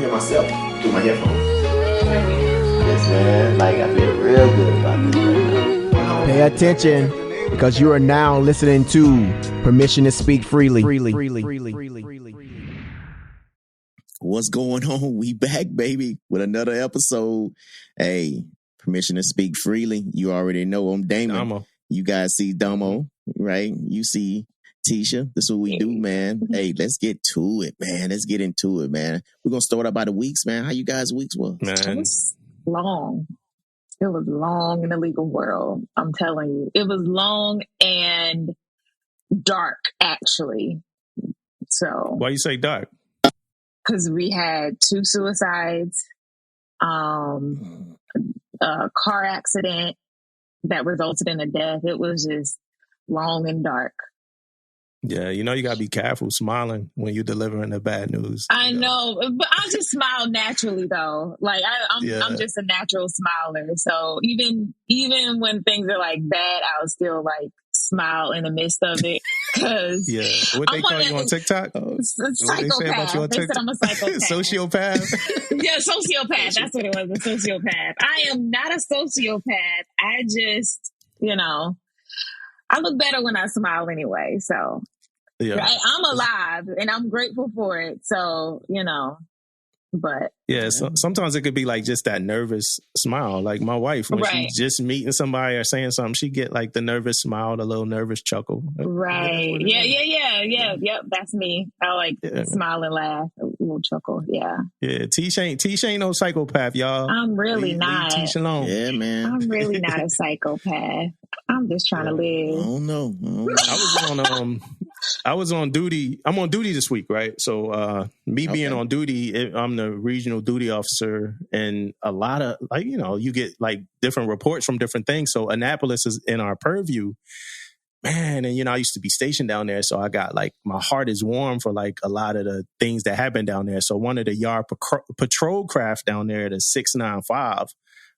hear myself through my headphones. Yes, man. Like, I feel real good about this right now. Pay attention, because you are now listening to Permission to Speak Freely. What's going on? We back, baby, with another episode. Hey, Permission to Speak Freely. You already know I'm Damon. Domo. You guys see Domo, right? You see Tisha. This is what we do, man. Hey, let's get to it, man. Let's get into it, man. We're going to start out by the weeks, man. How you guys' weeks was? Man, It was long. It was long in the legal world. I'm telling you. It was long and dark, actually. So, why you say dark? because we had 2 suicides, a car accident that resulted in a death. It was just long and dark. Yeah, you know you gotta be careful smiling when you're delivering the bad news. I know, but I just smile naturally though. Like I'm just a natural smiler. So even when things are like bad, I'll still like smile in the midst of it. Cause Yeah, what they call you on TikTok? What they say Psychopath. about you on TikTok? They said I'm a psychopath. Sociopath. Yeah, sociopath. That's what it was. A sociopath. I am not a sociopath. I just, I look better when I smile anyway. So Yeah, I'm alive and I'm grateful for it. So, but yeah. So, sometimes it could be like just that nervous smile. Like my wife, when she's just meeting somebody or saying something, she get like the nervous smile, the little nervous chuckle. Right. Yeah. Yep. That's me. I like smile and laugh, a little chuckle. Yeah. Yeah. Tisha ain't no psychopath, y'all. I'm really not. Leave Tisha alone. Yeah, man. I'm really not a psychopath. I'm just trying to live. I don't know. I was on duty. I'm on duty this week, right? So being on duty, I'm the regional duty officer, and a lot of you get like different reports from different things. So Annapolis is in our purview, man. And I used to be stationed down there, so I got like my heart is warm for like a lot of the things that happen down there. So one of the yard patrol craft down there, the 695,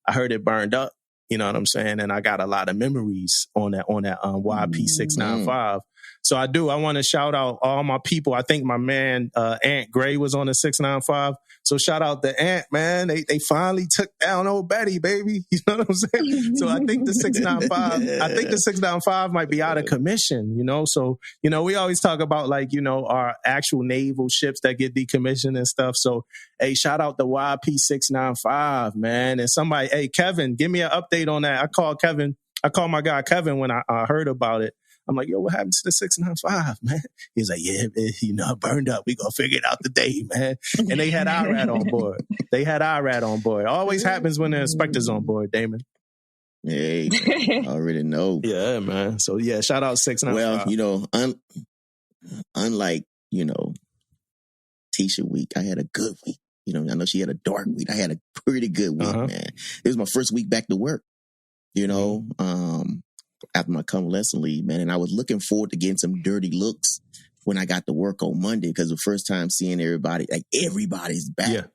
I heard it burned up. You know what I'm saying? And I got a lot of memories on that YP 695. So I want to shout out all my people. I think my man, Ant Gray was on the 695. So shout out to Ant, man. They finally took down old Betty, baby. You know what I'm saying? So I think the 695 might be out of commission, So, we always talk about like, our actual naval ships that get decommissioned and stuff. So, hey, shout out to YP 695, man. And somebody, hey, Kevin, give me an update on that. I called my guy Kevin when I heard about it. I'm like, yo, what happened to the 695, man? He's like, yeah, man, it burned up. We gonna figure it out today, man. And they had IRAD on board. Always happens when the inspector's on board, Damon. Hey, I already know. Yeah, man. So yeah, shout out 695. Well, unlike, Tisha week, I had a good week. I know she had a dark week. I had a pretty good week, man. It was my first week back to work, after my convalescent leave, man. And I was looking forward to getting some dirty looks when I got to work on Monday, because the first time seeing everybody, like everybody's back. Yeah.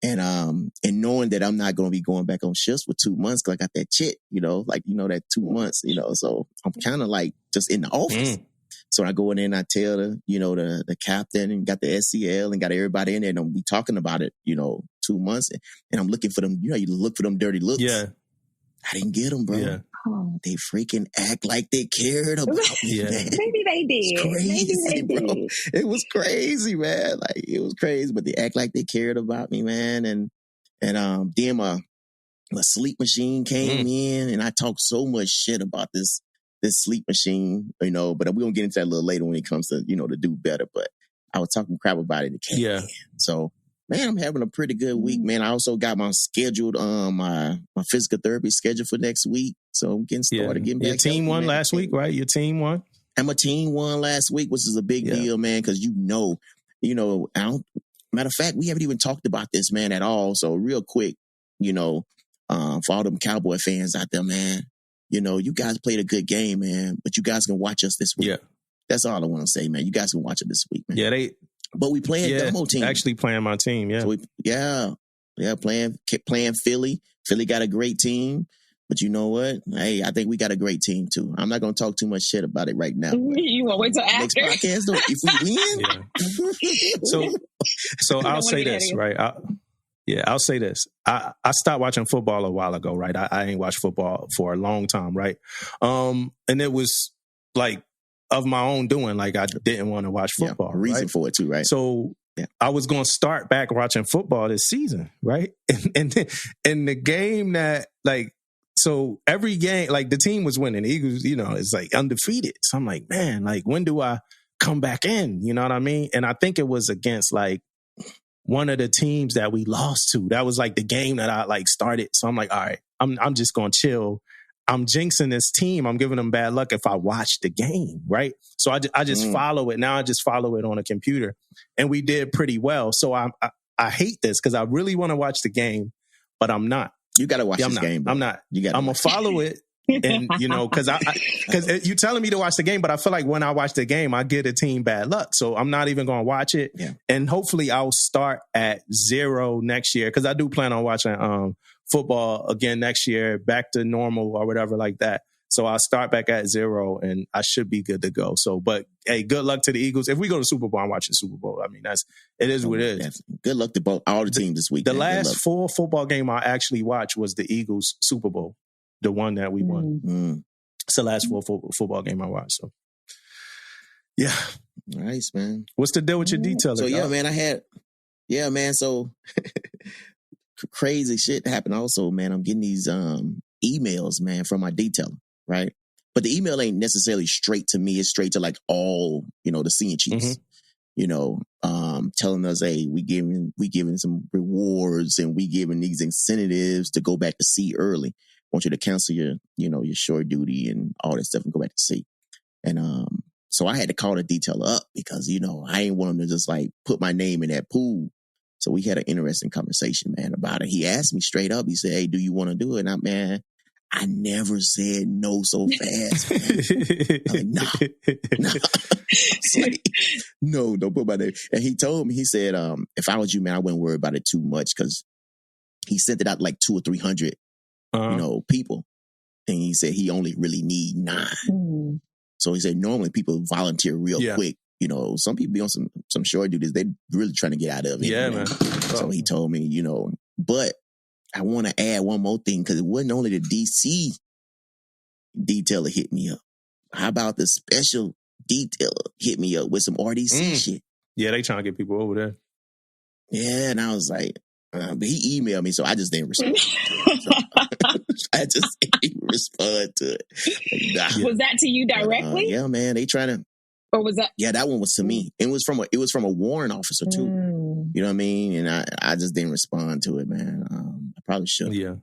And knowing that I'm not going to be going back on shifts for 2 months, because I got that chit, that 2 months, so I'm kind of like just in the office. So I go in there and I tell the captain, and got the SCL and got everybody in there, and I'm be talking about it, 2 months. And I'm looking for them, you look for them dirty looks. Yeah. I didn't get them, bro. Yeah. They freaking act like they cared about me, man. Maybe they did. It's crazy, Maybe they bro. did. It was crazy, man. Like, it was crazy, but they act like they cared about me, man. And then my sleep machine came in, and I talked so much shit about this sleep machine, but we're gonna get into that a little later when it comes to, to do better. But I was talking crap about it. It came in. So, man, I'm having a pretty good week, man. I also got my scheduled, my physical therapy scheduled for next week. So I'm getting started, getting back. Your team won last week, right? Your team won? And my team won last week, which is a big deal, man, because matter of fact, we haven't even talked about this, man, at all. So real quick, for all them Cowboy fans out there, man, you guys played a good game, man, but you guys can watch us this week. Yeah. That's all I want to say, man. You guys can watch it this week, man. Yeah, but we playing Domo team. Actually playing my team, yeah. So playing Philly. Philly got a great team. But you know what? Hey, I think we got a great team too. I'm not going to talk too much shit about it right now. You want to wait till after? Next podcast, though, if we win. So I'll say this, right? I'll say this. I stopped watching football a while ago, right? I ain't watched football for a long time, right? And it was like of my own doing. Like I didn't want to watch football. Reason for it too, right? So I was going to start back watching football this season, right? And the game that so every game, like the team was winning. The Eagles, it's like undefeated. So I'm like, man, like when do I come back in? You know what I mean? And I think it was against like one of the teams that we lost to. That was like the game that I like started. So I'm like, all right, I'm just going to chill. I'm jinxing this team. I'm giving them bad luck if I watch the game, right? So I just follow it. Now I just follow it on a computer. And we did pretty well. So I hate this because I really want to watch the game, but I'm not. You got to watch this game. Bro. I'm not. I'm going to follow it. And, because you're telling me to watch the game, but I feel like when I watch the game, I get a team bad luck. So I'm not even going to watch it. Yeah. And hopefully I'll start at 0 next year because I do plan on watching football again next year, back to normal or whatever like that. So I'll start back at 0 and I should be good to go. So, but hey, good luck to the Eagles. If we go to Super Bowl, I'm watching Super Bowl. I mean, it is what it is. Good luck to all the teams this week. The last full football game I actually watched was the Eagles Super Bowl, the one that we won. It's the last full football game I watched. So, yeah. Nice, man. What's the deal with your detailer? So, man, so crazy shit happened also, man. I'm getting these emails, man, from my detailer, right? But the email ain't necessarily straight to me. It's straight to like all, the senior chiefs, telling us, hey, we giving some rewards and we giving these incentives to go back to sea early. Want you to cancel your shore duty and all that stuff and go back to sea. And so I had to call the detailer up because, I ain't want him to just like put my name in that pool. So we had an interesting conversation, man, about it. He asked me straight up. He said, hey, do you want to do it? And I never said no so fast, man. I'm like, nah. It's like, no, don't put my name. And he told me, he said, if I was you, man, I wouldn't worry about it too much because he sent it out like 200 or 300, people. And he said he only really need 9. So he said normally people volunteer real quick. Some people be on some short duties. They really trying to get out of it. Yeah, man. So he told me, but I want to add one more thing because it wasn't only the DC detailer hit me up. How about the special detailer hit me up with some RDC shit? Yeah, they trying to get people over there. Yeah, and I was like, but he emailed me, so I just didn't respond. I just didn't respond to it. Nah. Was that to you directly? Yeah, man. They trying to. Or was that? Yeah, that one was to me. It was from a warrant officer too. You know what I mean? And I just didn't respond to it, man. I probably should. Yeah.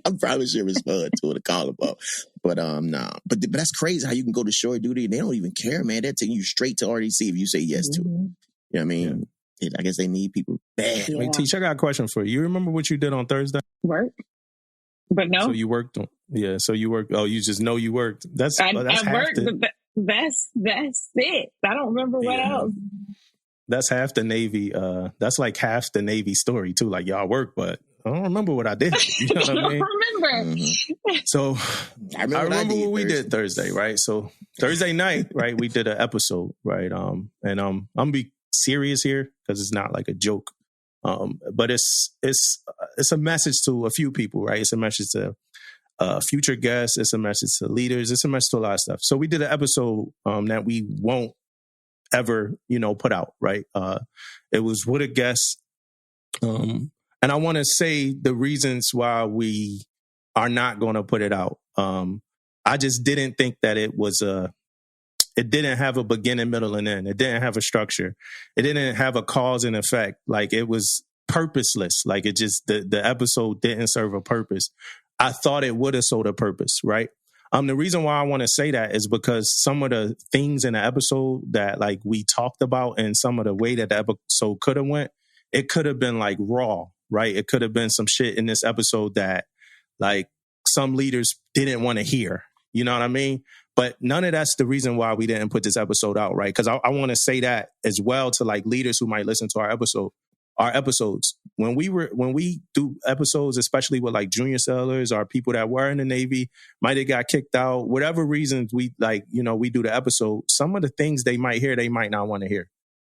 I probably should respond to it, a call about. But no. But that's crazy how you can go to shore duty and they don't even care, man. They're taking you straight to RDC if you say yes to it. You know what I mean? Yeah. I guess they need people bad. Yeah. Wait, Teach, I got a question for you. You remember what you did on Thursday? Work. But no. So you worked on. Yeah. So you worked. Oh, you just know you worked. I worked. That's it. I don't remember what else. That's half the Navy. That's like half the Navy story too. Like y'all work, but I don't remember what I did. You know what I mean? Remember. So I remember what we did Thursday, right? So Thursday night, right? We did an episode, right? And I'm gonna be serious here because it's not like a joke. But it's a message to a few people, right? It's a message to future guests. It's a message to leaders. It's a message to a lot of stuff. So we did an episode that we won't ever, put out, right? It was with a guest. And I want to say the reasons why we are not going to put it out. I just didn't think that it didn't have a beginning, middle, and end. It didn't have a structure. It didn't have a cause and effect. Like it was purposeless. Like it just, the episode didn't serve a purpose. I thought it would have served a purpose, right? The reason why I want to say that is because some of the things in the episode that like we talked about and some of the way that the episode could have went, it could have been like raw, right? It could have been some shit in this episode that like some leaders didn't want to hear. You know what I mean? But none of that's the reason why we didn't put this episode out, right? Because I want to say that as well to like leaders who might listen to our episodes. when we do episodes, especially with like junior sailors or people that were in the Navy, might have got kicked out, whatever reasons we we do the episode, some of the things they might hear, they might not want to hear.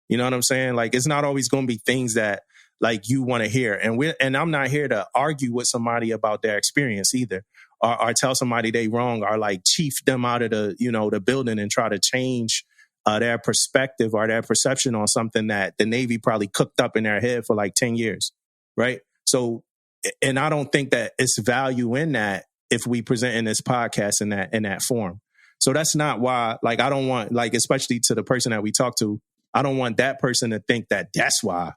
You know what I'm saying? Like, it's not always going to be things that like you want to hear. And I'm not here to argue with somebody about their experience either, or tell somebody they wrong, or like chief them out of the building and try to change their perspective or their perception on something that the Navy probably cooked up in their head for like 10 years. Right. So, and I don't think that it's value in that if we present in this podcast in that form. So that's not why, like, I don't want, like, especially to the person that we talk to, I don't want that person to think that that's why,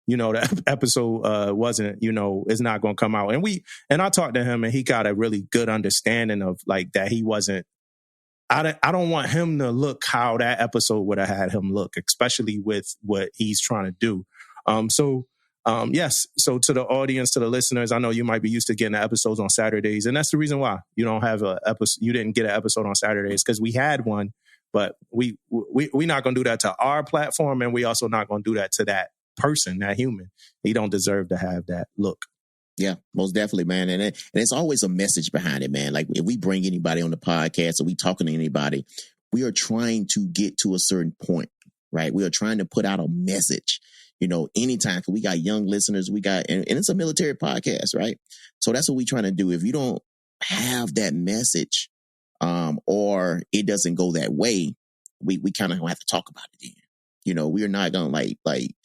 that episode wasn't, is not going to come out. And I talked to him and he got a really good understanding of like that he wasn't, I don't want him to look how that episode would have had him look, especially with what he's trying to do. Yes. So to the audience, to the listeners, I know you might be used to getting the episodes on Saturdays, and that's the reason why you don't have you didn't get an episode on Saturdays, because we had one, but we're not going to do that to our platform, and we also not going to do that to that person, that human. He don't deserve to have that look. Yeah, most definitely, man. And it's always a message behind it, man. Like, if we bring anybody on the podcast or we talking to anybody, we are trying to get to a certain point, right? We are trying to put out a message, anytime. Cause we got young listeners, and it's a military podcast, right? So that's what we're trying to do. If you don't have that message, or it doesn't go that way, we kind of have to talk about it then. We're not going to like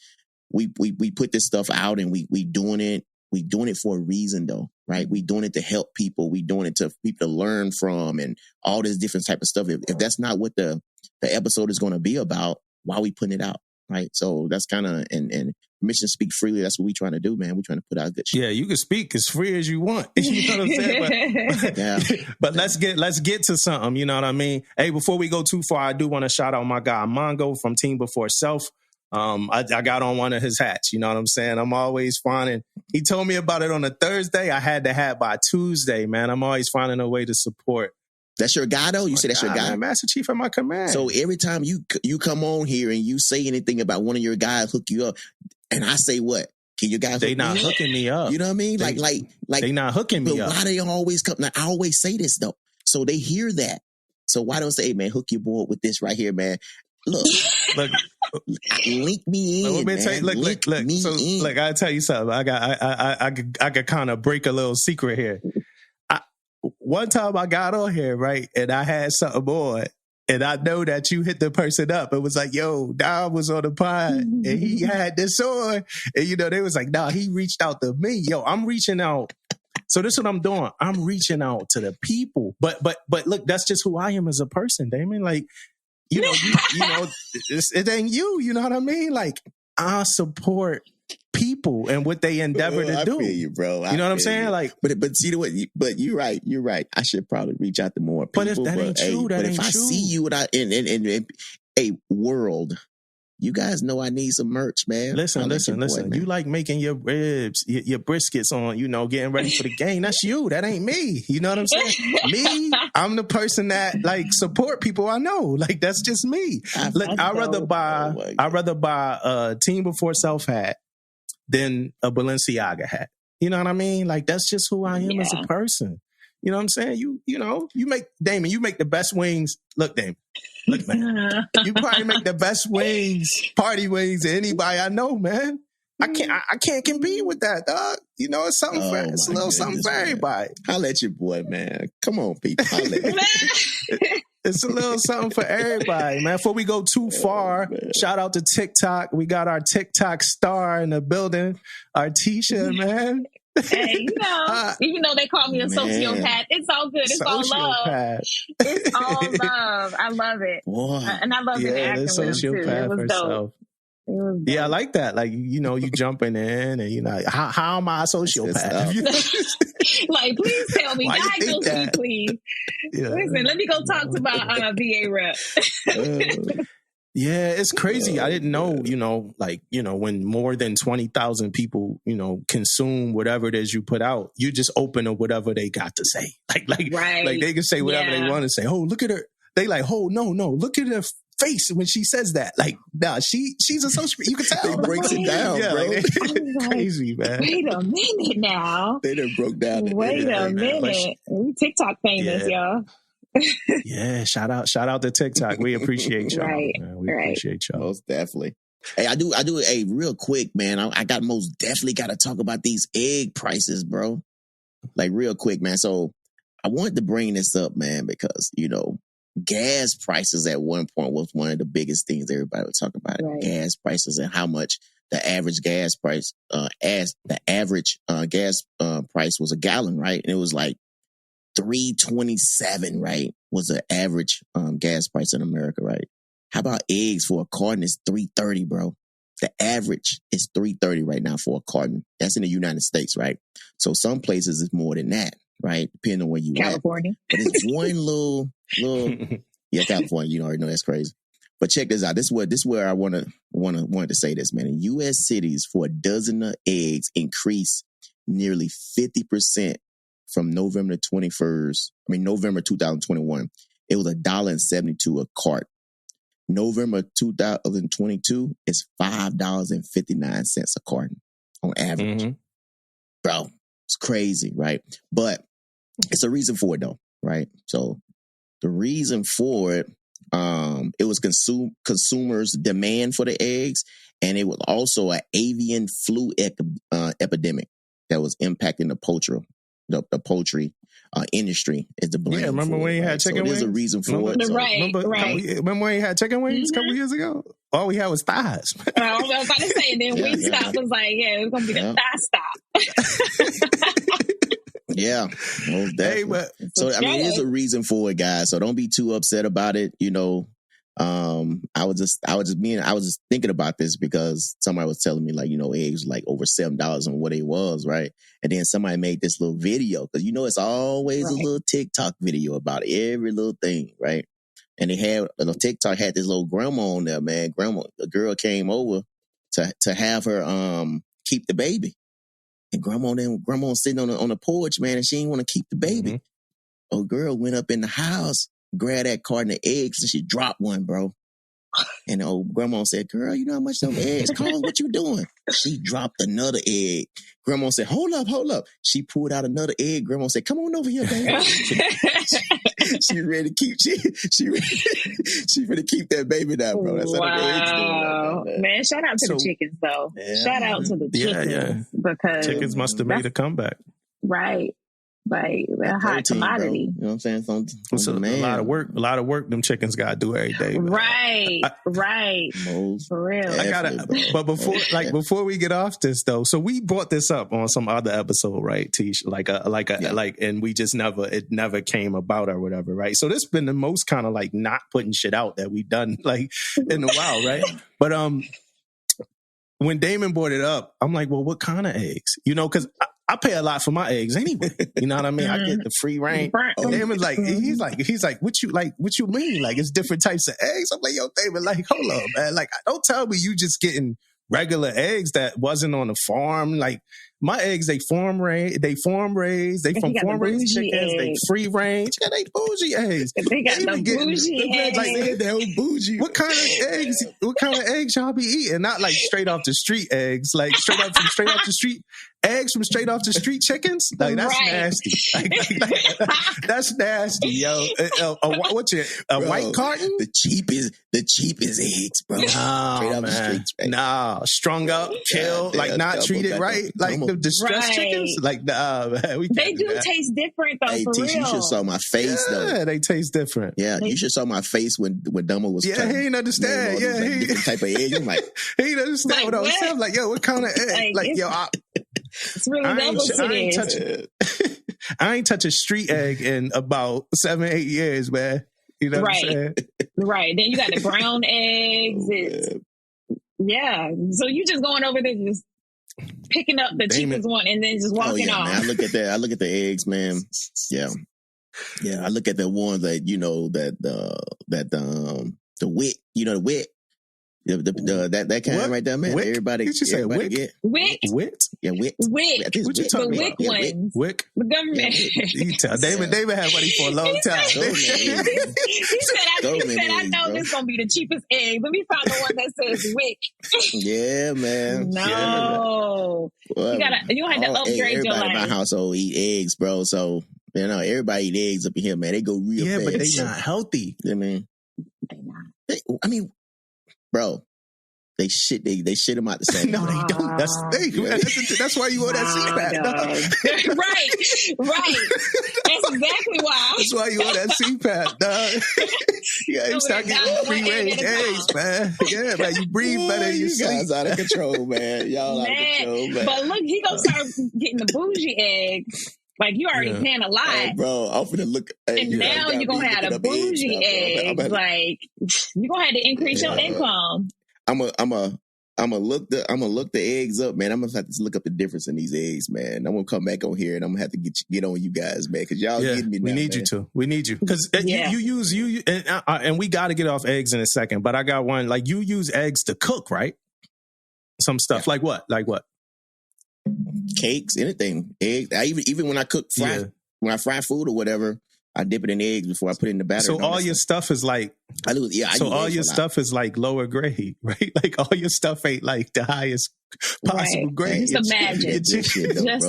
we put this stuff out and we doing it. We doing it for a reason, though, right? We doing it to help people. We doing it to people to learn from and all this different type of stuff. If that's not what the episode is going to be about, why are we putting it out, right? So that's kind of, and Permission to Speak Freely, that's what we trying to do, man. We're trying to put out good shit. Yeah, you can speak as free as you want. You know what I'm saying? But let's get to something, you know what I mean? Hey, before we go too far, I do want to shout out my guy, Mongo from Team Before Self. I got on one of his hats, you know what I'm saying? I'm always finding, he told me about it on a Thursday. I had the hat by Tuesday, man. I'm always finding a way to support. That's your guy, though? You said that's your guy? Man, Master Chief at my command. So every time you come on here and you say anything about one of your guys hook you up, and I say what? Can your guys They not hooking me up. You know what I mean? Like they not hooking me up. But why they always come? Now, I always say this, though. So they hear that. So why don't say, hey, man, hook your boy with this right here, man? Look, link me in. Look, I'll tell you something. I could kind of break a little secret here. One time I got on here, right, and I had something on, and I know that you hit the person up. It was like, yo, Dom was on the pod, and he had this on, and they was like, nah, he reached out to me. Yo, I'm reaching out. So this is what I'm doing. I'm reaching out to the people. But look, that's just who I am as a person, Damon. Like, it ain't you. You know what I mean? Like, I support people and what they endeavor to do. I feel you, bro. You know what I'm saying? Like, but see what? But you're right. You're right. I should probably reach out to more people. But if that ain't true, that ain't true. But if I see you in a world, you guys know I need some merch, man. Listen. Man. You like making your ribs, your briskets on, getting ready for the game. That's you. That ain't me. You know what I'm saying? Me, I'm the person that like support people I know. Like, that's just me. I'd rather buy a Team Before Self hat than a Balenciaga hat. You know what I mean? Like, that's just who I am as a person. You know what I'm saying? You make the best wings. Look, Damon. Look, man. You probably make the best wings, party wings, than anybody I know, man. I can't compete with that, dog. It's something it's a little something for everybody. Holla at your boy, man. Come on, people. It's a little something for everybody, man. Before we go too far, shout out to TikTok. We got our TikTok star in the building, our Tisha, man. Hey, even though they call me a sociopath, it's all good. It's all love. It's all love. I love it. And I love the acting with him too. It was dope. Yeah, I like that. Like, you jumping in and, how am I a sociopath? Like, please tell me. Diagnose me, please. Yeah. Listen, let me go talk to my VA rep. Yeah, it's crazy. I didn't know, when more than 20,000 people, consume whatever it is you put out, you just open to whatever they got to say. Like they can say whatever they want to say. Oh, look at her. They like, oh, no, look at her face when she says that. Like, nah, she's a social. You can tell. It breaks it down, bro. Like, crazy, man. Wait a minute now. They done broke down. Wait a minute. We TikTok famous, y'all. Yeah, shout out to TikTok. We appreciate y'all. Right. Man. We appreciate y'all. Most definitely. Hey, I do. Hey, real quick, man. I got most definitely got to talk about these egg prices, bro. Like real quick, man. So I wanted to bring this up, man, because gas prices at one point was one of the biggest things everybody would talk about. Right. Gas prices and how much the average gas price, gas price was a gallon, right? And it was like $3.27, right? Was the average gas price in America, right? How about eggs for a carton is $3.30, bro? The average is $3.30 right now for a carton. That's in the United States, right? So some places it's more than that, right? Depending on where you California. At. But it's one little yeah, California. You already know that's crazy. But check this out. This is where I wanted to say this, man. In U.S. cities, for a dozen of eggs increased nearly 50% from November 2021. It was $1.72 a cart. November 2022 is $5.59 a carton on average. Mm-hmm. Bro, it's crazy, right? But it's a reason for it though, right? So the reason for it, it was consumers' demand for the eggs, and it was also an avian flu epidemic that was impacting the poultry industry is the blame. Yeah, remember when you had chicken wings? There's a reason for it. So. Right. Remember when you had chicken wings a couple years ago? All we had was thighs. I was about to say, then Wingstop was like, it's going to be the thigh stop. Yeah. Hey, but, so, I mean, there's a reason for it, guys. So don't be too upset about it. I was just thinking about this because somebody was telling me like, eggs like over $7 on what it was, right? And then somebody made this little video because it's always a little TikTok video about every little thing, right? And TikTok had this little grandma on there, man. The girl came over to have her keep the baby, and grandma sitting on the porch, man, and she didn't want to keep the baby. Mm-hmm. Old girl went up in the house, grabbed that carton of eggs, and she dropped one, bro. And the old grandma said, girl, you know how much them eggs cost? What you doing? She dropped another egg. Grandma said, hold up. She pulled out another egg. Grandma said, come on over here, baby. She ready to keep she ready to keep that baby down, bro. That's wow. How the eggs doing right now, man. Shout out to the chickens, though. Yeah, shout out to the chickens. Because chickens must have made a comeback. Right. Like a hot commodity. Bro. You know what I'm saying? It's a lot of work. A lot of work them chickens gotta do every day. Right. For real. I gotta. But before we get off this though, so we brought this up on some other episode, right? Tish, and we just it never came about or whatever, right? So this has been the most kind of like not putting shit out that we've done like in a while, right? But when Damon brought it up, I'm like, well, what kind of eggs? Because I pay a lot for my eggs anyway. You know what I mean? I get the free range. Damon's like, he's like, what you mean? Like, it's different types of eggs. I'm like, yo, Damon, like, hold up, man. Like, don't tell me you just getting regular eggs that wasn't on the farm. Like, my eggs, they farm raised. They from farm raised chickens. Eggs. They free range. Yeah, they bougie eggs. They got the bougie eggs. Like they had that whole bougie. What kind of eggs y'all be eating? Not like straight off the street eggs. Like straight off the street. Eggs from straight off the street chickens? Like, that's nasty. Like, that's nasty, yo. White carton? The cheapest eggs, bro. No, straight off the streets, right? No, strung up, killed, not treated right. Like the distressed chickens? Like, nah, man. They do taste different, though, for real. You should saw my face, though. Yeah, they taste different. Yeah, you should saw my face when Dumbo was he ain't understand. Yeah, different type of egg. I'm like, he ain't understand what I was saying. I'm like, yo, what kind of egg? Like, yo, it's really I ain't touch a street egg in about 7-8 years, man. You know what I'm saying? Right. Then you got the brown eggs. Yeah. So you just going over there just picking up the cheapest one and then just walking off. Man. I look at the eggs, man. Yeah. Yeah. I look at the ones that, the wit, the wit. That kind right there, man. Wick? Everybody get Wick. Yeah, Wick. Wick. What you talking about? The Wick ones. Wick. The government. You tell David had money for a long time. He said, I know this gonna be the cheapest egg. Let me find the one that says Wick. Yeah, man. No. Yeah. You had to upgrade your life. Everybody in my household eat eggs, bro. So, everybody eat eggs up in here, man. They go real fast. Yeah, but they not healthy. I mean, bro, they shit them out the same. No, they don't. That's the thing. That's why you on that CPAP. Right. That's exactly why. That's why you on that CPAP, dog. Yeah, you start getting free-range eggs, man. Yeah, man, you breathe better. You guys out of control, man. Y'all out of control, man. But look, he gonna start getting the bougie eggs. Like, you already paying a lot. Hey, bro, I'm finna look. And now you're going to have the bougie eggs. Like, you're going to have to increase your income. I'm gonna look the eggs up, man. I'm gonna have to look up the difference in these eggs, man. I'm gonna come back on here and I'm gonna have to get on you guys, man, because y'all getting me now, we need you to. We need you because you use and we got to get off eggs in a second. But I got one. Like, you use eggs to cook, right? Some stuff like what? Cakes, anything, eggs. Even when I cook when I fry food or whatever, I dip it in eggs before I put it in the batter. So all your stuff is like, all your stuff is like lower grade, right? Like, all your stuff ain't like the highest possible grade. Just imagine. Just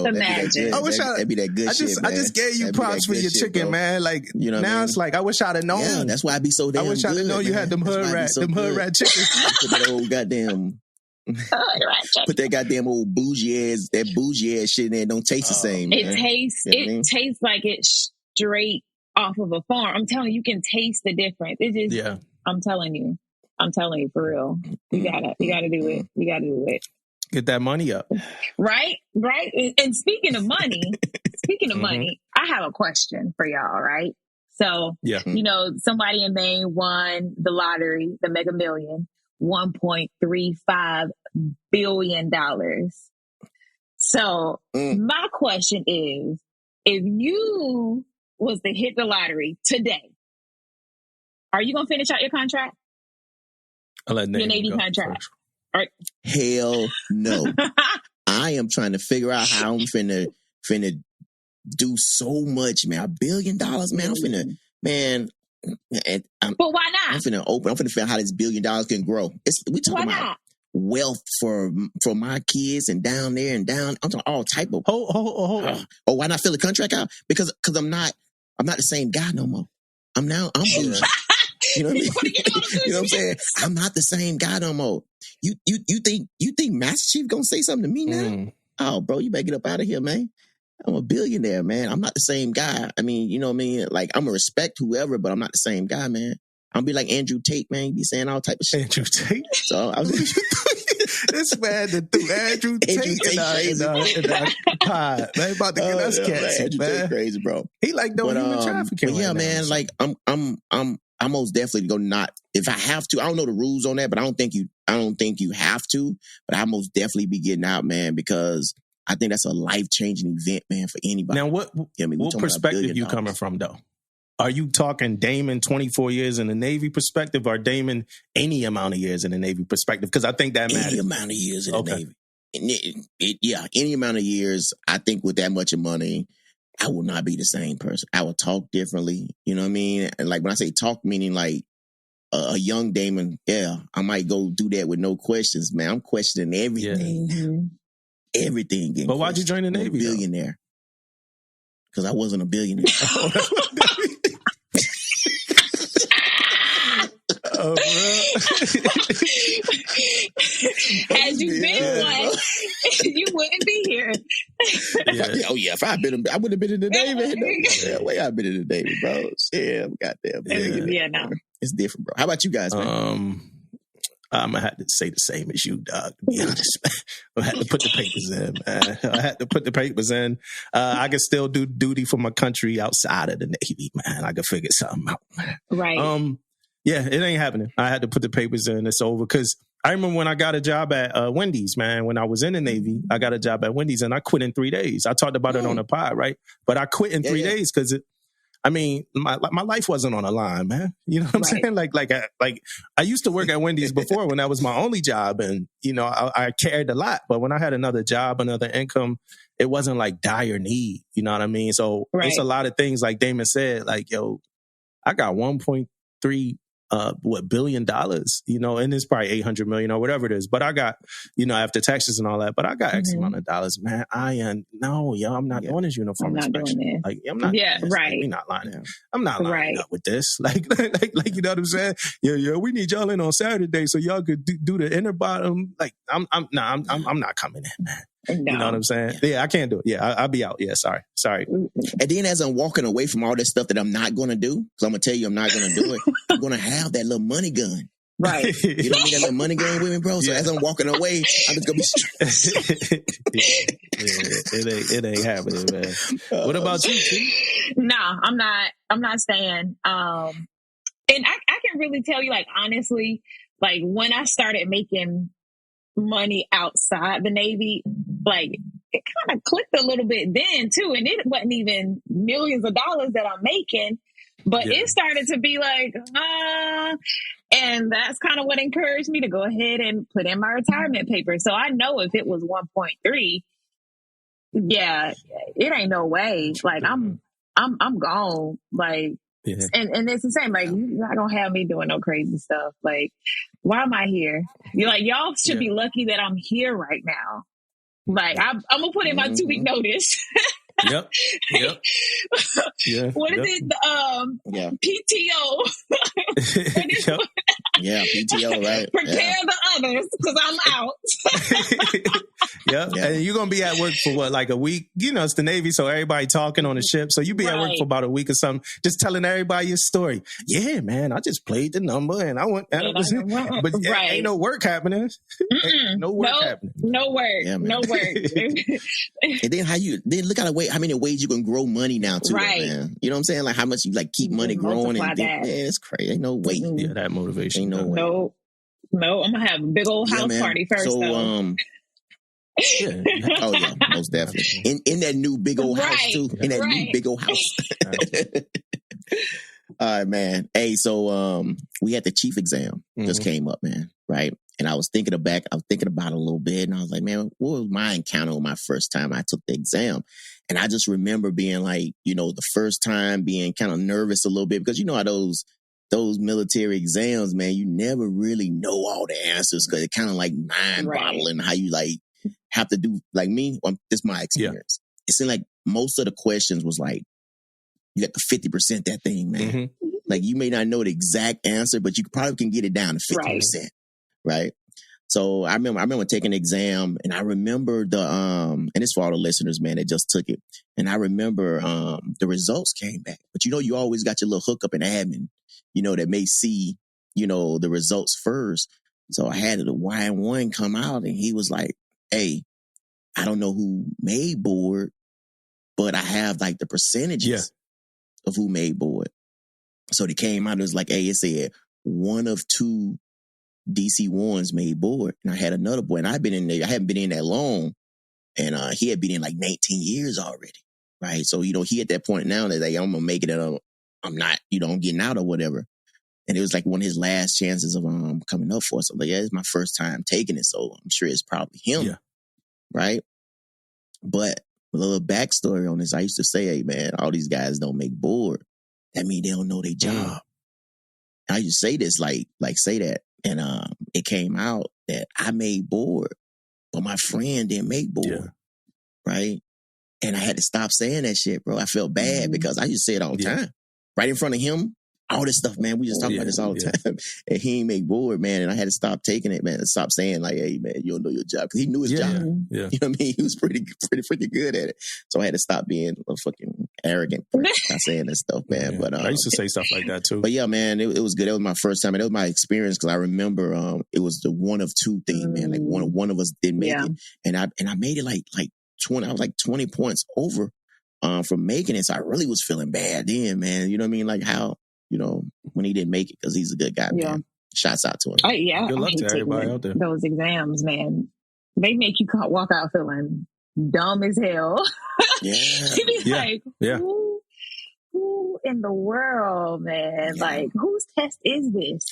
imagine. I wish that'd be that good shit, man. I just gave you props for your chicken, bro. Man. Like, now it's like, I wish I'd have known. Yeah, that's why I be so damn good. I wish I'd have known you had them hood rat chickens. Put that old goddamn. Put that goddamn old bougie ass shit in there. Don't taste the same. It tastes like it's straight off of a farm. I'm telling you, you can taste the difference. It just, I'm telling you for real. You gotta do it. You gotta do it. Get that money up. Right. And speaking of money, I have a question for y'all, right? So, somebody in Maine won the lottery, the Mega Million, $1.35 billion. So my question is, if you was to hit the lottery today, are you going to finish out your contract? Your Navy contract? Right. Hell no. I am trying to figure out how I'm finna do so much, man. $1 billion, man. I'm finna, man. But why not? I'm finna figure out how this $1 billion can grow. We talking about wealth for my kids and down there and down. I'm talking all type of. Hold on. Why not fill the contract out? Because I'm not the same guy no more. I'm bougie. You know what I mean? You know what I'm saying? I'm not the same guy no more. You think Master Chief gonna say something to me now? Oh, bro, you better get up out of here, man. I'm a billionaire, man. I'm not the same guy. I mean, you know what I mean? Like, I'm gonna respect whoever, but I'm not the same guy, man. I'm gonna be like Andrew Tate, man. You be saying all type of shit. Andrew Tate? So I was this man that threw Andrew Tate in the pod. Man, about to get us cats, Andrew Tate crazy, bro. He like doing human trafficking. But yeah, right man. Now, like, I'm most definitely gonna not. If I have to, I don't know the rules on that, but I don't think you have to. But I most definitely be getting out, man, because I think that's a life-changing event, man, for anybody. Now, what perspective you coming from, though? Are you talking Damon 24 years in the Navy perspective, or Damon any amount of years in the Navy perspective? Because I think that matters. Any amount of years in the Navy. Any amount of years. I think with that much of money, I will not be the same person. I will talk differently. You know what I mean? And like when I say talk, meaning like a young Damon, I might go do that with no questions, man. I'm questioning everything now. Everything. But why'd you join the Navy? Billionaire. Because I wasn't a billionaire. Had you been one, you wouldn't be here. If I would have been in the Navy. No way I've been in the Navy, bro. Yeah, goddamn. No. It's different, bro. How about you guys, man? I'm going to have to say the same as you, dog, to be honest. I had to put the papers in, man. I can still do duty for my country outside of the Navy, man. I can figure something out. Right. Yeah, it ain't happening. I had to put the papers in. It's over. Because I remember when I got a job at Wendy's, man. When I was in the Navy, I got a job at Wendy's and I quit in 3 days. I talked about it on the pod, right? But I quit in 3 days because I mean, my life wasn't on the line, man. You know what I'm saying? Like I used to work at Wendy's before when that was my only job, and you know, I cared a lot. But when I had another job, another income, it wasn't like dire need. You know what I mean? So it's a lot of things, like Damon said, like, yo, I got $1.3 billion, you know, and it's probably 800 million or whatever it is. But I got, you know, after taxes and all that, but I got X amount of dollars, man. I'm not doing this uniform inspection. Like, I'm not. Yeah, right. Like, we not lying. I'm not lining up with this. Like, you know what I'm saying? Yeah. We need y'all in on Saturday so y'all could do the inner bottom. Like, I'm not coming in, man. No. You know what I'm saying? Yeah, I can't do it. Yeah, I'll be out. Yeah, sorry. And then as I'm walking away from all this stuff that I'm not going to do, because I'm going to tell you I'm not going to do it, I'm going to have that little money gun. Right. You don't need that little money gun with me, bro? So as I'm walking away, I'm just going to be it ain't happening, man. What about you, T? No, I'm not staying. And I can really tell you, like, honestly, like, when I started making money outside the Navy, like, it kind of clicked a little bit then too, and it wasn't even millions of dollars that I'm making, but it started to be like, and that's kind of what encouraged me to go ahead and put in my retirement papers. So I know if it was 1.3, it ain't no way. Like, I'm gone. Like, and it's the same. Like, you're not gonna have me doing no crazy stuff. Like, why am I here? You're like, y'all should be lucky that I'm here right now. Like, I'm gonna put in my 2-week notice. Yep. Yeah. What is it? PTO. PTO, right? Prepare the others, because I'm out. And you're gonna be at work for what, like a week? You know, it's the Navy, so everybody talking on the ship. So you be at work for about a week or something, just telling everybody your story. Yeah, man, I just played the number and I went, but ain't no work happening. No work happening. No work. Yeah, no work. And then look at how many ways you can grow money now too, man. You know what I'm saying? Like, how much you like keep money growing, and it's crazy. Ain't no way. Yeah, that motivation. Ain't no way. No, I'm gonna have a big old house party first. So, oh yeah, most definitely. In that new big old house too. In that new big old house. All right, man. Hey, so we had the chief exam just came up, man. Right. And I was thinking about it a little bit, and I was like, man, what was my encounter on my first time I took the exam? And I just remember being like, you know, the first time being kind of nervous a little bit, because you know how those military exams, man, you never really know all the answers, because it's kind of like mind-boggling how you like have to do, like me, this is my experience. It seemed like most of the questions was like, you got to 50% that thing, man. Like, you may not know the exact answer, but you probably can get it down to 50%. Right. So I remember taking the exam, and I remember and it's for all the listeners, man, that just took it. And I remember the results came back. But you know, you always got your little hookup in admin, you know, that may see, you know, the results first. So I had the Y1 come out, and he was like, hey, I don't know who made board, but I have like the percentages of who made board. So they came out, it was like, hey, it said 1 of 2 DC-1s made board. And I had another boy, and I hadn't been in that long. And he had been in like 19 years already. Right. So, you know, he at that point now that like, I'm going to make it, I'm not, you know, I'm getting out or whatever. And it was like one of his last chances of coming up for us. I'm like, it's my first time taking it, so I'm sure it's probably him. Yeah. Right. But a little backstory on this, I used to say, hey, man, all these guys don't make board. That means they don't know their job. I used to say this, like say that. And it came out that I made board, but my friend didn't make board. Right. And I had to stop saying that shit, bro. I felt bad because I used to say it all the time. Right in front of him. All this stuff, man. We just talk about this all the time. And he ain't make board, man. And I had to stop taking it, man. And stop saying like, hey, man, you don't know your job. Because he knew his job. Yeah. You know what I mean? He was pretty freaking good at it. So I had to stop being a fucking arrogant by saying this stuff, man. Yeah. But I used to say stuff like that too. But yeah, man, it was good. That was my first time. And it was my experience, because I remember it was the 1 of 2 thing, man. Like one of us didn't make it. And I made it like 20. I was like 20 points over from making it. So I really was feeling bad then, man. You know what I mean? Like how, you know, when he didn't make it, because he's a good guy, man. Shouts out to him. Good luck to everybody out there. Those exams, man, they make you walk out feeling dumb as hell. You be like, ooh, in the world, man? Like, whose test is this?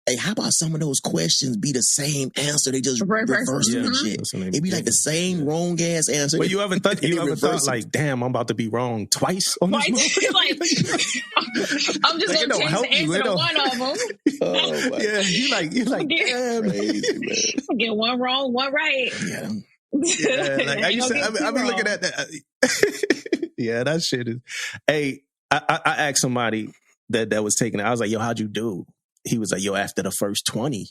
And how about some of those questions be the same answer? They just reverse the shit. It'd be like the same wrong ass answer. But you ever thought like, damn, I'm about to be wrong twice on this motherfucker? Like, I'm just going to change the answer to one of them. Yeah, you like, damn. Crazy, man. Get one wrong, one right. Yeah. Like I be looking at that. Yeah, that shit is. Hey, I asked somebody that was taking it. I was like, yo, how'd you do? He was like, yo, after the first 20,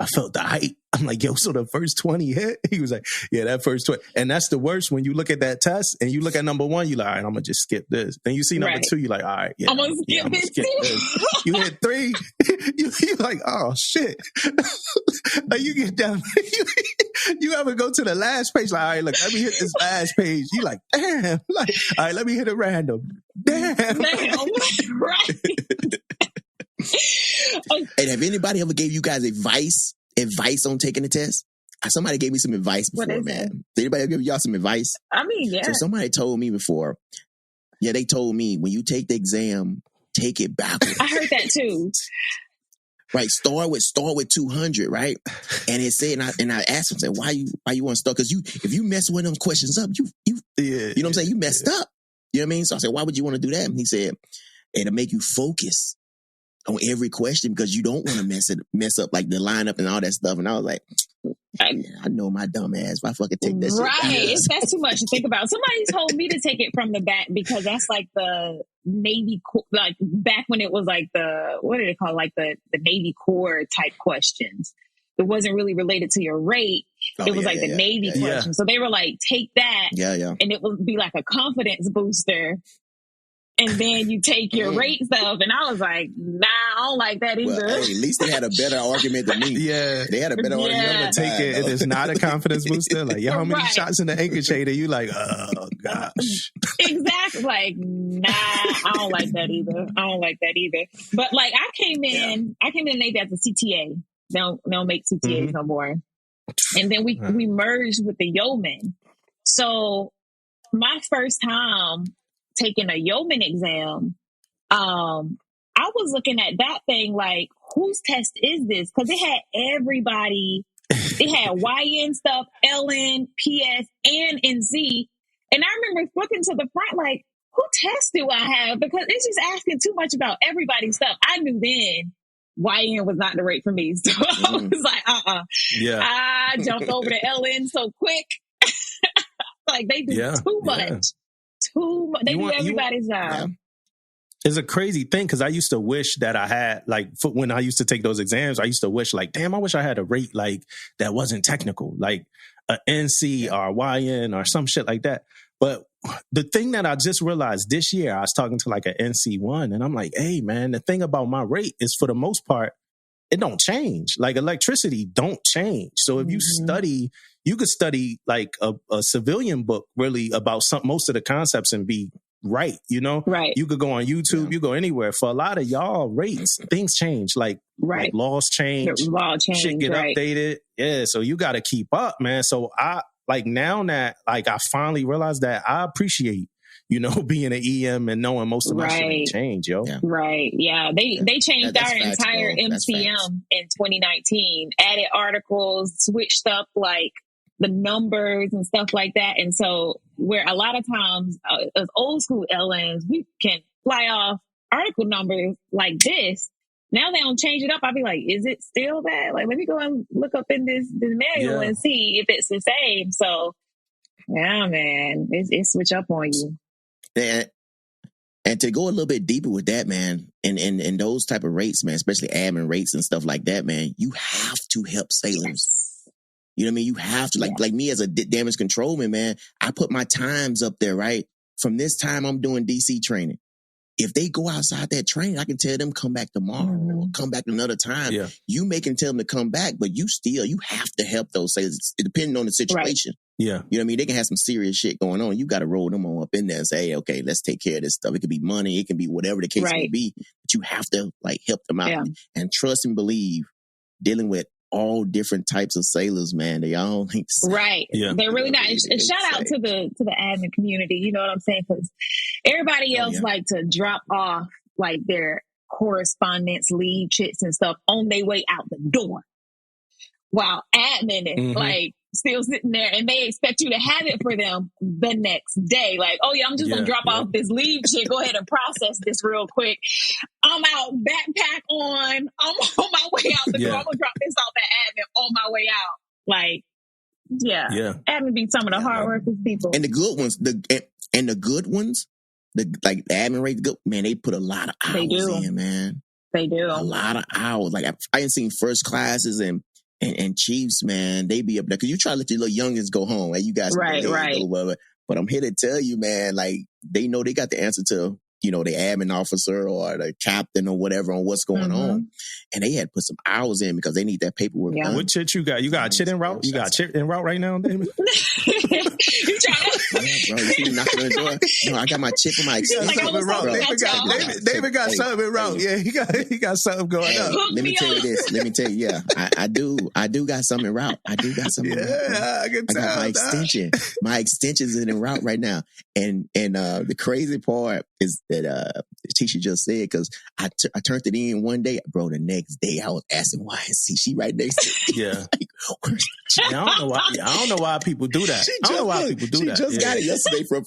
I felt the height. I'm like, yo, so the first 20 hit? He was like, yeah, that first 20. And that's the worst when you look at that test and you look at number 1, you're like, all right, I'm going to just skip this. Then you see number 2, you're like, all right, yeah, I'm going to skip this. You hit 3, you're like, oh, shit. Like you get down, you ever go to the last page, like, all right, look, let me hit this last page. You like, damn. Like, all right, let me hit it random. Damn. Right. And have anybody ever gave you guys advice on taking the test? Somebody gave me some advice before, man. Did anybody ever give y'all some advice? I mean, yeah. So somebody told me before. Yeah, they told me when you take the exam, take it backwards. I heard that too. Right, start with 200, right? And it said, and I asked him, said, why you want to start? Because if you mess one of them questions up, you know what I'm saying? You messed up. You know what I mean? So I said, why would you want to do that? And he said, it'll make you focus on every question because you don't want to mess up like the lineup and all that stuff. And I was like, I know my dumb ass if I fucking take that shit. That's too much to think about. Somebody told me to take it from the back because that's like the Navy, like back when it was like what did it call? Like the Navy Corps type questions. It wasn't really related to your rate. It was the Navy question. So they were like, take that. Yeah. And it would be like a confidence booster. And then you take your rate stuff. And I was like, nah, I don't like that either. Well, hey, at least they had a better argument than me. Yeah. They had a better argument. Take it. It is not a confidence booster. Like, how many shots in the anchor shader? You like, oh, gosh. Exactly. Like, nah, I don't like that either. But like, I came in Navy as a CTA. They don't make CTAs no more. And then we merged with the yeoman. So my first time taking a yeoman exam, I was looking at that thing like, whose test is this? Because it had everybody. It had YN stuff, LN, PS, and NC. And I remember flipping to the front like, who test do I have? Because it's just asking too much about everybody's stuff. I knew then YN was not the rate for me. So I was like, Yeah. I jumped over to LN so quick. Like they do too much. Yeah. They do everybody's job. Yeah. It's a crazy thing because I used to wish that I had, like, when I used to take those exams, I used to wish, like, damn, I wish I had a rate, like, that wasn't technical, like a NC or YN or some shit like that. But the thing that I just realized this year, I was talking to, like, an NC1, and I'm like, hey, man, the thing about my rate is, for the most part, it don't change. Like, electricity don't change. So if you study, you could study, like, a civilian book, really, about most of the concepts and be right, you know? Right. You could go on YouTube, you go anywhere. For a lot of y'all rates, things change. Like laws change. Law change. Shit get updated. Yeah, so you got to keep up, man. So I, like, now that, like, I finally realized that I appreciate, you know, being an EM and knowing most of my shit ain't changed, yo. Yeah. Right. Yeah. They changed our entire MCM in 2019. Added articles, switched up, like, the numbers and stuff like that. And so where a lot of times as old school LNs, we can fly off article numbers like this. Now they don't change it up. I'll be like, is it still that? Like, let me go and look up in this manual and see if it's the same. So yeah, man, it switch up on you. And to go a little bit deeper with that, man, and those type of rates, man, especially admin rates and stuff like that, man, you have to help sailors. You know what I mean? You have to, like me as a damage controlman, man, I put my times up there, right? From this time, I'm doing DC training. If they go outside that training, I can tell them come back tomorrow or come back another time. Yeah. You can tell them to come back, but you have to help those sailors, depending on the situation. Right. Yeah. You know what I mean? They can have some serious shit going on. You got to roll them on up in there and say, hey, okay, let's take care of this stuff. It could be money. It can be whatever the case may be. But you have to, like, help them out and trust and believe dealing with all different types of sailors, man. They all think the same. Right. Yeah. They're really not. And shout out to the admin community. You know what I'm saying? Because everybody else like to drop off like their correspondence lead chits and stuff on their way out the door, while admin is like still sitting there, and they expect you to have it for them the next day. Like, oh yeah, I'm just gonna drop off this lead chit. Go ahead and process this real quick. I'm out, backpack on. I'm on my way out the door. I'm gonna drop this off at admin on my way out. Like, admin be some of the hard working people. And the good ones, the good ones, the admin rate, man, they put a lot of hours in, man. They do a lot of hours. Like I ain't seen first classes and chiefs, man. They be up there because you try to let your little youngins go home. Like you guys, right. But I'm here to tell you, man. Like they know they got the answer to, you know, the admin officer or the captain or whatever on what's going on. And they had to put some hours in because they need that paperwork done. What chit you got? You got a chit en route? You got a chit en route right now, David? You trying to... bro, you see me knocking on the door? No, I got my chit for my extension. David got something en route. Yeah, he got something going on. Let me tell you this. Yeah, I do got something en route. I got my extension. My extension's in route right now. And the crazy part is that the teacher just said, because I turned it in one day, bro. The next day I was asking why. See, she right next to me. Yeah. I don't know why people do that. She just got it yesterday from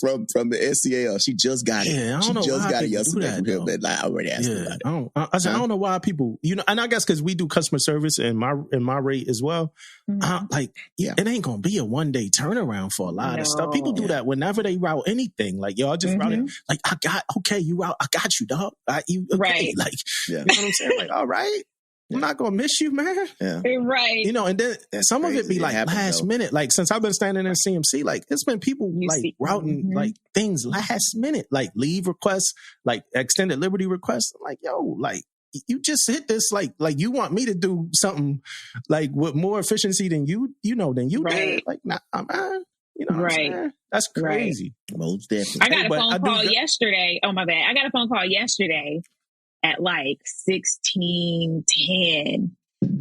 the SCL. She just got it. Yeah, I don't know why got it people do yesterday that, from him. I already asked about it. I don't know why people, you know, and I guess because we do customer service in my rate as well. It ain't gonna be a one day turnaround for a lot of stuff. People do that whenever they route anything. Like, yo, I just route it. Like, you route, I got you, dog. Like, you know what I'm saying? Like, all right. I'm not gonna miss you, man. Yeah. Right. You know, and then some of it be like last minute. Like since I've been standing in CMC, like it's been people routing like things last minute, like leave requests, like extended liberty requests. I'm like, yo, like you just hit this, like you want me to do something like with more efficiency than you did. Like, nah, man. You know what I'm saying? That's crazy. Most definitely. I got a phone call yesterday. Oh my bad. I got a phone call yesterday at like 16:10.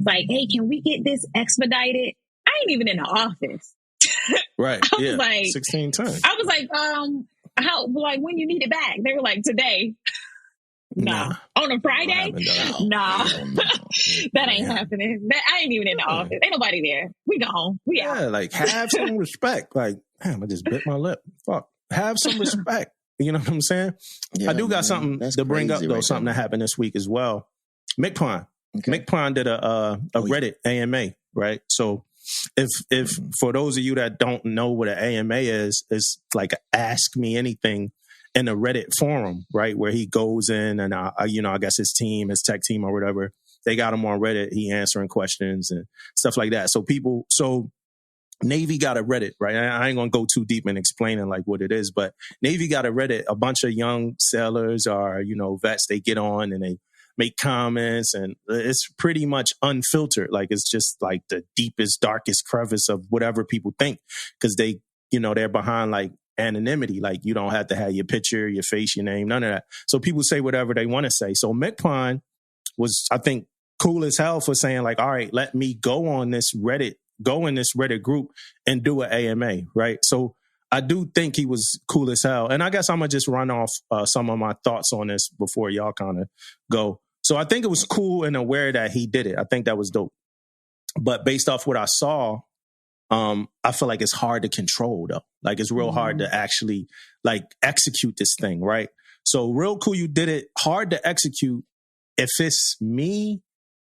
Like, hey, can we get this expedited? I ain't even in the office. Right. I was like 16:10. I was like, how, like, when you need it back? They were like, today. Nah. On a Friday? Nah. That ain't happening. I ain't even in the office. Ain't nobody there. We go home. We out. Yeah, like have some respect. Like, damn, I just bit my lip. Fuck. Have some respect. You know what I'm saying? Yeah, I do got something to bring up though, something that happened this week as well. McPine. Okay. McPine did a Reddit AMA, right? So if for those of you that don't know what an AMA is, it's like Ask Me Anything in a Reddit forum, right? Where he goes in and I guess his tech team or whatever, they got him on Reddit. He answering questions and stuff like that. So Navy got a Reddit, right? I ain't gonna go too deep in explaining like what it is, but Navy got a Reddit. A bunch of young sailors or, vets, they get on and they make comments and it's pretty much unfiltered. Like it's just like the deepest, darkest crevice of whatever people think because they, they're behind like anonymity. Like you don't have to have your picture, your face, your name, none of that. So people say whatever they want to say. So McPine was, I think, cool as hell for saying like, all right, let me go in this Reddit group and do an AMA, right? So I do think he was cool as hell. And I guess I'm going to just run off some of my thoughts on this before y'all kind of go. So I think it was cool and aware that he did it. I think that was dope. But based off what I saw, I feel like it's hard to control though. Like it's real hard to actually like execute this thing, right? So real cool you did it. Hard to execute. If it's me,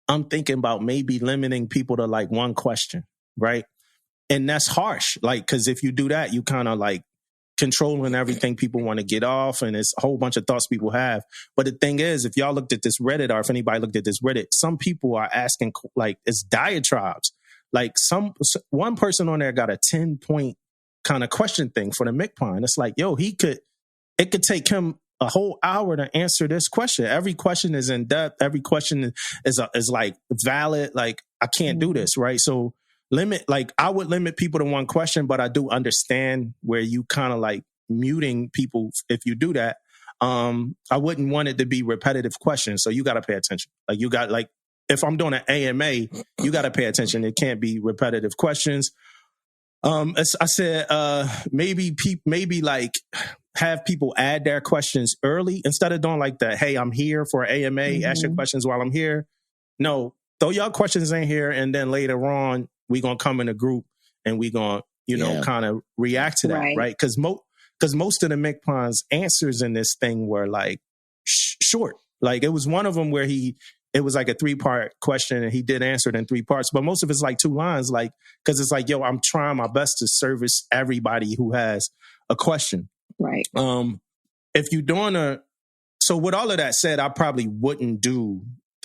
I'm thinking about maybe limiting people to like one question, right? And that's harsh. Like, because if you do that, you kind of like controlling everything people want to get off. And it's a whole bunch of thoughts people have. But the thing is, if y'all looked at this Reddit or if anybody looked at this Reddit, some people are asking like it's diatribes. Like one person on there got a 10-point kind of question thing for the McPine. It's like, yo, it could take him a whole hour to answer this question. Every question is in depth. Every question is like valid. Like I can't do this, right? So I would limit people to one question, but I do understand where you kind of like muting people if you do that. I wouldn't want it to be repetitive questions. So you got to pay attention. Like you got like if I'm doing an AMA, you got to pay attention. It can't be repetitive questions. As I said, maybe like have people add their questions early instead of doing like that. Hey, I'm here for AMA. Ask your questions while I'm here. No, throw your questions in here, and then later on we gonna come in a group and we gonna kind of react to that, right? Because most of the MCPON's answers in this thing were like short. Like it was one of them where it was like a 3-part question and he did answer it in 3 parts, but most of it's like 2 lines, like, cause it's like, yo, I'm trying my best to service everybody who has a question. Right. If you're doing so with all of that said, I probably wouldn't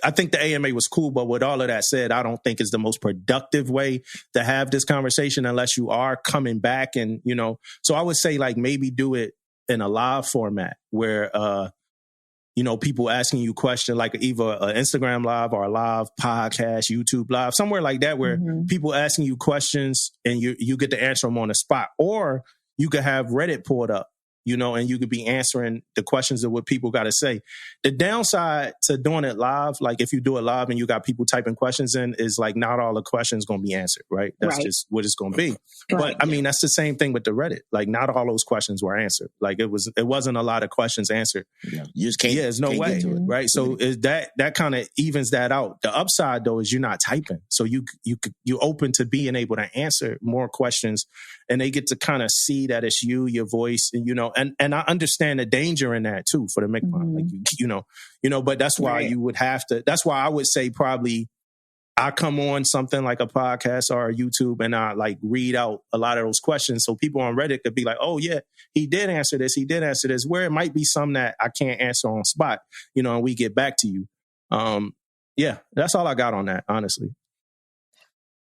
I think the AMA was cool, but with all of that said, I don't think it's the most productive way to have this conversation unless you are coming back and, so I would say like maybe do it in a live format where, people asking you questions like either an Instagram live or a live podcast, YouTube live, somewhere like that where people asking you questions and you get to answer them on the spot. Or you could have Reddit pulled up, and you could be answering the questions of what people got to say. The downside to doing it live, like if you do it live and you got people typing questions in, is like not all the questions going to be answered, right? That's just what it's going to be. Right. But I mean, that's the same thing with the Reddit. Like not all those questions were answered. Like it wasn't a lot of questions answered. Yeah. You just can't. Yeah, there's no way, right? So that kind of evens that out. The upside though is you're not typing, so you open to being able to answer more questions, and they get to kind of see that it's you, your voice, and and I understand the danger in that too for the MCPON, like but that's why you would have to. That's why I would say probably I come on something like a podcast or a YouTube and I like read out a lot of those questions so people on Reddit could be like, oh yeah, he did answer this, where it might be some that I can't answer on spot, and we get back to you. Yeah, that's all I got on that, honestly.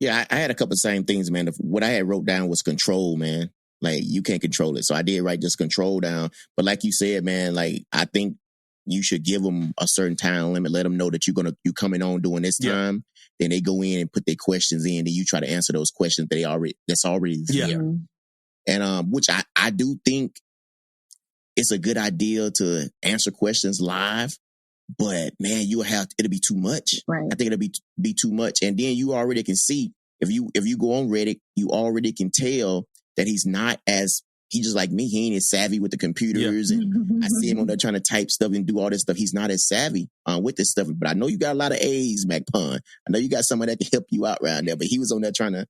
Yeah, I had a couple of same things, man. What I had wrote down was control, man. Like you can't control it. So I did write just control down. But like you said, man, like I think you should give them a certain time limit. Let them know that you coming on during this time. Then they go in and put their questions in. Then you try to answer those questions that's already there. Yeah. And which I do think it's a good idea to answer questions live. But man, it'll be too much. Right. I think it'll be too much. And then you already can see if you go on Reddit, you already can tell that he's just like me. He ain't as savvy with the computers. Yeah. And I see him on there trying to type stuff and do all this stuff. He's not as savvy with this stuff. But I know you got a lot of A's, MCPON. I know you got someone that can help you out around there. But he was on there trying to,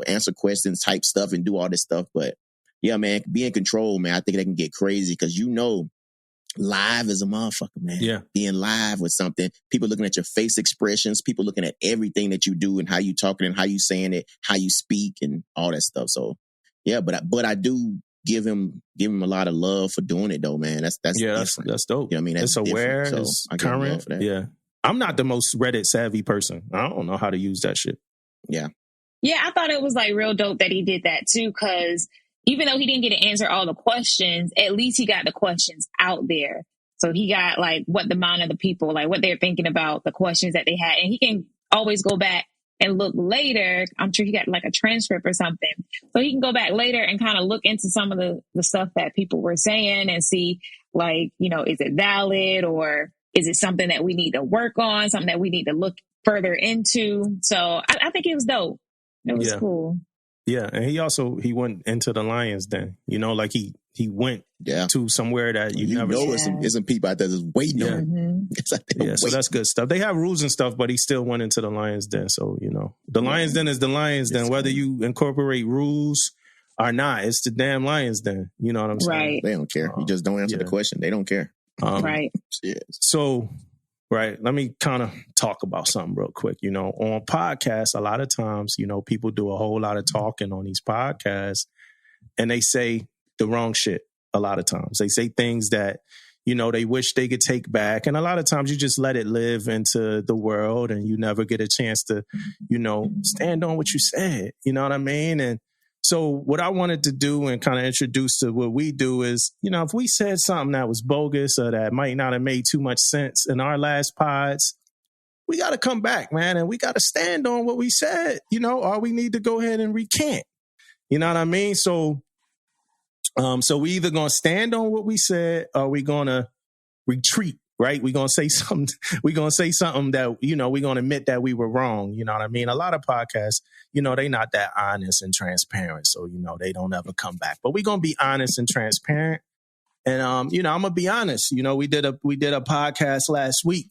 answer questions, type stuff, and do all this stuff. But yeah, man, be in control, man. I think that can get crazy because live is a motherfucker, man. Yeah. Being live with something, people looking at your face expressions, people looking at everything that you do and how you talking and how you saying it, how you speak and all that stuff. So yeah, but I do give him a lot of love for doing it though, man. That's dope. You know what I mean? That's aware, so it's current. Yeah. I'm not the most Reddit savvy person. I don't know how to use that shit. Yeah. Yeah, I thought it was like real dope that he did that too, because even though he didn't get to answer all the questions, at least he got the questions out there. So he got like what the mind of the people, like what they're thinking about the questions that they had. And he can always go back and look later. I'm sure he got like a transcript or something. So he can go back later and kind of look into some of the stuff that people were saying and see like, is it valid or is it something that we need to work on, something that we need to look further into. So I think it was dope. It was cool. Yeah, and he went into the Lions Den. Like he went to somewhere that you never know. There's some people out there that's waiting on him. So that's good stuff. They have rules and stuff, but he still went into the Lions Den. So the Lions Den is the Lions Den, whether you incorporate rules or not. It's the damn Lions Den. You know what I'm saying? Right. They don't care. You just don't answer the question. They don't care. Right. So. Right. Let me kind of talk about something real quick. On podcasts, a lot of times, people do a whole lot of talking on these podcasts and they say the wrong shit a lot of times. They say things that, they wish they could take back. And a lot of times you just let it live into the world and you never get a chance to, stand on what you said. You know what I mean? And so what I wanted to do and kind of introduce to what we do is, if we said something that was bogus or that might not have made too much sense in our last pods, we got to come back, man, and we got to stand on what we said, or we need to go ahead and recant. You know what I mean? So we either going to stand on what we said or we going to retreat right? We're gonna say something. We're gonna say something that we're gonna admit that we were wrong. You know what I mean? A lot of podcasts, they not that honest and transparent, so they don't ever come back. But we're gonna be honest and transparent. And I'm gonna be honest. We did a podcast last week,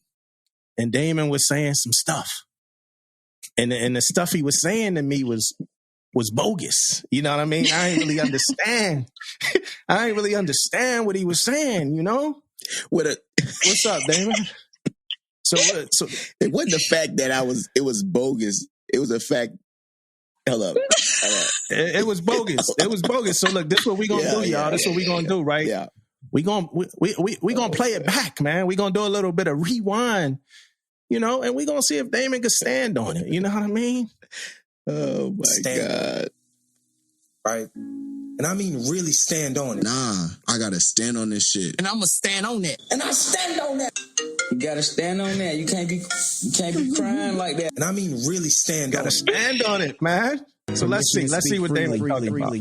and Damon was saying some stuff, and the stuff he was saying to me was bogus. You know what I mean? I ain't really understand. I ain't really understand what he was saying. What's up, Damon? So it wasn't the fact that it was bogus. It was a fact. Hold up. It was bogus. It was bogus. So look, this is what we gonna do, y'all. This is what we gonna do, right? Yeah. We gonna play it back, man. We gonna do a little bit of rewind, and we gonna see if Damon can stand on it. You know what I mean? Oh my God. Right? And I mean really stand on it. Nah, I gotta stand on this shit. And I'm gonna stand on that. And I stand on that. You gotta stand on that. You can't be crying like that. And I mean really stand on it. Gotta stand on it, man. So let's see what Damon talking about.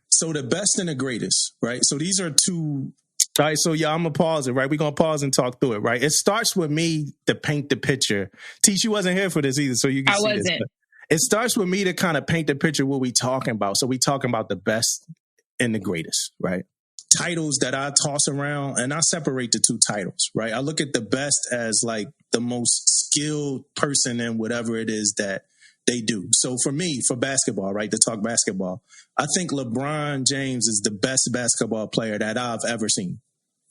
So the best and the greatest, right? So these are two. All right, so I'm gonna pause it, right? We're gonna pause and talk through it, right? It starts with me to paint the picture. Teach, you wasn't here for this either, so you can see this. It starts with me to kind of paint the picture what we talking about. So we talking about the best and the greatest, right? Titles that I toss around, and I separate the two titles, right? I look at the best as like the most skilled person in whatever it is that they do. So for me, for basketball, right, to talk basketball, I think LeBron James is the best basketball player that I've ever seen,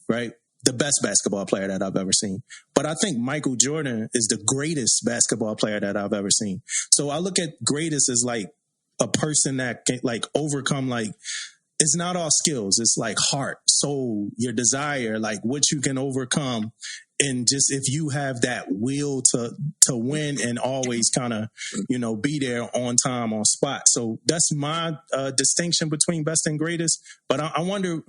right? The best basketball player that I've ever seen. But I think Michael Jordan is the greatest basketball player that I've ever seen. So I look at greatest as like a person that can like overcome, like, it's not all skills. It's like heart, soul, your desire, like what you can overcome. And just if you have that will to win and always kind of, be there on time, on spot. So that's my distinction between best and greatest. But I wonder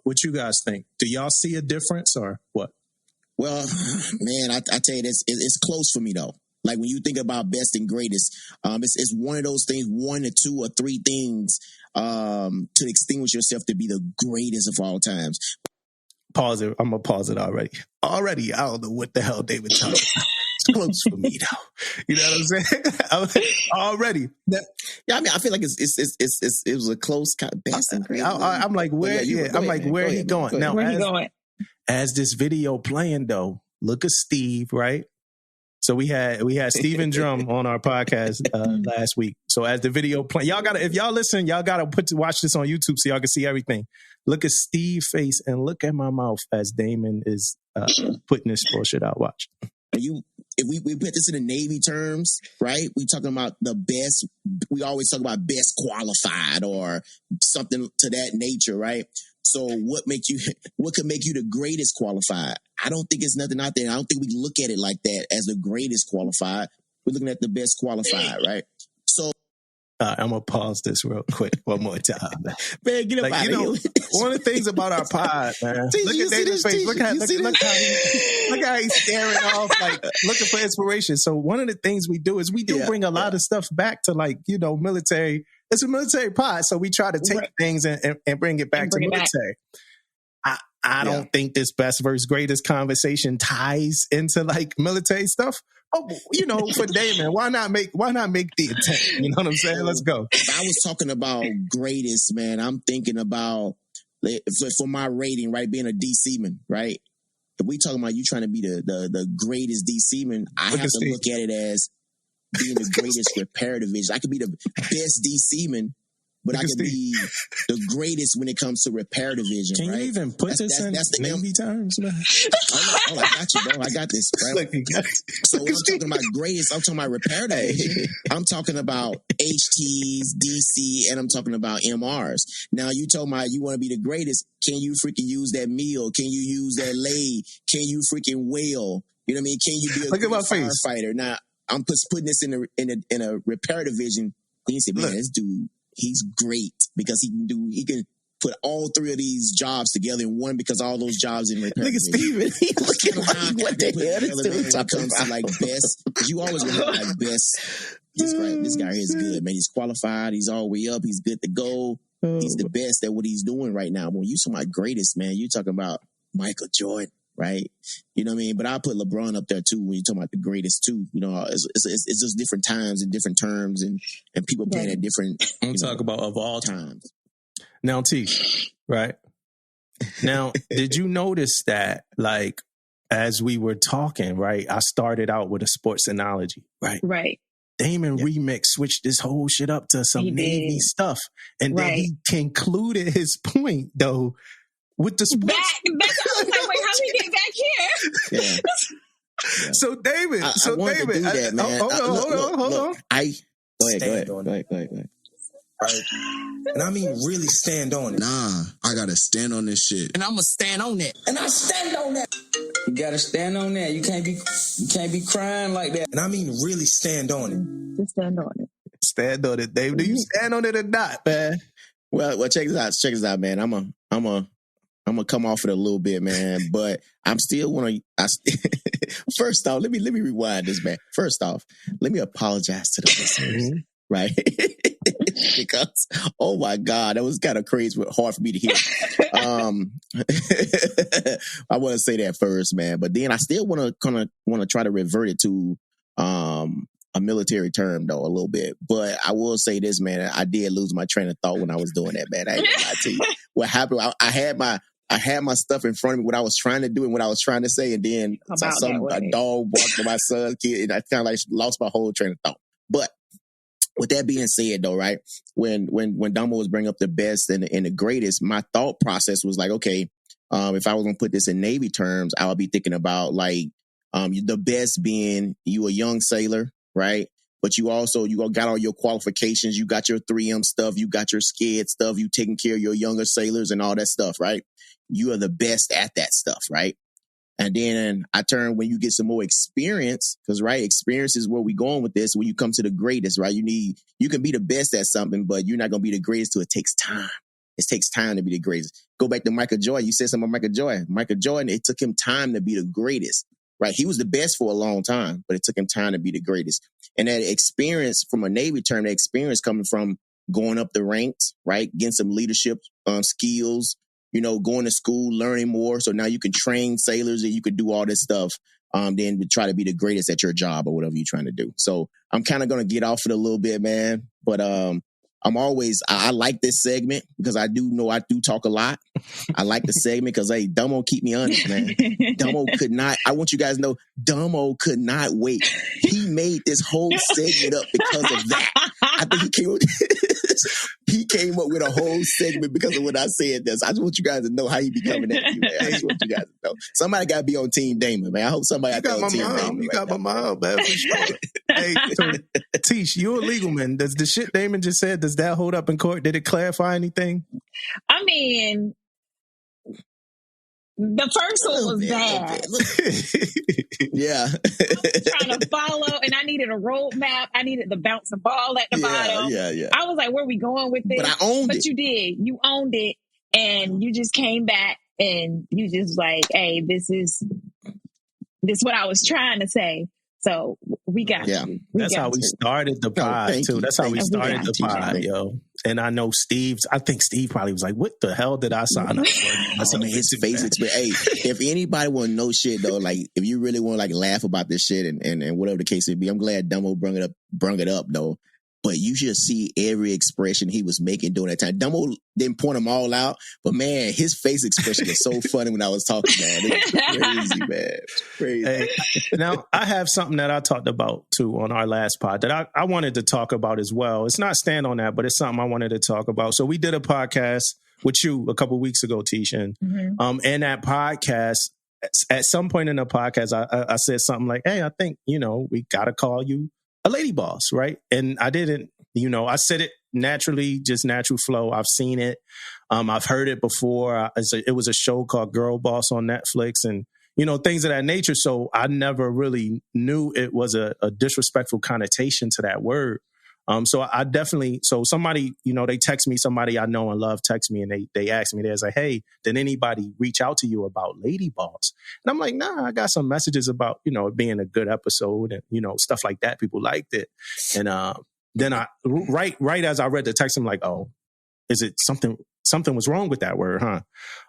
what you guys think. Do y'all see a difference or what? Well, man, I tell you, it's close for me, though. Like when you think about best and greatest, it's one of those things, one or two or three things to extinguish yourself to be the greatest of all times. Pause it. I'm going to pause it already. Already, I don't know what the hell David talking about. It's close for me, though. You know what I'm saying? Already. Yeah, I mean, I feel like it was a close best and greatest. I'm like, where? Where he going? Now, where he going? As this video playing, though, look at Steve, right? So we had Steven Drum on our podcast last week. So as the video play, if y'all listen, y'all gotta watch this on YouTube so y'all can see everything. Look at Steve's face and look at my mouth as Damon is putting this bullshit out. Watch. If we put this in the Navy terms, right? We talking about the best. We always talk about best qualified or something to that nature, right? So what could make you the greatest qualified? I don't think it's nothing out there. I don't think we look at it like that as the greatest qualified. We're looking at the best qualified, right? So I'm gonna pause this real quick one more time. Man, get up out of here. One of the things about our pod, man. Look at David's face. Look how he's staring off, like looking for inspiration. So one of the things we do is we bring a lot of stuff back to military. It's a military pod, so we try to take things and bring it back to military. I don't think this best versus greatest conversation ties into like military stuff. Oh, for Damon, why not make the attempt? You know what I'm saying? Let's go. If I was talking about greatest, man, I'm thinking about for my rating, right? Being a DC man, right? If we talking about you trying to be the greatest DC man, I have to look at it as being the greatest repair division. I could be the best DC man, but I could be the greatest when it comes to repair division. Can right? you even put this in Navy terms, man? I got you, bro. I got this, right? So when I'm talking about greatest, I'm talking about repair division. I'm talking about HTs, DC, and I'm talking about MRs. Now, you told me you want to be the greatest. Can you freaking use that meal? Can you use that lathe? Can you freaking wail? You know what I mean? Can you be a firefighter? Now, I'm putting this in a repair division. Then you say, man, this dude, he's great because he can put all three of these jobs together in one because all those jobs in repair. Look at Steven. What the hell is when it comes to like best, you always want to like best. This guy here is good, man. He's qualified. He's all the way up. He's good to go. He's the best at what he's doing right now. When you talking about greatest, man, you talking about Michael Jordan, right? You know what I mean? But I put LeBron up there too when you're talking about the greatest too. You know, it's just different times and different terms and people playing at different. I'm talking about of all times. Now, T, right? Now, did you notice that, like, as we were talking, right, I started out with a sports analogy, right? Right. Damon Remix switched this whole shit up to some Navy stuff. And then he concluded his point, though, with the sports. That's I was like, wait, how did he get back here? Yeah. So, David, I wanted to do that, man. Hold on. Go ahead. Right? And I mean really stand on it. Nah, I gotta stand on this shit. And I'm gonna stand on that. And I stand on that. You gotta stand on that. You can't be crying like that. And I mean really stand on it. Just stand on it. Stand on it, David. Do you stand on it or not, man? Well, check this out, man. I'm gonna come off it a little bit, man, but I'm still first off, let me rewind this, man. First off, let me apologize to the listeners, right? Because, oh my God, that was kind of crazy, but hard for me to hear. I want to say that first, man, but then I still want to try to revert it to a military term, though, a little bit. But I will say this, man, I did lose my train of thought when I was doing that, man. I ain't gonna lie to you. What happened? I had my stuff in front of me, what I was trying to do and what I was trying to say, and then a dog walked to my son's kid, and I kind of like lost my whole train of thought. But with that being said, though, right, when Damo was bringing up the best and the greatest, my thought process was like, okay, if I was gonna put this in Navy terms, I would be thinking about like the best being you a young sailor, right? But you got all your qualifications, you got your 3M stuff, you got your SCED stuff, you taking care of your younger sailors and all that stuff, right? You are the best at that stuff, right? And then I turn when you get some more experience, because right, experience is where we going with this. When you come to the greatest, right? You can be the best at something, but you're not gonna be the greatest till it takes time. It takes time to be the greatest. Go back to Michael Jordan. You said something about Michael Jordan. Michael Jordan, it took him time to be the greatest, right? He was the best for a long time, but it took him time to be the greatest. And that experience, from a Navy term, that experience coming from going up the ranks, right? Getting some leadership skills, going to school, learning more. So now you can train sailors and you can do all this stuff. Then to try to be the greatest at your job or whatever you're trying to do. So I'm kind of going to get off it a little bit, man. But I like this segment because I do talk a lot. I like the segment because, hey, Dumbo keep me honest, man. I want you guys to know, Dumbo could not wait. He made this whole segment up because of that. I think he came up with a whole segment because of what I said this. I just want you guys to know how he be coming at you, man. I just want you guys to know. Somebody got to be on Team Damon, man. I hope somebody out there on Team Damon. You got my mom, man, for sure. Hey, so, Tish, you're a legal man. Does the shit Damon just said, does that hold up in court? Did it clarify anything? I mean, the first one was bad. Yeah. I was trying to follow, and I needed a roadmap. I needed the bouncing ball at the bottom. Yeah. I was like, where are we going with this? But I owned it. But you did. You owned it, and you just came back, and you just like, hey, this is what I was trying to say. So we got you. That's how we started the pod, too. That's how we started the pod, yo. And I know I think Steve probably was like, what the hell did I sign up for? His face experience. Hey, if anybody want to know shit, though, like, if you really want to, like, laugh about this shit and whatever the case may be, I'm glad Dumbo brung it up, though. But you should see every expression he was making during that time. Dumbo didn't point them all out, but man, his face expression was so funny when I was talking, man. It was crazy, man. Crazy. Hey, now, I have something that I talked about, too, on our last pod that I wanted to talk about as well. It's not stand on that, but it's something I wanted to talk about. So we did a podcast with you a couple of weeks ago, Tisha. In that podcast, at some point in the podcast, I said something like, hey, I think, we got to call you a lady boss, right? And I didn't, I said it naturally, just natural flow. I've seen it. I've heard it before. It was a show called Girl Boss on Netflix and, things of that nature. So I never really knew it was a disrespectful connotation to that word. So I definitely, somebody, they text me, somebody I know and love text me and they ask me, they're like, hey, did anybody reach out to you about Lady Boss? And I'm like, nah, I got some messages about, it being a good episode and, stuff like that. People liked it. And then right as I read the text, I'm like, oh, is it something was wrong with that word, huh?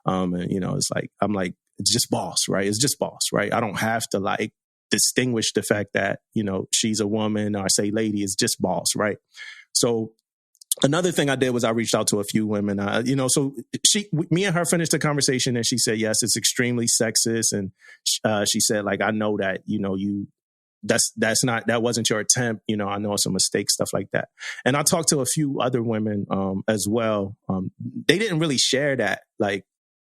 And, it's like, I'm like, it's just boss, right? It's just boss, right? I don't have to like distinguish the fact that, she's a woman or say lady. It's just boss, right? So another thing I did was I reached out to a few women, so me and her finished the conversation and she said, yes, it's extremely sexist. And she said, like, I know that, that wasn't your attempt. I know it's a mistake, stuff like that. And I talked to a few other women as well. They didn't really share that, like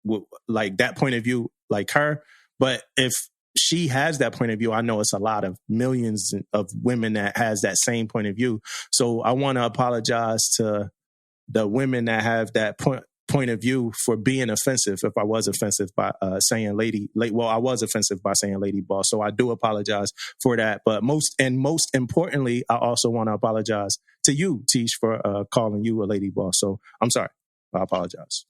that point of view, like her. But if she has that point of view, I know it's a lot of millions of women that has that same point of view. So I want to apologize to the women that have that point of view for being offensive. If I was offensive by saying I was offensive by saying lady boss. So I do apologize for that. But most importantly, I also want to apologize to you, Tish, for calling you a lady boss. So I'm sorry. I apologize.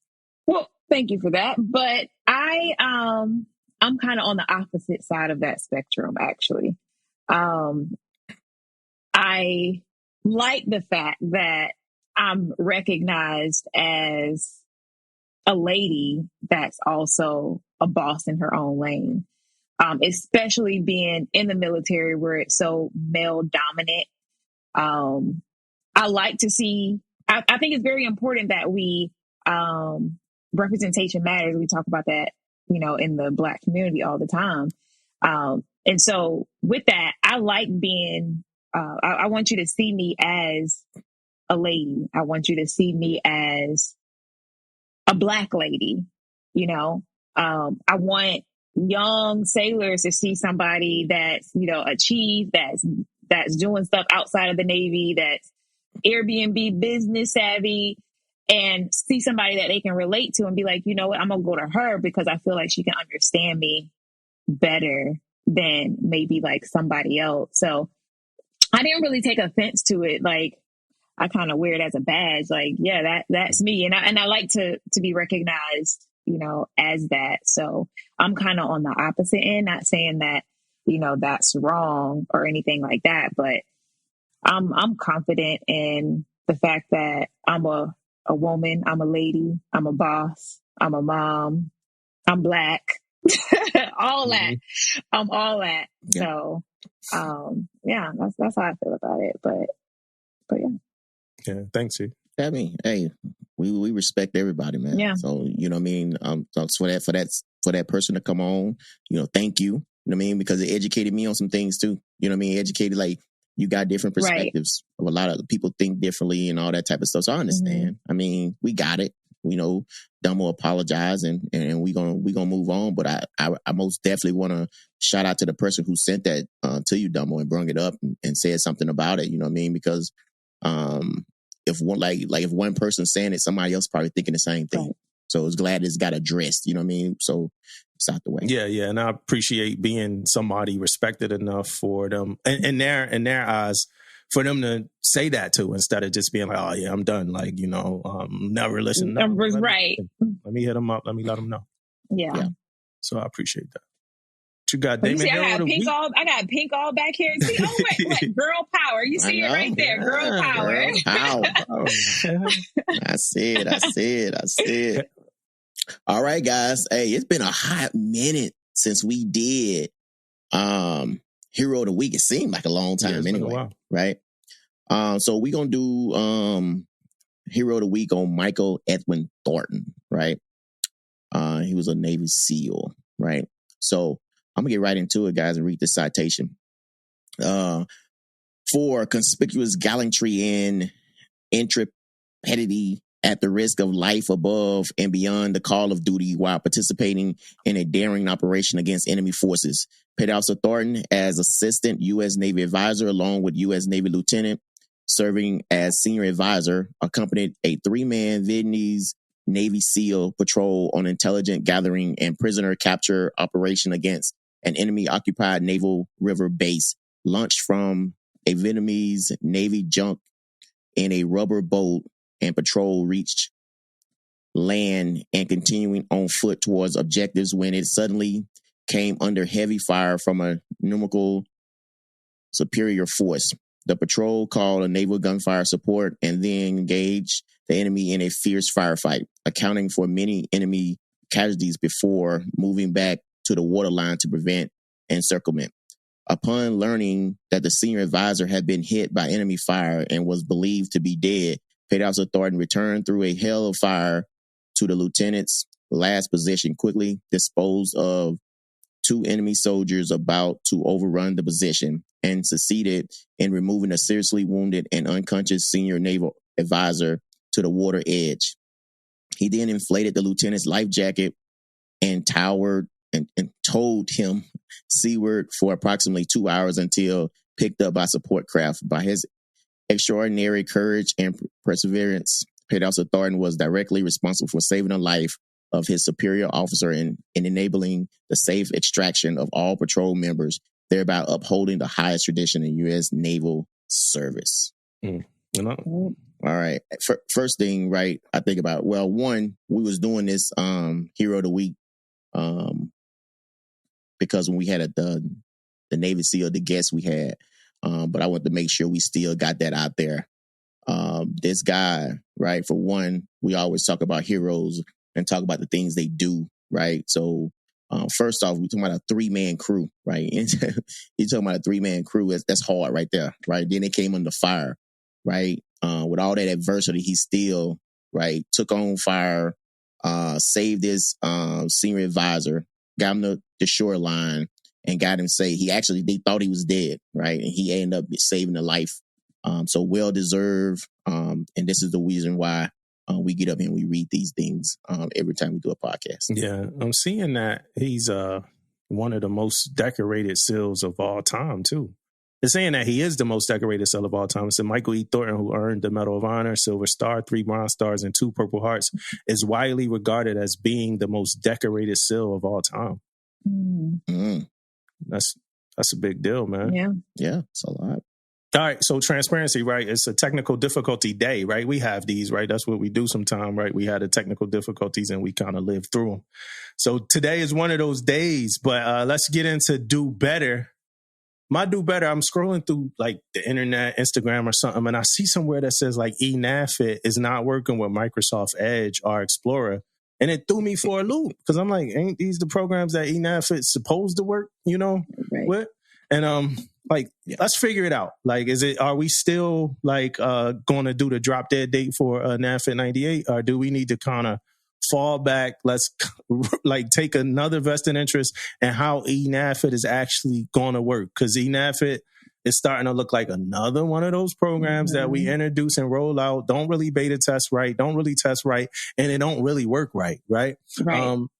Well, thank you for that. But I'm kind of on the opposite side of that spectrum, actually. I like the fact that I'm recognized as a lady that's also a boss in her own lane, especially being in the military where it's so male dominant. I like to see, I think it's very important that we, representation matters. We talk about that, in the Black community all the time. And so with that, I like being, I want you to see me as a lady. I want you to see me as a Black lady, I want young sailors to see somebody that's, a chief, that's doing stuff outside of the Navy, that's Airbnb business savvy, and see somebody that they can relate to and be like, you know what, I'm going to go to her because I feel like she can understand me better than maybe like somebody else. So I didn't really take offense to it. Like, I kind of wear it as a badge. Like, yeah, that's me. And I like to be recognized, as that. So I'm kind of on the opposite end, not saying that, that's wrong or anything like that, but I'm confident in the fact that I'm a woman, I'm a lady, I'm a boss, I'm a mom, I'm Black, all that. I'm all that. Yeah. So, yeah, that's how I feel about it. But yeah. Yeah, thanks, you. I mean, hey, we respect everybody, man. Yeah. So you know what I mean. For that person to come on, thank you. You know what I mean, because it educated me on some things too. You know what I mean, educated like you got different perspectives. Right. A lot of people think differently and all that type of stuff. So I understand. Mm-hmm. I mean, we got it. Dumbo apologize and we gonna move on. But I most definitely want to shout out to the person who sent that to you, Dumbo, and brought it up and said something about it. You know what I mean? Because if one person's saying it, somebody else probably thinking the same thing. Right. So it's glad it's got addressed. You know what I mean? So it's out the way. Yeah, and I appreciate being somebody respected enough for them in their eyes, for them to say that too, instead of just being like, oh yeah, I'm done. Like, never listen. No, right. Let me hit them up. Let me let them know. Yeah. So I appreciate that. You got Damon Hill. I got pink all back here. See, what? Girl power. You see it right there. Girl power. Girl power. I said. All right, guys. Hey, it's been a hot minute since we did Hero of the Week. It seemed like a long time anyway. Right? So we're gonna do Hero of the Week on Michael Edwin Thornton, right? He was a Navy SEAL, right? So I'm gonna get right into it, guys, and read this citation. For conspicuous gallantry and intrepidity at the risk of life above and beyond the call of duty while participating in a daring operation against enemy forces. Petty Officer Thornton, as Assistant U.S. Navy Advisor, along with U.S. Navy Lieutenant, serving as Senior Advisor, accompanied a 3-man Vietnamese Navy SEAL patrol on intelligent gathering and prisoner capture operation against an enemy-occupied naval river base, launched from a Vietnamese Navy junk in a rubber boat, and patrol reached land and continuing on foot towards objectives when it suddenly came under heavy fire from a numerical superior force. The patrol called a naval gunfire support and then engaged the enemy in a fierce firefight, accounting for many enemy casualties before moving back to the waterline to prevent encirclement. Upon learning that the senior advisor had been hit by enemy fire and was believed to be dead, Petty Officer Thornton returned through a hail of fire to the lieutenant's last position, quickly disposed of 2 enemy soldiers about to overrun the position, and succeeded in removing a seriously wounded and unconscious senior naval advisor to the water edge. He then inflated the lieutenant's life jacket and towered and towed him seaward for approximately 2 hours until picked up by support craft. By his extraordinary courage and perseverance, Petty Officer Thornton was directly responsible for saving the life of his superior officer and enabling the safe extraction of all patrol members, thereby upholding the highest tradition in U.S. naval service. All right. First thing, right, I think about, well, one, we was doing this Hero of the Week because when we had the Navy SEAL, the guests we had, but I wanted to make sure we still got that out there. This guy, right, for one, we always talk about heroes and talk about the things they do, right? So first off, we're talking about a 3-man crew, right? You're talking about a 3-man crew. That's hard right there, right? Then they came under fire, right? With all that adversity, he still, right, took on fire, saved his senior advisor, got him to the shoreline, and got him safe. They thought he was dead, right? And he ended up saving the life. So well-deserved. And this is the reason why we get up here and we read these things every time we do a podcast. Yeah, I'm seeing that he's one of the most decorated SEALs of all time, too. They're saying that he is the most decorated SEAL of all time. It's Michael E. Thornton, who earned the Medal of Honor, Silver Star, 3 Bronze Stars, and 2 Purple Hearts, is widely regarded as being the most decorated SEAL of all time. That's a big deal, man. Yeah, it's a lot. All right, so transparency, right? It's a technical difficulty day, right? We have these, right? That's what we do sometime, right? We had the technical difficulties and we kind of live through them. So today is one of those days, but let's get into do better. My do better, I'm scrolling through like the internet, Instagram or something, and I see somewhere that says like eNAVFIT is not working with Microsoft Edge or Explorer. And it threw me for a loop because I'm like, ain't these the programs that eNAVFIT's supposed to work, with? And let's figure it out. Like, are we still like going to do the drop dead date for NAVFIT 98, or do we need to kind of fall back? Let's like take another vested interest in how eNAVFIT is actually going to work, because eNAVFIT is starting to look like another one of those programs that we introduce and roll out, don't really beta test right, don't really test right, and it don't really work right?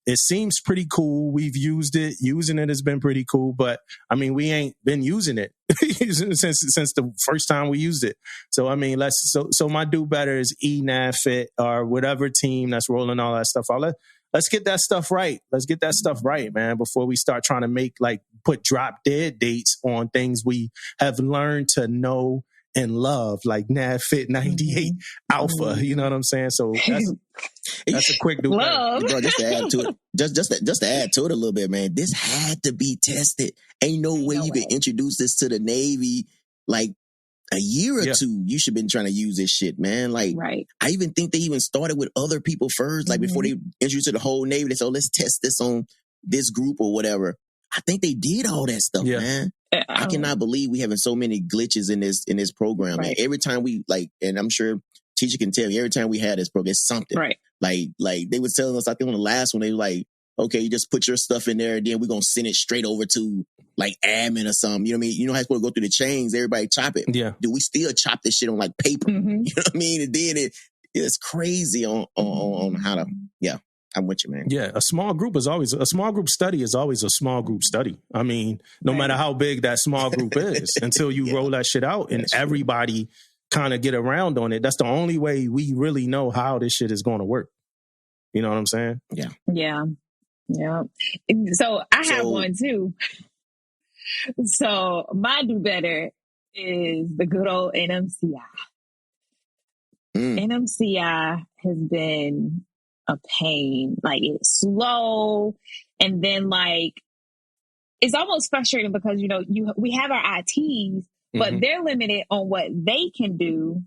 It seems pretty cool. We've used it. Using it has been pretty cool, but I mean, we ain't been using it since the first time we used it. So I mean, so my do better is eNAVFIT or whatever team that's rolling all that stuff out. Let's get that stuff right. Let's get that stuff right, man, before we start trying to put drop dead dates on things we have learned to know and love, like NAVFIT 98 Alpha. You know what I'm saying? So that's a quick do better. Bro, just to add to it, just to add to it a little bit, man, this had to be tested. Ain't no way you can introduce this to the Navy like a year or two. You should have been trying to use this shit, man. Like, I even think they even started with other people first, like before they introduced it to the whole Navy. They said, let's test this on this group or whatever. I think they did all that stuff, man. I cannot believe we having so many glitches in this program. Man. Every time we and I'm sure teacher can tell you, every time we had this program, it's something. Like they were telling us, I think on the last one, they were like, okay, you just put your stuff in there and then we're going to send it straight over to like admin or something. You know what I mean? You know how it's supposed to go through the chains, everybody chop it. Yeah. Do we still chop this shit on like paper? You know what I mean? And then it's crazy on how to, I'm with you, man. Yeah, a small group study is always a small group study. I mean, no matter how big that small group is, until you roll that shit out and everybody kind of get around on it. That's the only way we really know how this shit is going to work. You know what I'm saying? Yeah. So I have one too. So my do better is the good old NMCI. NMCI has been a pain. Like, it's slow, and then like it's almost frustrating because we have our ITs, but they're limited on what they can do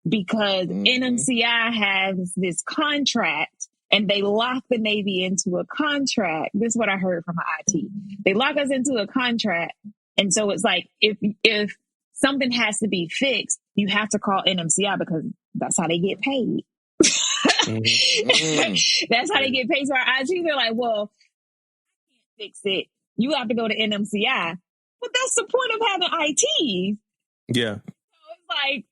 because NMCI has this contract and they lock the Navy into a contract. This is what I heard from my IT. They lock us into a contract. And so it's like, if something has to be fixed, you have to call NMCI because that's how they get paid. That's how they get paid. So our IT, they're like, well, I can't fix it. You have to go to NMCI. But that's the point of having ITs. Yeah. So it's like,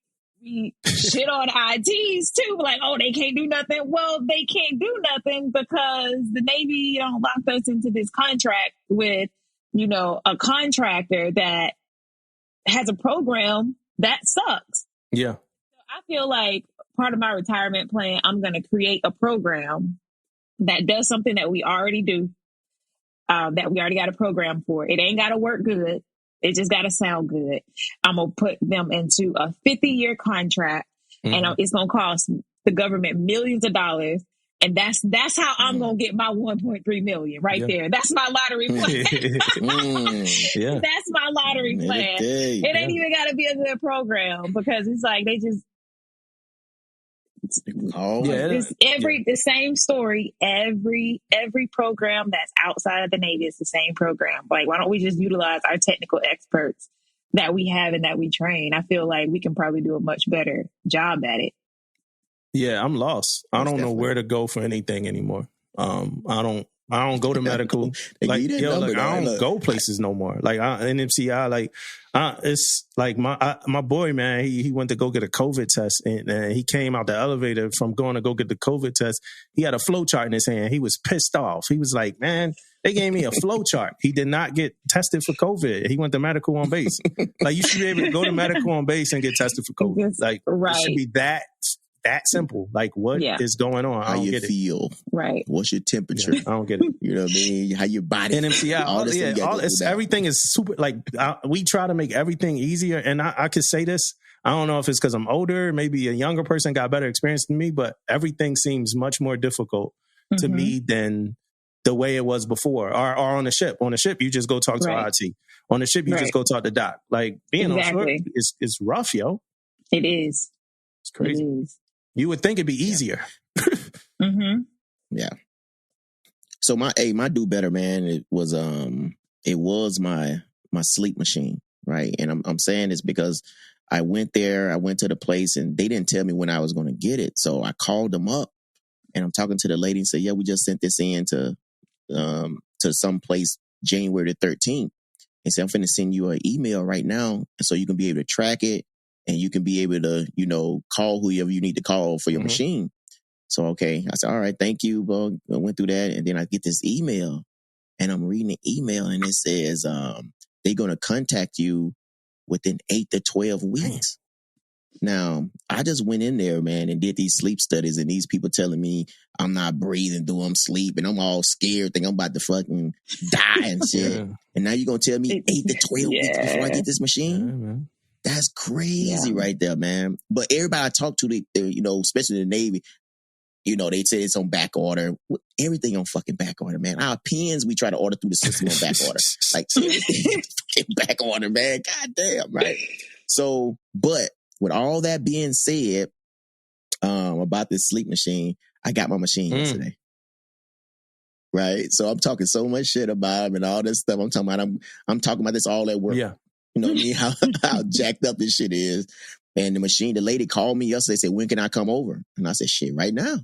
we shit on ITs too. Like, oh, they can't do nothing. Well, they can't do nothing because the Navy locked us into this contract with, a contractor that has a program that sucks. Yeah. So I feel like part of my retirement plan, I'm going to create a program that does something that we already do, that we already got a program for. It ain't got to work good. It just got to sound good. I'm going to put them into a 50-year contract, and it's going to cost the government millions of dollars. And that's how I'm going to get my 1.3 million right there. That's my lottery plan. That's my lottery plan. It ain't even got to be a good program because it's like they just... It's the same story. Every program that's outside of the Navy is the same program. Like, why don't we just utilize our technical experts that we have and that we train? I feel like we can probably do a much better job at it. Yeah, I'm lost. I don't know where to go for anything anymore. I don't go to medical. I don't go places no more. Like NMCI, it's like my boy, man. He went to go get a COVID test, and he came out the elevator from going to go get the COVID test. He had a flow chart in his hand. He was pissed off. He was like, "Man, they gave me a flow chart. He did not get tested for COVID. He went to medical on base. Like, you should be able to go to medical on base and get tested for COVID. Like, it should be that simple. Like, what is going on? How you feel? Right. What's your temperature? I don't get it. You know what I mean? How your body? NMCI. Everything is super. Like, we try to make everything easier. And I could say this. I don't know if it's because I'm older. Maybe a younger person got better experience than me. But everything seems much more difficult to me than the way it was before. Or on the ship. On the ship, you just go talk to IT. On the ship, you just go talk to Doc. Like, being on shore is rough, yo. It is. It's crazy. It is. You would think it'd be easier. Yeah. So my do better, man. It was my sleep machine, right? And I'm saying this because I went to the place and they didn't tell me when I was going to get it. So I called them up and I'm talking to the lady and said, "Yeah, we just sent this in to some place January the 13th." And said, "I'm finna send you an email right now so you can be able to track it. And you can be able to, call whoever you need to call for your machine." So, okay. I said, "All right, thank you." Well, I went through that. And then I get this email. And I'm reading the email. And it says, they're going to contact you within 8 to 12 weeks. Now, I just went in there, man, and did these sleep studies. And these people telling me I'm not breathing through them sleep. And I'm all scared, think I'm about to fucking die and shit. And now you're going to tell me 8 to 12 weeks before I get this machine? That's crazy right there, man. But everybody I talk to, they especially the Navy, they say it's on back order. Everything on fucking back order, man. Our pens, we try to order through the system on back order. Like, everything fucking back order, man. God damn, right? So, but with all that being said, about this sleep machine, I got my machine yesterday. Right? So I'm talking so much shit about him and all this stuff. I'm talking about this all at work. Yeah. You know what I mean? How jacked up this shit is. And the lady called me yesterday, said, "When can I come over?" And I said, "Shit, right now."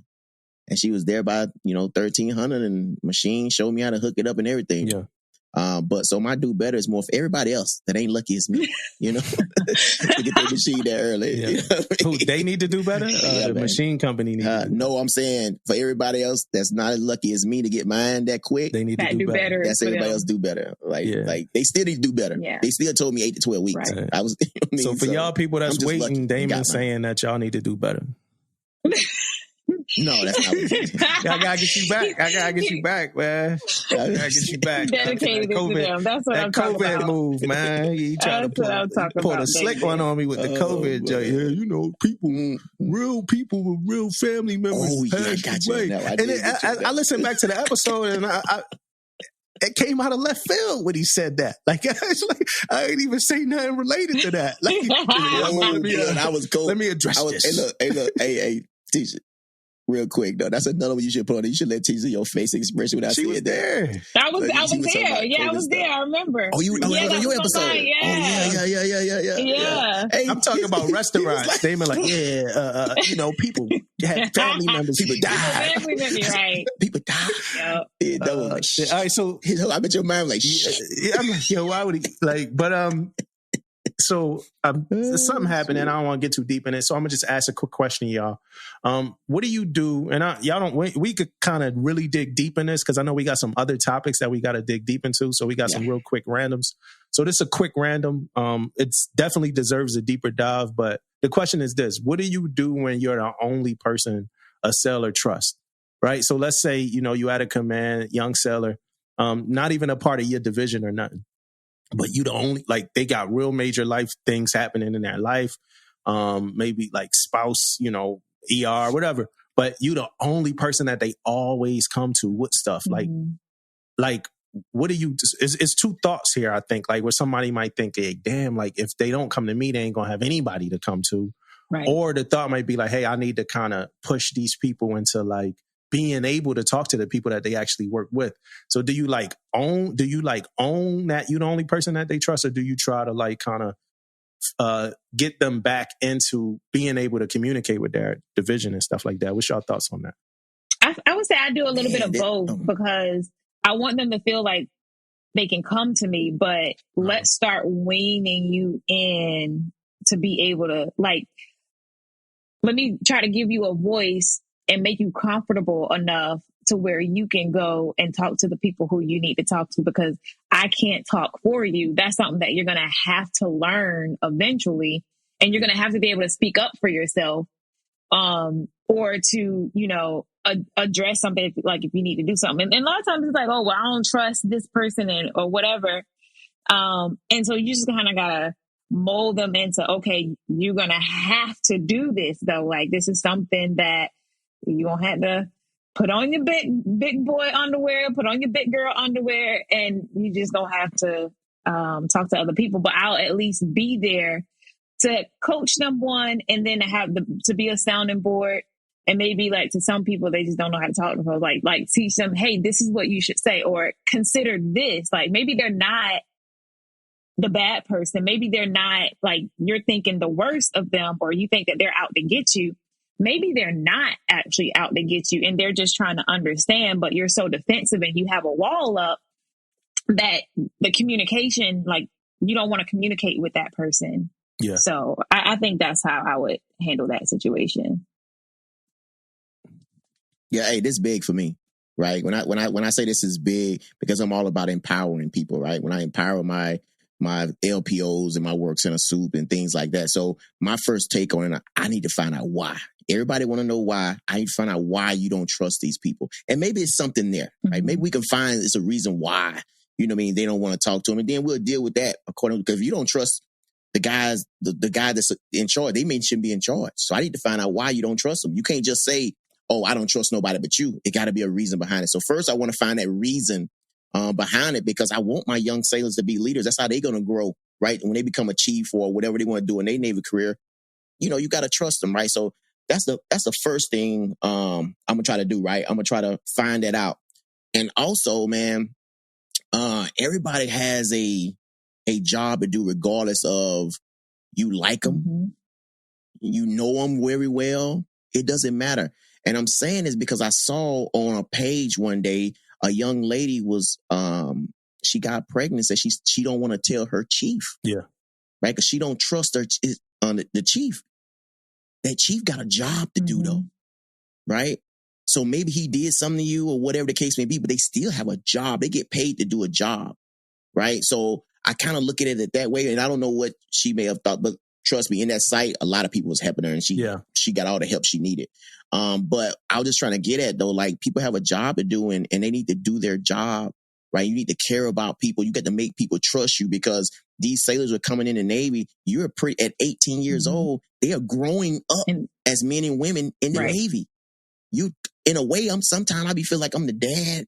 And she was there by, 1300 and machine showed me how to hook it up and everything. Yeah. But so my do better is more for everybody else that ain't lucky as me, to get their machine there early. Yeah. You know Who they need to do better? The machine company needs No, I'm saying for everybody else that's not as lucky as me to get mine that quick. They need to do better. That's everybody else do better. Like they still need to do better. Yeah. They still told me 8 to 12 weeks. Right. I was So for y'all people that's waiting, Damon's saying that y'all need to do better. No, that's not what I gotta get you back. I gotta get you back, man. I gotta get you back. Dedicated to them. That's what I'm talking about. COVID move, man. You trying to pull a slick one on me with the COVID joke. Yeah, people, real people with real family members. Oh, yeah, I got you. No, I listened back to the episode and it came out of left field when he said that. Like, I ain't even say nothing related to that. I was cold. Let me address this. Hey, teacher. Real quick though, that's another one you should put on. You should let T see your face expression when I said that. I was there. Yeah, I was there. I remember. Oh, that was your episode. Yeah. Yeah. Hey, I'm talking about restaurants. They were like, people had family members. People died. Family members, right? People died. Yep. All right, so I bet your mind like shit. I'm like, yo, why would he like? But so something happened, and I don't want to get too deep in it. So I'm gonna just ask a quick question, y'all. What do you do? And y'all don't. We could kind of really dig deep in this because I know we got some other topics that we got to dig deep into. So we got some real quick randoms. So this is a quick random. It's definitely deserves a deeper dive. But the question is this: what do you do when you're the only person a sailor trusts? Right. So let's say you at a command, young sailor, not even a part of your division or nothing. But you the only, like, they got real major life things happening in their life. Maybe like spouse, ER, whatever. But you the only person that they always come to with stuff. Mm-hmm. Like, what do you, it's two thoughts here, I think. Like, where somebody might think, hey, damn, like, if they don't come to me, they ain't going to have anybody to come to. Right. Or the thought might be like, hey, I need to kind of push these people into like, being able to talk to the people that they actually work with. So do you own that you're the only person that they trust, or do you try to like kind of get them back into being able to communicate with their division and stuff like that? What's your thoughts on that? I would say I do a little bit of both because I want them to feel like they can come to me, but let's start weaning you in to be able to let me try to give you a voice and make you comfortable enough to where you can go and talk to the people who you need to talk to, because I can't talk for you. That's something that you're going to have to learn eventually. And you're going to have to be able to speak up for yourself, or to, address something like if you need to do something. And a lot of times it's like, oh, well, I don't trust this person or whatever. And so you just kind of got to mold them into, okay, you're going to have to do this though. Like, this is something that you're going to have to put on your big boy underwear, put on your big girl underwear, and you just don't have to talk to other people. But I'll at least be there to coach them, one, and then to be a sounding board. And maybe like to some people, they just don't know how to talk to folks. Like teach them, hey, this is what you should say, or consider this. Like maybe they're not the bad person. Maybe they're not like you're thinking the worst of them, or you think that they're out to get you. Maybe they're not actually out to get you and they're just trying to understand, but you're so defensive and you have a wall up that the communication, like you don't want to communicate with that person. Yeah. So I think that's how I would handle that situation. Yeah. Hey, this is big for me, right? When I say this is big, because I'm all about empowering people, right? When I empower my LPOs and my work center soup and things like that. So my first take on it, I need to find out why. Everybody want to know why. I need to find out why you don't trust these people. And maybe it's something there, right? Maybe we can find it's a reason why, they don't want to talk to them. And then we'll deal with that accordingly. Because if you don't trust the guys, the guy that's in charge, they may shouldn't be in charge. So I need to find out why you don't trust them. You can't just say, oh, I don't trust nobody but you. It got to be a reason behind it. So first I want to find that reason behind it, because I want my young sailors to be leaders. That's how they're going to grow, right? When they become a chief or whatever they want to do in their Navy career, you got to trust them, right? So that's the first thing I'm going to try to do, right? I'm going to try to find that out. And also, man, everybody has a job to do regardless of you like them, you know them very well. It doesn't matter. And I'm saying this because I saw on a page one day, a young lady was, she got pregnant, said she don't want to tell her chief. Yeah. Right? Because she don't trust the chief. That chief got a job to do though. Right? So maybe he did something to you or whatever the case may be, but they still have a job. They get paid to do a job. Right? So I kind of look at it that way, and I don't know what she may have thought, but trust me, in that site, a lot of people was helping her, and she got all the help she needed. But I was just trying to get at though, like people have a job to do, and they need to do their job, right? You need to care about people. You got to make people trust you, because these sailors are coming in the Navy. You're at 18 years old. They are growing up as men and women in the Navy. You, in a way, sometimes I be feel like I'm the dad,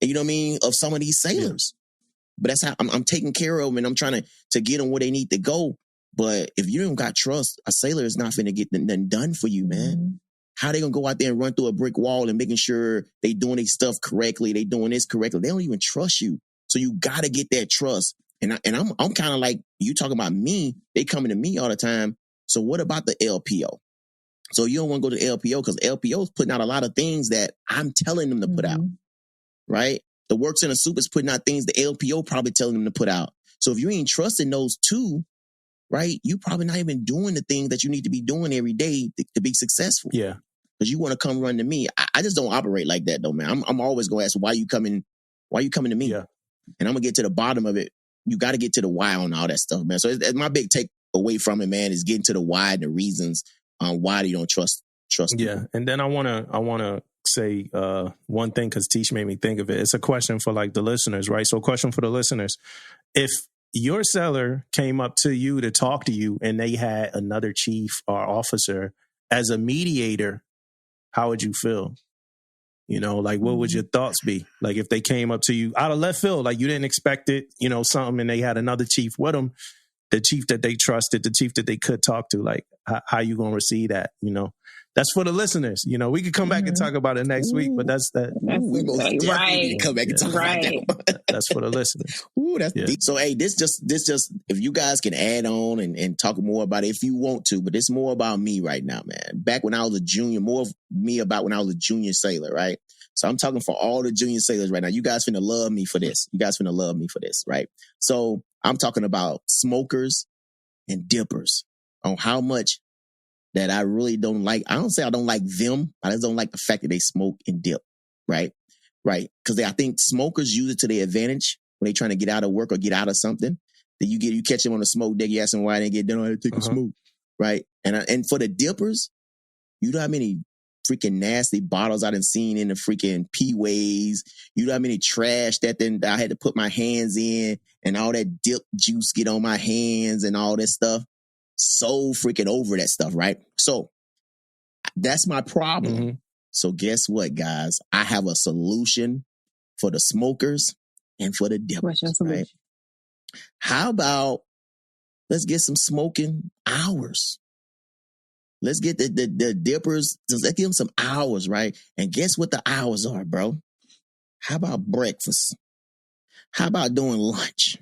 you know what I mean, of some of these sailors. But that's how I'm taking care of them, and I'm trying to get them where they need to go. But if you don't got trust, a sailor is not going to get nothing done for you, man. How they gonna go out there and run through a brick wall and making sure they doing their stuff correctly, they doing this correctly? They don't even trust you. So you gotta get that trust. And I'm kind of like, you talking about me, they coming to me all the time. So what about the LPO? So you don't want to go to the LPO because LPO is putting out a lot of things that I'm telling them to put out, right? The Work Center Soup is putting out things the LPO probably telling them to put out. So if you ain't trusting those two, right, you probably not even doing the things that you need to be doing every day to be successful. Yeah. Because you want to come run to me. I just don't operate like that though, man. I'm always going to ask, why you coming to me? Yeah. And I'm going to get to the bottom of it. You got to get to the why on all that stuff, man. So it's my big take away from it, man, is getting to the why and the reasons on why you don't trust Yeah. people. And then I want to say one thing, because Tish made me think of it. It's a question for like the listeners, right? So a question for the listeners. If your seller came up to you to talk to you and they had another chief or officer as a mediator, how would you feel? You know, like, what would your thoughts be? Like, if they came up to you out of left field, like you didn't expect it, you know, something, and they had another chief with them, the chief that they trusted, the chief that they could talk to, like, how you going to receive that? You know, that's for the listeners. You know, we could come back and talk about it next week, but that's that. We most definitely need to come back and talk about that. That's for the listeners. That's deep. So, hey, this just, if you guys can add on and talk more about it if you want to, but it's more about me right now, man. Back when I was a junior, more of me about when I was a junior sailor, right? So I'm talking for all the junior sailors right now. You guys finna love me for this. Right? So I'm talking about smokers and dippers on how much that I really don't like. I don't say I don't like them. I just don't like the fact that they smoke and dip, right? Right. Because I think smokers use it to their advantage when they're trying to get out of work or get out of something. Then you catch them on a smoke deck, you ask them why they get done, I had to take a smoke, right? And for the dippers, you know how many freaking nasty bottles I done seen in the freaking P-Ways. You know how many trash that then I had to put my hands in and all that dip juice get on my hands and all that stuff. So freaking over that stuff, right? So that's my problem. So guess what, guys? I have a solution for the smokers and for the dippers, right? How about let's get some smoking hours? Let's get the dippers, let's give them some hours, right? And guess what the hours are, bro? How about breakfast? How about doing lunch?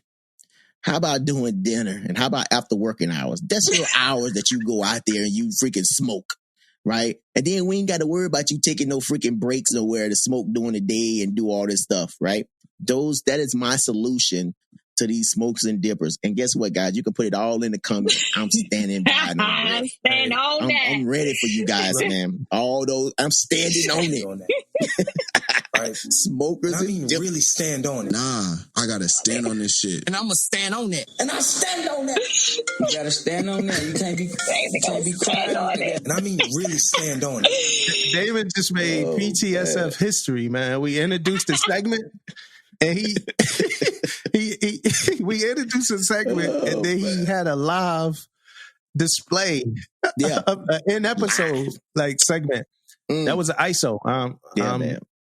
How about doing dinner? And how about after working hours? That's your hours that you go out there and you freaking smoke, right? And then we ain't got to worry about you taking no freaking breaks nowhere to smoke during the day and do all this stuff, right? That is my solution to these smokers and dippers. And guess what, guys? You can put it all in the comments. I'm standing by. I'm ready for you guys, man. All those, I'm standing on it. Right. Smokers and dippers. Really stand on it. Nah, I gotta stand on this shit. And I'm gonna stand on that. And I stand on that. You gotta stand on that. You can't be quiet on it. And I mean really stand on it. David just made PTSF history, man. We introduced the segment. And we introduced a segment, and then he had a live display, in episode like segment. That was an ISO.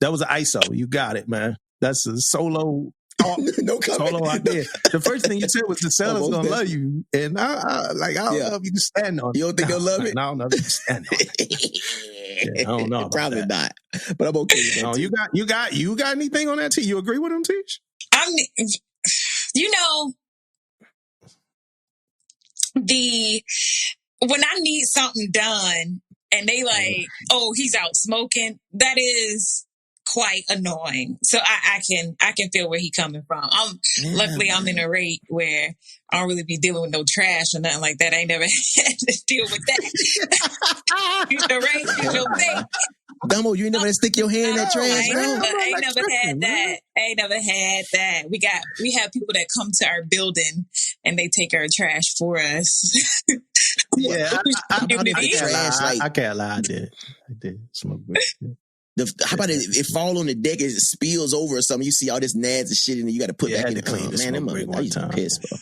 That was an ISO. You got it, man. That's a solo. Solo idea. The first thing you said was the seller's gonna love you, and I don't know if you can stand on it. You don't think they'll love it? I don't know if you can stand on it. I don't know. Probably not, but I'm okay with that. No, you got anything on that? T? You agree with him, Tish? When I need something done and they like, oh, he's out smoking, that is quite annoying. So I can feel where he's coming from. Luckily I'm in a rate where I don't really be dealing with no trash or nothing like that. I ain't never had to deal with that. You the rate, you your thing. Dumbo, you ain't never had to stick your hand in that trash, bro? I ain't never had that. We have people that come to our building and they take our trash for us. Yeah, I can't lie. I did smoke break. How about it fall on the deck, it spills over or something, you see all this nads and shit in there, you got to put back in the clean. Man, I used to be pissed, bro.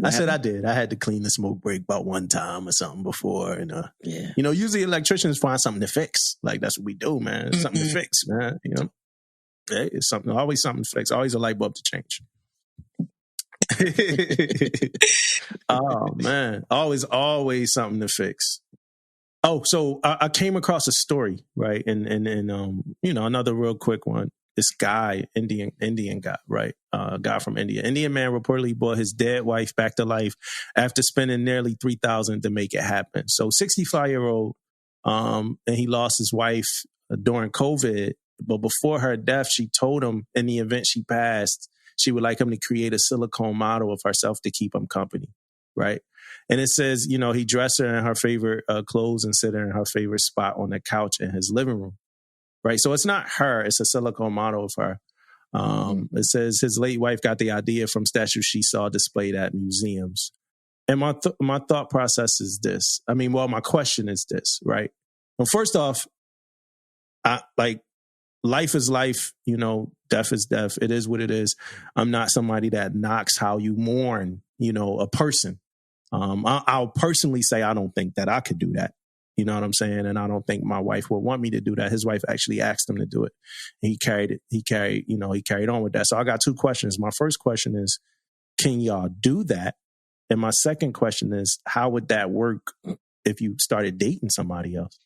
I said I did. I had to clean the smoke break about one time or something before. And, you know, usually electricians find something to fix. Like, that's what we do, man. It's something to fix, man. You know, it's always something to fix. Always a light bulb to change. Oh, man. Always something to fix. Oh, so I came across a story, right? And another real quick one. This guy, Indian guy, right? Guy from India. Indian man reportedly brought his dead wife back to life after spending nearly $3,000 to make it happen. So 65-year-old, and he lost his wife during COVID. But before her death, she told him in the event she passed, she would like him to create a silicone model of herself to keep him company, right? And it says, he dressed her in her favorite clothes and sit her in her favorite spot on the couch in his living room, right? So it's not her, it's a silicone model of her. It says his late wife got the idea from statues she saw displayed at museums. And my thought process is this. My question is this, right? Well, first off, life is life, death is death. It is what it is. I'm not somebody that knocks how you mourn, a person. I'll personally say I don't think that I could do that. You know what I'm saying? And I don't think my wife would want me to do that. His wife actually asked him to do it. And he carried on with that. So I got two questions. My first question is, can y'all do that? And my second question is, how would that work if you started dating somebody else?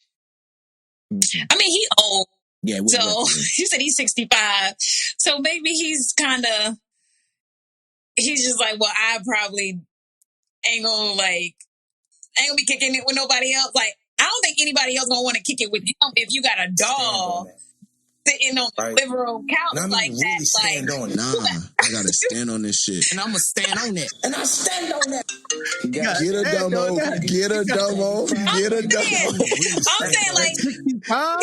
He old. Yeah. So you said he's 65. So maybe he's just like, well, I probably ain't gonna be kicking it with nobody else. Like, I don't think anybody else gonna want to kick it with him if you got a dog sitting on the living room couch like really that. Stand on it. I gotta stand on this shit. And I'm gonna stand on that. And I stand on that. Get a dumbo. I'm saying, like, 65,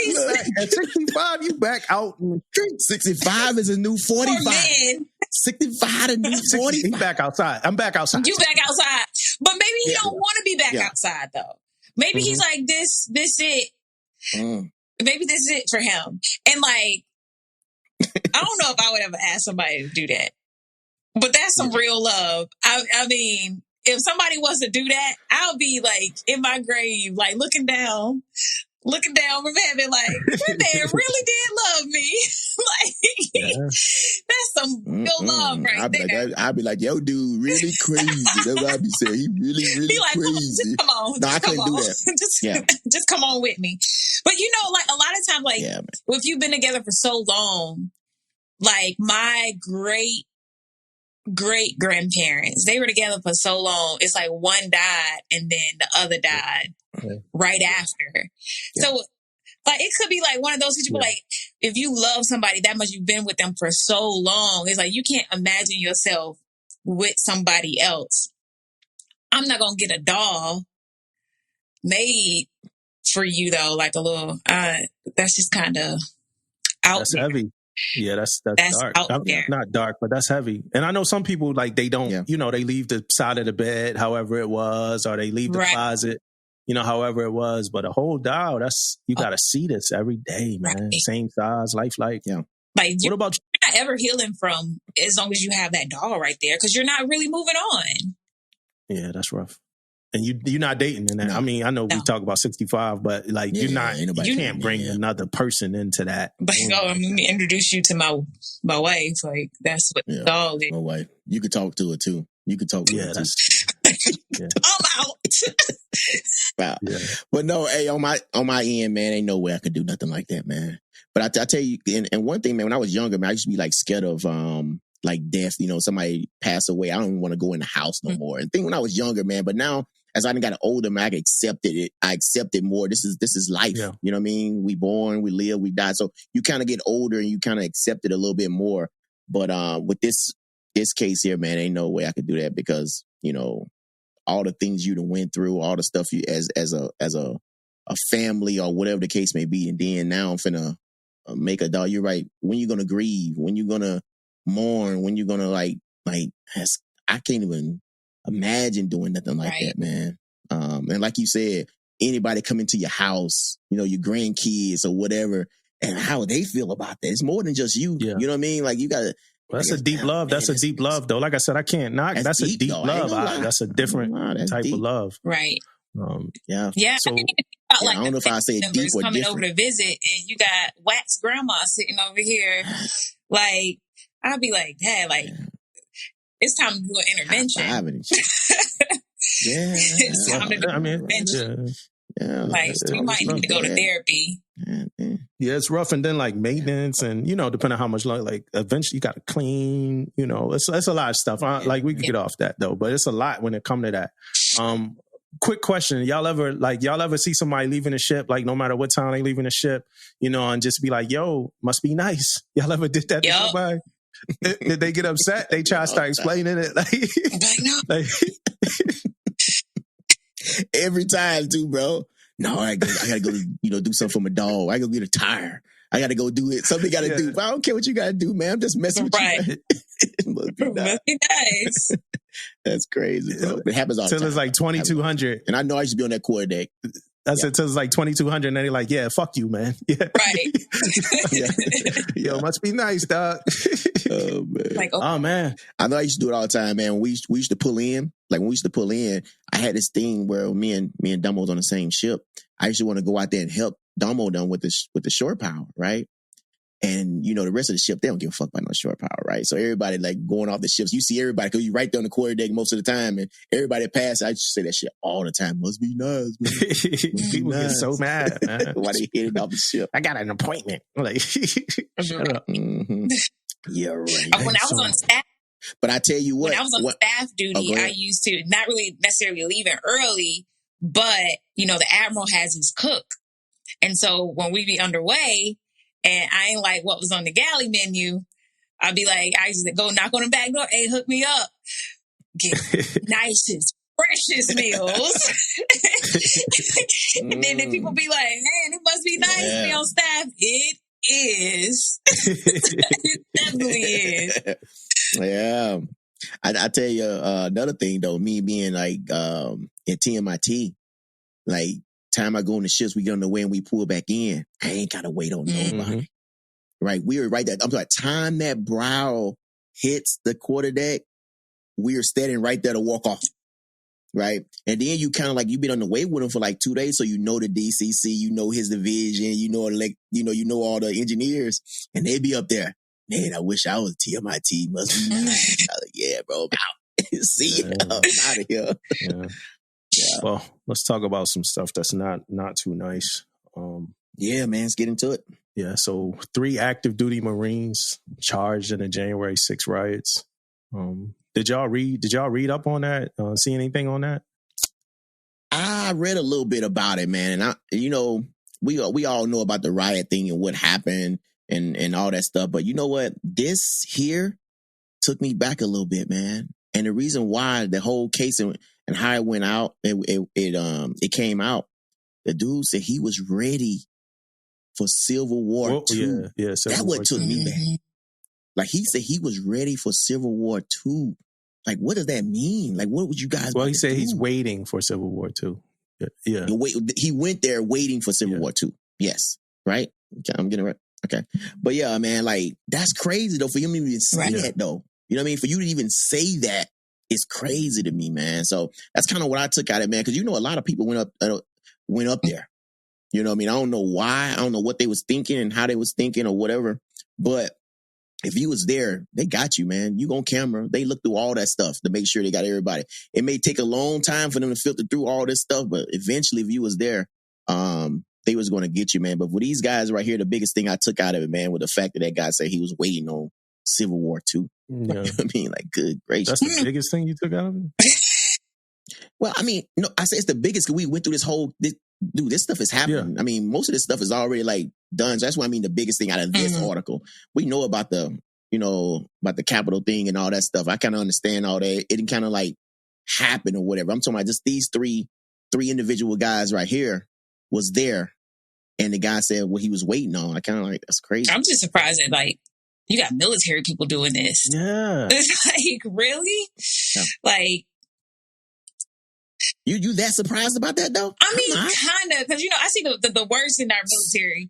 at 65, you back out in the street. 65 is a new 45. 65 a new 40. He back outside. I'm back outside. You back outside. But maybe he don't want to be back outside, though. Maybe he's like, this it. Maybe this is it for him. And, like, I don't know if I would ever ask somebody to do that. But that's some real love. I mean, if somebody wants to do that, I'll be, like, in my grave, like, looking down from heaven, like, that man really did love me. That's some real love right there. I'd be like, yo, dude, really crazy. That's what I'd be saying. He really crazy. Come on. No, I couldn't do that. Just come on with me. But, like, a lot of times, like, if you've been together for so long, like, my great grandparents, they were together for so long. It's like one died and then the other died right after. So, like, it could be like one of those people, like, if you love somebody that much, you've been with them for so long, it's like you can't imagine yourself with somebody else. I'm not gonna get a doll made for you though, like a little. That's just kind of out. That's there. heavy. Yeah, that's dark. Out there. Not dark, but that's heavy. And I know some people, like, they don't, they leave the side of the bed however it was, or they leave the closet, however it was. But a whole doll, you got to see this every day, man. Right. Same size, lifelike. Yeah. Like, what about you? You're not ever healing from as long as you have that doll right there, because you're not really moving on. Yeah, that's rough. And you're not dating in that. No. I mean, I know we talk about 65, but like you can't bring another person into that. But let me introduce you to my wife. Like, that's what the doll is. My wife. You could talk to her too. You could talk to her too. I'm out. Wow. Yeah. But no, hey, on my end, man, ain't no way I could do nothing like that, man. But I tell you, and one thing, man, when I was younger, man, I used to be like scared of like death. Somebody pass away. I don't even want to go in the house no more. And think when I was younger, man, but now, as I got older, man, I accepted it. I accepted more. This is life. Yeah. You know what I mean? We born, we live, we die. So you kind of get older and you kind of accept it a little bit more. But with this case here, man, ain't no way I could do that because, all the things you done went through, all the stuff you as a family or whatever the case may be. And then now I'm finna make a dog. You're right. When you gonna grieve? When you gonna mourn? When you gonna like I can't even imagine doing nothing like that, man. And like you said, anybody come into your house, your grandkids or whatever, and how they feel about that. It's more than just you. Yeah. You know what I mean? Like you gotta. That's a deep love. That's a deep love, though. Like I said, I can't knock. That's a deep love. That's a different type of love. Right. Yeah. Yeah. So, I don't know if I say deep or coming different. over to visit, and you got Wax grandma sitting over here. Like, I'll be like, Dad, like, it's time to do an intervention. Yeah. It's time to do an intervention. Yeah, like you might need to go to therapy. Yeah, it's rough, and then like maintenance, and depending on how much like eventually you got to clean. It's a lot of stuff. Like we could get off that though, but it's a lot when it comes to that. Quick question: y'all ever see somebody leaving a ship, like no matter what time they leaving a ship, and just be like, "Yo, must be nice." Y'all ever did that to somebody? Did they get upset? They try to start explaining it, like every time, too, bro. No, I gotta go, do something for my dog. I gotta go get a tire. I gotta go do it. Something gotta do. But I don't care what you gotta do, man. I'm just messing with you. Must be nice. That's crazy, bro. It happens all the time. Till it's like 2,200. And I know I used to be on that quarter deck. I said till it's like 2,200, and they're like, "Yeah, fuck you, man." Yeah. Right. Yo, must be nice, dog. Oh man. Like, oh man. I know I used to do it all the time, man. We used to pull in. Like when we used to pull in, I had this thing where me and Dumbo was on the same ship. I used to want to go out there and help Dumbo down with the shore power, right? And the rest of the ship, they don't give a fuck about no shore power, right? So everybody like going off the ships. You see everybody because you right there on the quarter deck most of the time, and everybody pass. I used to say that shit all the time. Must be nice, man. People get so mad, man. Why they hitting off the ship? I got an appointment. Like, shut up. Mm-hmm. Yeah, right. When I was on staff. But I tell you what. When I was on staff duty, I used to not really necessarily leaving early, but, the Admiral has his cook. And so when we be underway and I ain't like what was on the galley menu, I'd be like, I used to go knock on the back door, hey, hook me up. Get nicest, freshest meals. And then the people be like, man, it must be nice to be on staff. It is. It definitely is. Yeah. I tell you another thing though, me being like at TMIT, like time I go on the ships, we get on the way and we pull back in. I ain't gotta wait on nobody. Right? We are right there. I'm talking time that brow hits the quarter deck, we are standing right there to walk off. Right? And then you kind of like, you've been on the way with him for like 2 days, so you know the DCC, his division, you know all the engineers, and they be up there. Man, I wish I was TMIT. Must be nice. Yeah, bro. See ya. I'm out of here. Yeah. Well, let's talk about some stuff that's not too nice. Yeah, man. Let's get into it. Yeah. So 3 active duty Marines charged in the January 6 riots. Did y'all read up on that? See anything on that? I read a little bit about it, man. And we all know about the riot thing and what happened and all that stuff. But you know what? This here took me back a little bit, man. And the reason why the whole case and how it went out, it came out. The dude said he was ready for Civil War II. Yeah, that's what took me back. Like he said he was ready for Civil War II. Like, what does that mean? Like, what would you guys? Well, he said he's waiting for Civil War II. Yeah. He went there waiting for Civil War II. Yes. Right? Okay, I'm getting it right. Okay. But yeah, man, like, that's crazy, though, for you to even say that, though. You know what I mean? For you to even say that is crazy to me, man. So that's kind of what I took out of it, man, because a lot of people went up there. You know what I mean? I don't know why. I don't know what they was thinking and how they was thinking or whatever. But if you was there, they got you, man. You on camera. They look through all that stuff to make sure they got everybody. It may take a long time for them to filter through all this stuff, but eventually, if you was there, they was going to get you, man. But for these guys right here, the biggest thing I took out of it, man, was the fact that guy said he was waiting on Civil War II. Yeah. You know what I mean? Like, good gracious. That's the biggest thing you took out of it? Well, I mean, I say it's the biggest because we went through this stuff is happening. Yeah. I mean, most of this stuff is already like done. So that's what I mean, the biggest thing out of this article. We know about the Capitol thing and all that stuff. I kind of understand all that. It didn't kind of like happen or whatever. I'm talking about just these three individual guys right here was there. And the guy said what he was waiting on. I kind of like, that's crazy. I'm just surprised that like, you got military people doing this. Yeah. It's like, really? Yeah. Like, You that surprised about that though? I mean, kind of, because I see the worst in our military,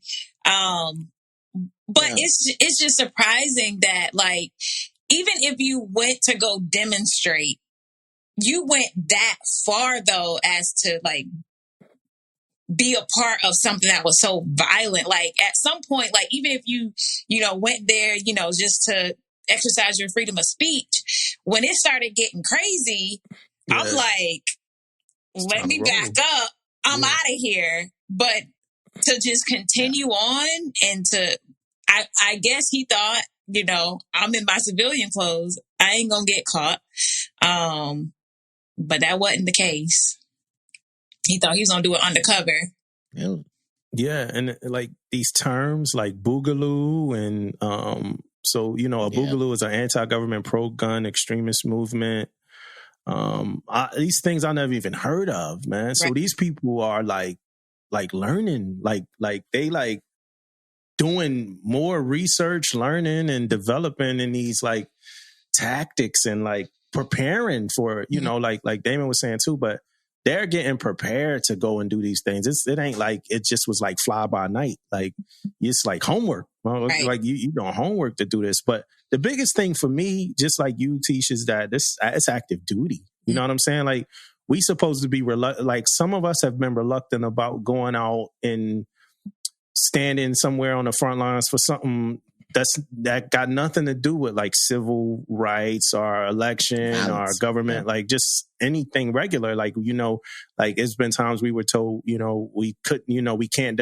but it's just surprising that like even if you went to go demonstrate, you went that far though as to like be a part of something that was so violent. Like at some point, like even if you went there, just to exercise your freedom of speech, when it started getting crazy, I'm like, let me back up I'm out of here. But to just continue on and I guess he thought, I'm in my civilian clothes. I ain't gonna get caught. But that wasn't the case. He thought he was gonna do it undercover. Yeah, and like these terms like boogaloo and so boogaloo is an anti-government pro-gun extremist movement. These things I never even heard of, man. Right. So these people are like learning, like they like doing more research, learning and developing in these like tactics and like preparing for, like Damon was saying too, but they're getting prepared to go and do these things. It ain't like it just was like fly by night. Like it's like homework. Right. Like you doing homework to do this. But the biggest thing for me, just like you, Tish, is that it's active duty. You know what I'm saying? Like we supposed to be like some of us have been reluctant about going out and standing somewhere on the front lines for something that got nothing to do with like civil rights or election or government, like just anything regular. Like, like it's been times we were told, we couldn't, we can't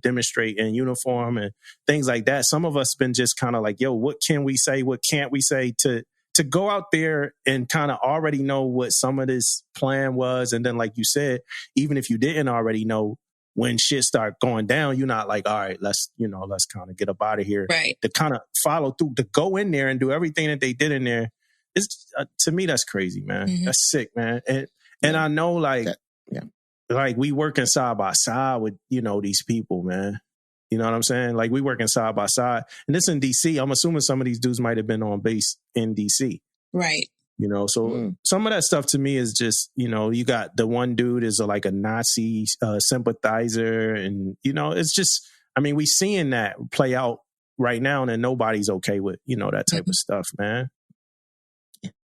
demonstrate in uniform and things like that. Some of us been just kind of like, yo, what can we say? What can't we say to go out there and kind of already know what some of this plan was. And then, like you said, even if you didn't already know, when shit start going down, you're not like, all right, let's kind of get up out of here. Right. To kind of follow through, to go in there and do everything that they did in there. It's to me, that's crazy, man. Mm-hmm. That's sick, man. And I know like we working side by side with, these people, man. You know what I'm saying? Like we working side by side. And this in DC, I'm assuming some of these dudes might have been on base in DC. Right. So some of that stuff to me is just, you got the one dude is like a Nazi sympathizer. And, it's just, I mean, we seeing that play out right now and nobody's okay with, that type of stuff, man.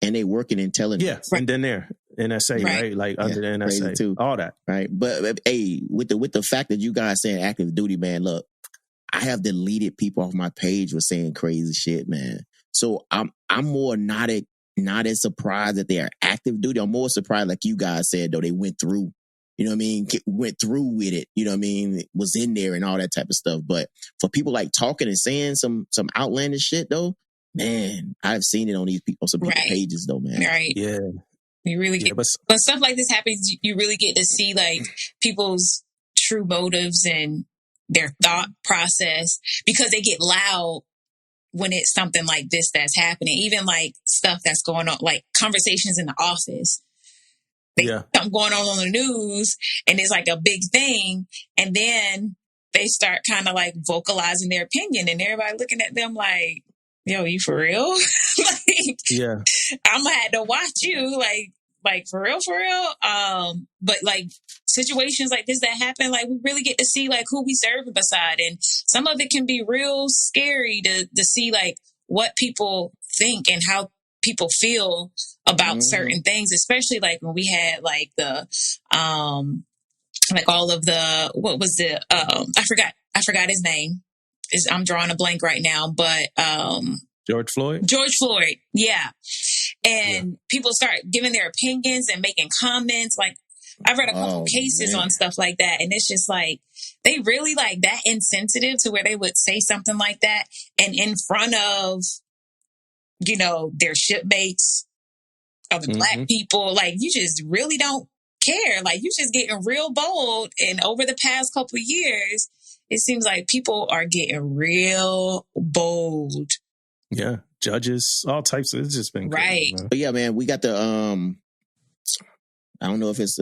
And they work in intelligence. Yeah. Right. And then they're NSA, right? Like under the NSA, too. All that. Right. But hey, with the fact that you guys saying active duty, man, look, I have deleted people off my page with saying crazy shit, man. So I'm more not as surprised that they are active duty. I'm more surprised, like you guys said, though, they went through, went through with it, was in there and all that type of stuff. But for people like talking and saying some outlandish shit, though, man, I've seen it on some people's pages, though, man. Right. Yeah. You really get, when stuff like this happens, you really get to see like people's true motives and their thought process, because they get loud when it's something like this that's happening, even like stuff that's going on, like conversations in the office. Something going on the news and it's like a big thing. And then they start kind of like vocalizing their opinion and everybody looking at them like, yo, you for real? I'm gonna have to watch you like for real. But like situations like this that happen, like we really get to see like who we serving beside, and some of it can be real scary to see like what people think and how people feel about certain things, especially like when we had like the like all of the, what was the I forgot his name. I'm drawing a blank right now, but George Floyd, yeah. And people start giving their opinions and making comments. Like I've read a couple cases on stuff like that, and it's just like they really like that insensitive to where they would say something like that, and in front of their shipmates, other black people. Like you just really don't care. Like you just getting real bold. And over the past couple of years, it seems like people are getting real bold. Yeah. Judges, all types of, it's just been crazy, But yeah, man, we got the I don't know if it's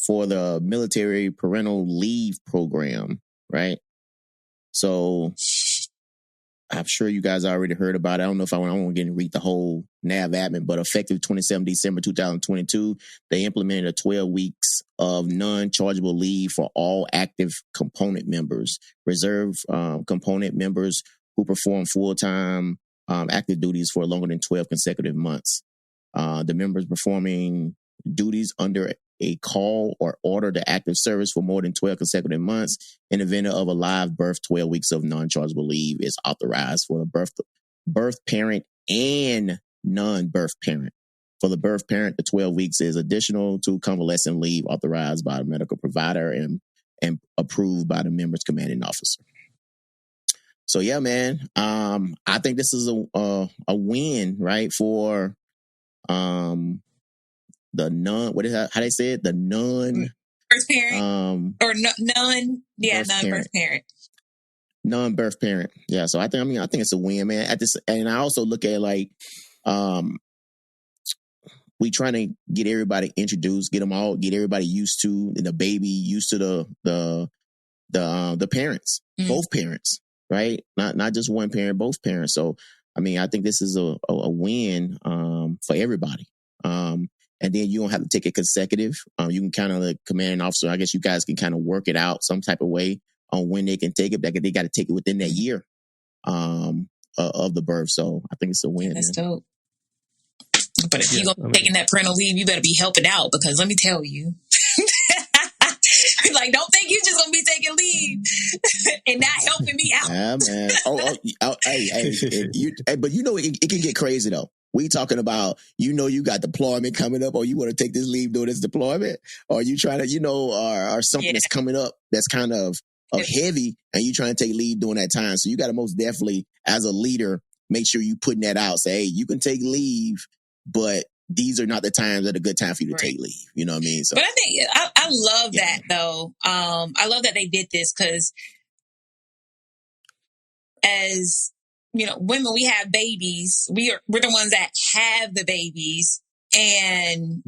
for the military parental leave program, right? So I'm sure you guys already heard about it. I don't know if I want to get and read the whole NAV admin, but effective 27 December 2022, they implemented a 12 weeks of non-chargeable leave for all active component members, reserve component members who perform full-time active duties for longer than 12 consecutive months. The members performing duties under a call or order to active service for more than 12 consecutive months in the event of a live birth, 12 weeks of non-chargeable leave is authorized for a birth parent and non-birth parent For the birth parent, the 12 weeks is additional to convalescent leave authorized by a medical provider and approved by the member's commanding officer. So yeah, man, I think this is a win, right, for the what is that, how they say it? The birth parent or non-birth parent. Non-birth parent. Yeah, so I think it's a win, man. And I also look at like we trying to get everybody introduced, get everybody used to the baby, used to the parents, both parents, right? Not just one parent, both parents. So I mean, I think this is a win for everybody. And then you don't have to take it consecutive. You can kind of, the commanding officer, I guess you guys can kind of work it out some type of way on when they can take it. They got to take it within that year of the birth. So I think it's a win. That's dope. But if you're going to be taking that parental leave, you better be helping out, because let me tell you. Like, don't think you're just going to be taking leave and not helping me out. Yeah, man. Hey, but you know, it can get crazy, though. We talking about, you got deployment coming up, or you want to take this leave during this deployment, or you trying to, or something that's coming up that's kind of heavy, and you trying to take leave during that time. So you got to most definitely, as a leader, make sure you putting that out. Say, hey, you can take leave, but these are not the times that are a good time for you to take leave. You know what I mean? So, but I think I love that though. I love that they did this, because as women, we have babies. We're the ones that have the babies, and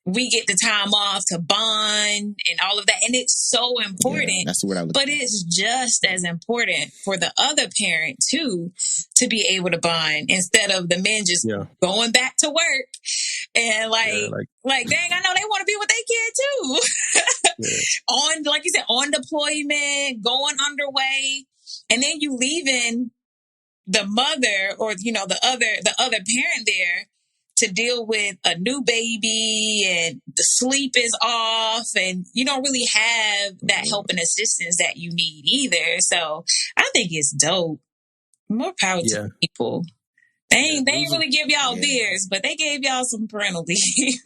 we get the time off to bond and all of that. And it's so important. Yeah, that's what I look But it's just as important for the other parent too, to be able to bond, instead of the men just going back to work and like dang, I know they want to be with their kid too. On, like you said, on deployment, going underway, and then you leaving the mother or the other parent there to deal with a new baby, and the sleep is off, and you don't really have that help and assistance that you need either. So I think it's dope. More power to people. They ain't really give y'all beers, but they gave y'all some parental leave.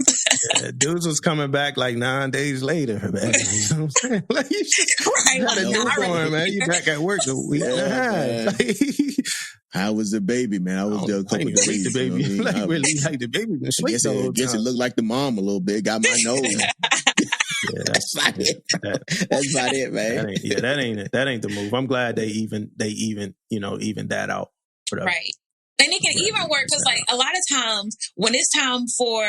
Dudes was coming back like 9 days later, man. You know what I'm saying? Like, man. You back at work a week and a half. How was the baby, man? I was there a couple of days. The baby. The baby. I guess it looked like the mom a little bit. Got my nose. Yeah, that's about it. That's about it, man. That ain't it. That ain't the move. I'm glad they even that out. Right. And it can even work, because like a lot of times when it's time for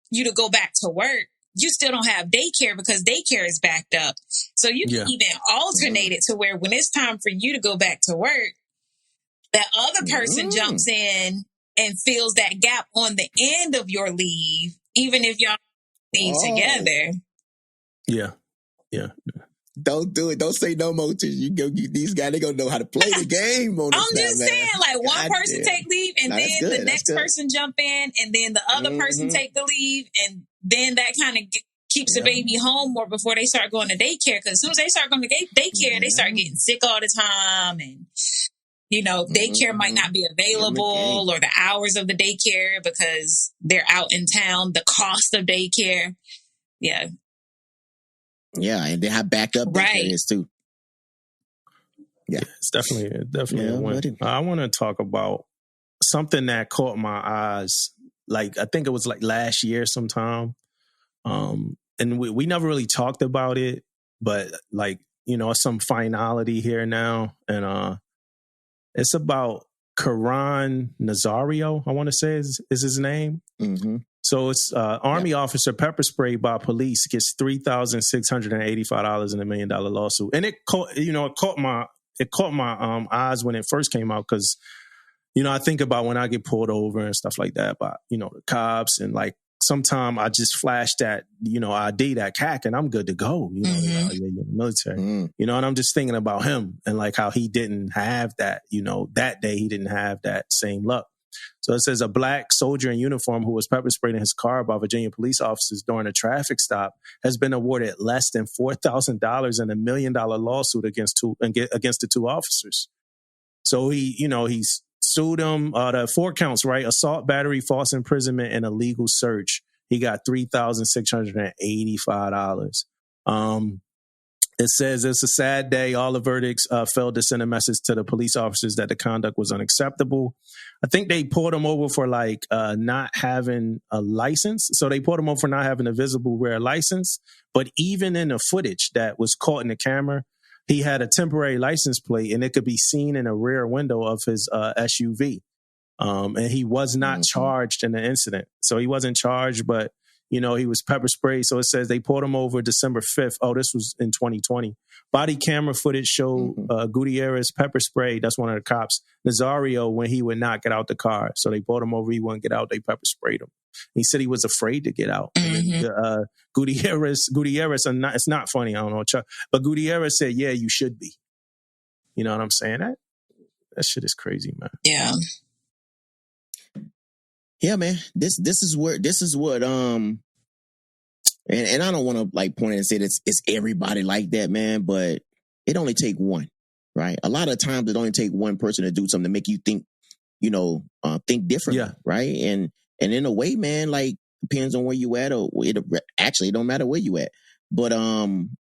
you to go back to work, you still don't have daycare because daycare is backed up. So you can even alternate it to where when it's time for you to go back to work, that other person jumps in and fills that gap on the end of your leave, even if y'all leave together. Yeah. Don't do it. Don't say no more to you. These guys, they gonna know how to play the game on this. I'm just saying, like, one person take leave, and then the next person jump in, and then the other person take the leave, and then that kind of keeps the baby home more before they start going to daycare. Because as soon as they start going to daycare, they start getting sick all the time, and daycare might not be available, or the hours of the daycare because they're out in town. The cost of daycare, Yeah, and then how backed up daycare is too. Yeah, it's definitely a win. I want to talk about something that caught my eyes. Like, I think it was like last year sometime. And we never really talked about it, but like, some finality here now. And it's about Karan Nazario, I want to say is his name. Mm-hmm. So it's Army officer pepper sprayed by police, gets $3,685 in $1 million lawsuit. And it caught my eyes when it first came out, because I think about when I get pulled over and stuff like that by the cops, and like sometime I just flash that ID, that CAC, and I'm good to go. You're in the military. And I'm just thinking about him and like how he didn't have that. That day he didn't have that same luck. So it says a black soldier in uniform who was pepper sprayed in his car by Virginia police officers during a traffic stop has been awarded less than $4,000 in $1 million lawsuit against the two officers. So he's sued him. The 4 counts, right? Assault, battery, false imprisonment, and illegal search. He got $3,685. It says it's a sad day. All the verdicts failed to send a message to the police officers that the conduct was unacceptable. I think they pulled him over for not having a license. So they pulled him over for not having a visible rear license. But even in the footage that was caught in the camera, he had a temporary license plate and it could be seen in a rear window of his SUV. And he was not charged in the incident. So he wasn't charged, but he was pepper sprayed. So it says they pulled him over December 5th. Oh, this was in 2020. Body camera footage showed Gutierrez pepper spray. That's one of the cops. Nazario when he would not get out the car. So they pulled him over. He wouldn't get out. They pepper sprayed him. He said he was afraid to get out. Gutierrez, it's not funny. I don't know, Chuck, but Gutierrez said, "Yeah, you should be." You know what I'm saying? That shit is crazy, man. Yeah. Yeah, man. This is what and I don't want to point and say that it's everybody like that, man, but it only take one, right? A lot of times it only take one person to do something to make you think, think differently, right? And in a way, man, depends on where you at, or it actually don't matter where you at. But I'm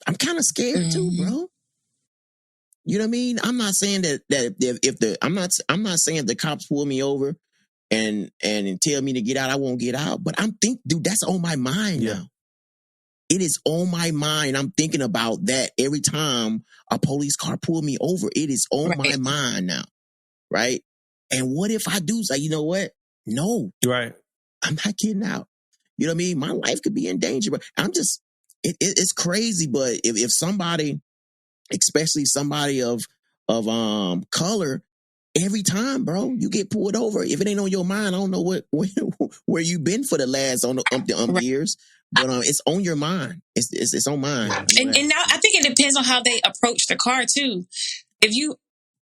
kind of scared too, bro. You know what I mean? I'm not saying that I'm not saying if the cops pull me over and tell me to get out, I won't get out. But dude, that's on my mind now. It is on my mind. I'm thinking about that every time a police car pull me over. It is on my mind now, right? And what if I do say, you know what? No, right? I'm not getting out. You know what I mean? My life could be in danger. But it's crazy. But if somebody, especially somebody of color, every time, bro, you get pulled over. If it ain't on your mind, I don't know where you been for the last years, but it's on your mind. It's on mine. And now I think it depends on how they approach the car too. If you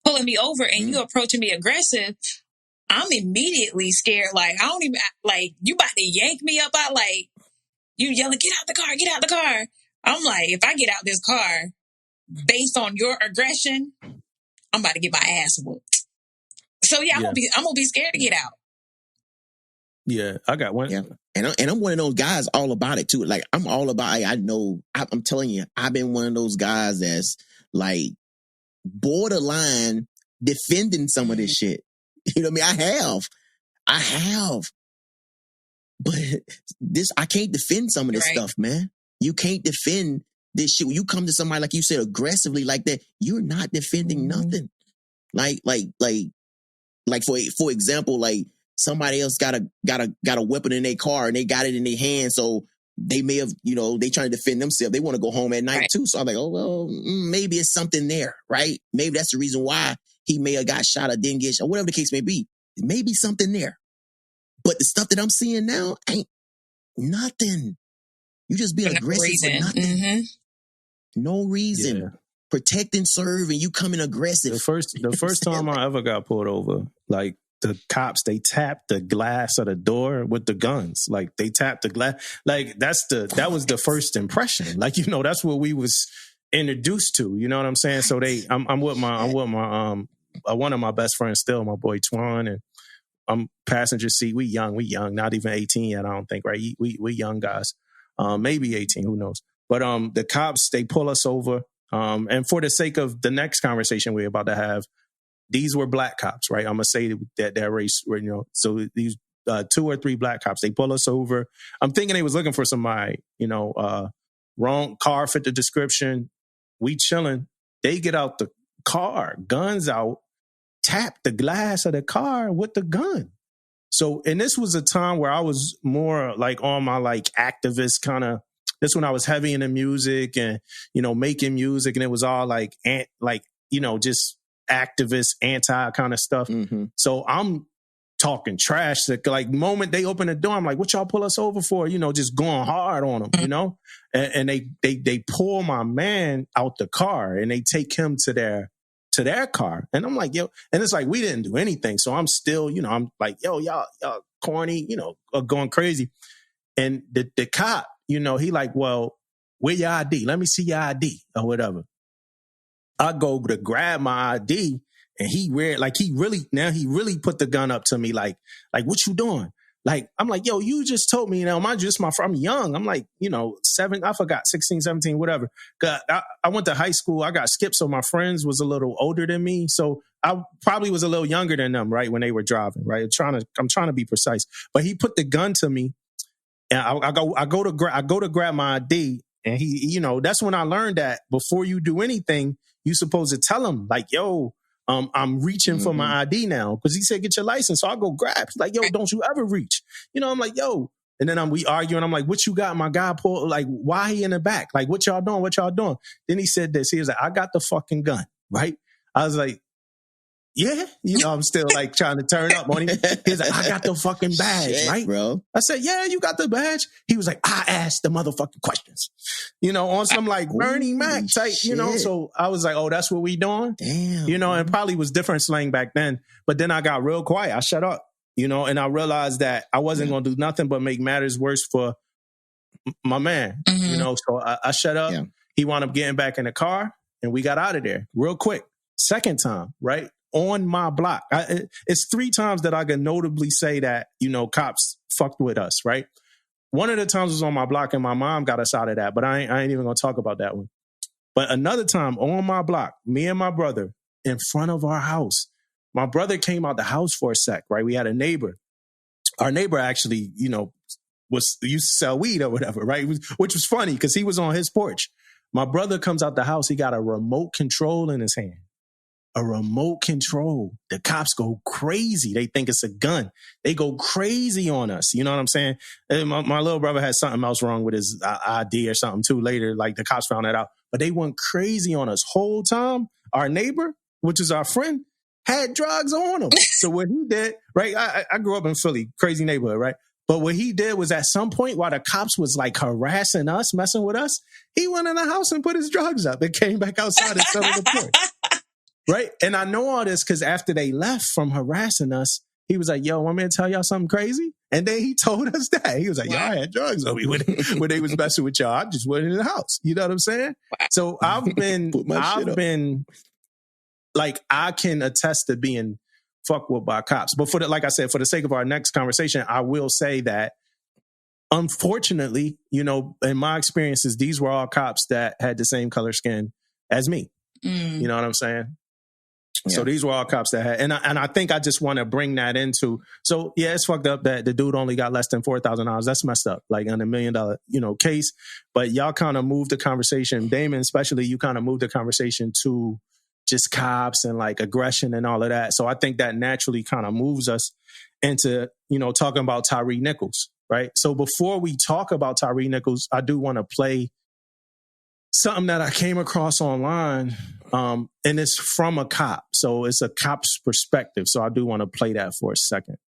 pulling me over and you approaching me aggressive, I'm immediately scared. I don't even you about to yank me up out. You yelling, "Get out the car! Get out the car!" I'm like, if I get out this car based on your aggression, I'm about to get my ass whooped. So I'm gonna be scared to get out. Yeah, I got one. Yeah, and I'm one of those guys all about it too. I'm all about. I know. I'm telling you, I've been one of those guys that's borderline defending some of this shit. You know what I mean? I have. But I can't defend some of this stuff, man. You can't defend this shit. When you come to somebody, like you said, aggressively like that, you're not defending nothing. For example, somebody else got a weapon in their car and they got it in their hand, so they may have, they trying to defend themselves. They want to go home at night too. So I'm like, oh well, maybe it's something there, right? Maybe that's the reason why he may have got shot or didn't get shot, whatever the case may be. Maybe something there. But the stuff that I'm seeing now ain't nothing. You just being aggressive for nothing. No reason. Yeah. Protect and serve, and you coming aggressive. The first time I ever got pulled over, the cops, they tapped the glass of the door with the guns. They tapped the glass. That was the first impression. That's what we was introduced to. You know what I'm saying? So I'm with my one of my best friends still, my boy Twan, and I'm passenger seat. We young, not even 18 yet, I don't think, right? We young guys. Maybe 18, who knows? But the cops, they pull us over. And for the sake of the next conversation we're about to have, these were black cops, right? I'm going to say that race, so these 2 or 3 black cops, they pull us over. I'm thinking they was looking for somebody, wrong car fit the description. We chilling. They get out the car, guns out, tap the glass of the car with the gun. So, and this was a time where I was more on my activist kind of, this when I was heavy into music and, making music, and it was all just activist, anti kind of stuff. Mm-hmm. So I'm talking trash. Moment they open the door, I'm like, what y'all pull us over for? Just going hard on them, and they pull my man out the car and they take him to their car. And I'm like, yo, and it's we didn't do anything. So I'm still, I'm like, yo, y'all corny, going crazy. And the cop, he well, where your ID? Let me see your ID or whatever. I go to grab my ID And he really put the gun up to me, like, what you doing? Like, I'm like, yo, you just told me, I'm young. I'm like, 16, 17, whatever. I went to high school. I got skipped. So my friends was a little older than me. So I probably was a little younger than them, right? When they were driving, right? I'm trying to be precise, but he put the gun to me and I go to grab my ID, and he, that's when I learned that before you do anything, you supposed to tell him like, yo, I'm reaching for my ID now, because he said, get your license. So I go grab. He's like, yo, don't you ever reach. I'm like, yo. And then we arguing. I'm like, what you got? My guy pulled, like, why he in the back? Like, what y'all doing? What y'all doing? Then he said this. He was like, I got the fucking gun, right? I was like, yeah. I'm still like trying to turn up on him. He's like, I got the fucking badge, right? Bro. I said, yeah, you got the badge. He was like, I asked the motherfucking questions, on some like Bernie Mac type, So I was like, oh, that's what we doing? Damn. And probably was different slang back then. But then I got real quiet. I shut up, and I realized that I wasn't going to do nothing but make matters worse for my man, So I shut up. Yeah. He wound up getting back in the car, and we got out of there real quick. Second time, right? On my block. It's 3 times that I can notably say that, cops fucked with us, right? One of the times was on my block, and my mom got us out of that, but I ain't even going to talk about that one. But another time on my block, me and my brother in front of our house, my brother came out the house for a sec, right? We had a neighbor. Our neighbor actually, used to sell weed or whatever, right? Which was funny because he was on his porch. My brother comes out the house. He got a remote control in his hand. A remote control. The cops go crazy. They think it's a gun. They go crazy on us. You know what I'm saying? And my little brother had something else wrong with his ID or something too later. Like the cops found that out. But they went crazy on us. Whole time, our neighbor, which is our friend, had drugs on him. So what he did, right? I grew up in Philly, crazy neighborhood, right? But what he did was at some point while the cops was like harassing us, messing with us, he went in the house and put his drugs up and came back outside and sat on the porch. Right. And I know all this because after they left from harassing us, he was like, yo, want me to tell y'all something crazy? And then he told us that. He was like, y'all had drugs on me when they was messing with y'all. I just went in the house. You know what I'm saying? So I've been like, I can attest to being fucked with by cops. But like I said, for the sake of our next conversation, I will say that unfortunately, in my experiences, these were all cops that had the same color skin as me. You know what I'm saying? Yeah. So these were all cops that had, and I think I just want to bring that into. So yeah, it's fucked up that the dude only got less than $4,000. That's messed up, like on $1 million, case. But y'all kind of moved the conversation, Damon, especially you kind of moved the conversation to just cops and like aggression and all of that. So I think that naturally kind of moves us into talking about Tyre Nichols, right? So before we talk about Tyre Nichols, I do want to play something that I came across online, and it's from a cop. So it's a cop's perspective. So I do want to play that for a second.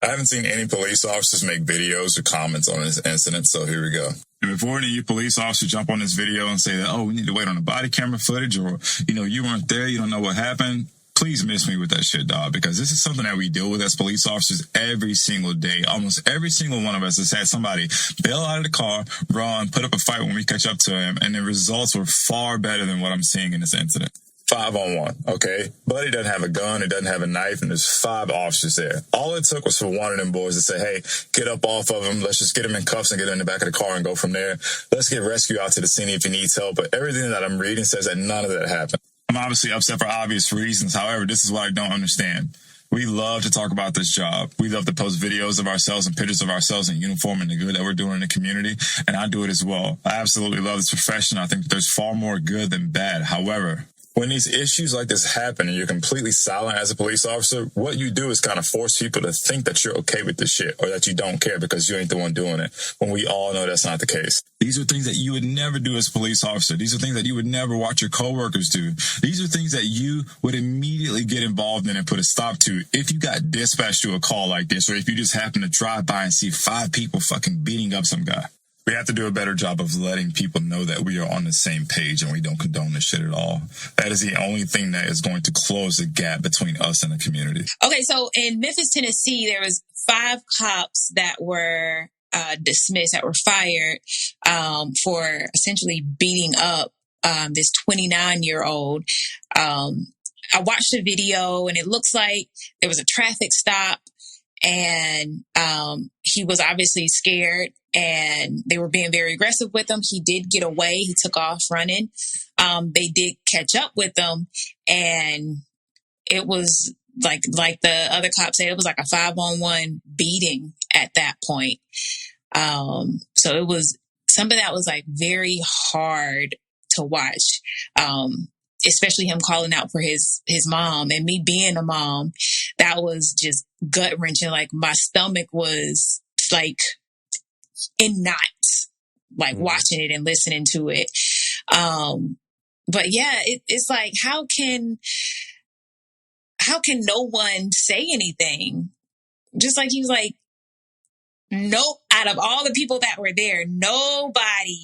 I haven't seen any police officers make videos or comments on this incident, so here we go. And before any of you police officers jump on this video and say that, oh, we need to wait on the body camera footage, or, you weren't there, you don't know what happened, please miss me with that shit, dog, because this is something that we deal with as police officers every single day. Almost every single one of us has had somebody bail out of the car, run, put up a fight when we catch up to him, and the results were far better than what I'm seeing in this incident. 5-on-1, okay? Buddy doesn't have a gun, he doesn't have a knife, and there's 5 officers there. All it took was for one of them boys to say, hey, get up off of him, let's just get him in cuffs and get in the back of the car and go from there. Let's get rescue out to the scene if he needs help. But everything that I'm reading says that none of that happened. I'm obviously upset for obvious reasons. However, this is what I don't understand. We love to talk about this job. We love to post videos of ourselves and pictures of ourselves in uniform and the good that we're doing in the community. And I do it as well. I absolutely love this profession. I think that there's far more good than bad. However, when these issues like this happen and you're completely silent as a police officer, what you do is kind of force people to think that you're okay with this shit or that you don't care because you ain't the one doing it, when we all know that's not the case. These are things that you would never do as a police officer. These are things that you would never watch your coworkers do. These are things that you would immediately get involved in and put a stop to if you got dispatched to a call like this, or if you just happen to drive by and see 5 people fucking beating up some guy. We have to do a better job of letting people know that we are on the same page and we don't condone this shit at all. That is the only thing that is going to close the gap between us and the community. Okay, so in Memphis, Tennessee, there was 5 cops that were dismissed, that were fired for essentially beating up this 29-year-old. I watched the video, and it looks like there was a traffic stop, and he was obviously scared, and they were being very aggressive with him. He did get away. He took off running. They did catch up with him, and it was like the other cops said, it was like a 5-on-1 beating at that point. So it was something that was like very hard to watch. Especially him calling out for his mom, and me being a mom, that was just gut wrenching. Like my stomach was like in knots, like watching it and listening to it. But yeah, it's like, how can no one say anything? Just like he was like, nope. Out of all the people that were there, nobody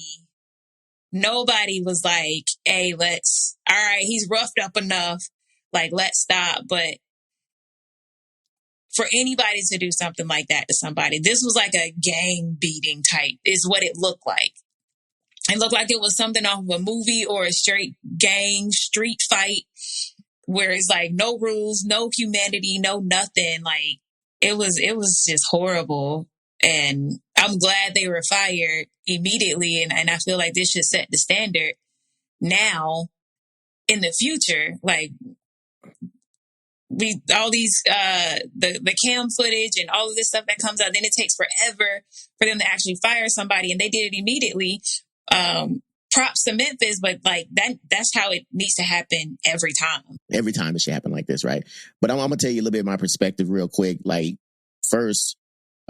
was like, hey, all right, he's roughed up enough. Like, let's stop. But for anybody to do something like that to somebody, this was like a gang beating type is what it looked like. It looked like it was something off of a movie or a straight gang street fight where it's like no rules, no humanity, no nothing. Like it was just horrible. And I'm glad they were fired immediately. And I feel like this should set the standard now in the future. Like all these, the cam footage and all of this stuff that comes out, then it takes forever for them to actually fire somebody. And they did it immediately. Props to Memphis, but like that's how it needs to happen every time. Every time it should happen like this, right? But I'm gonna tell you a little bit of my perspective real quick. Like first,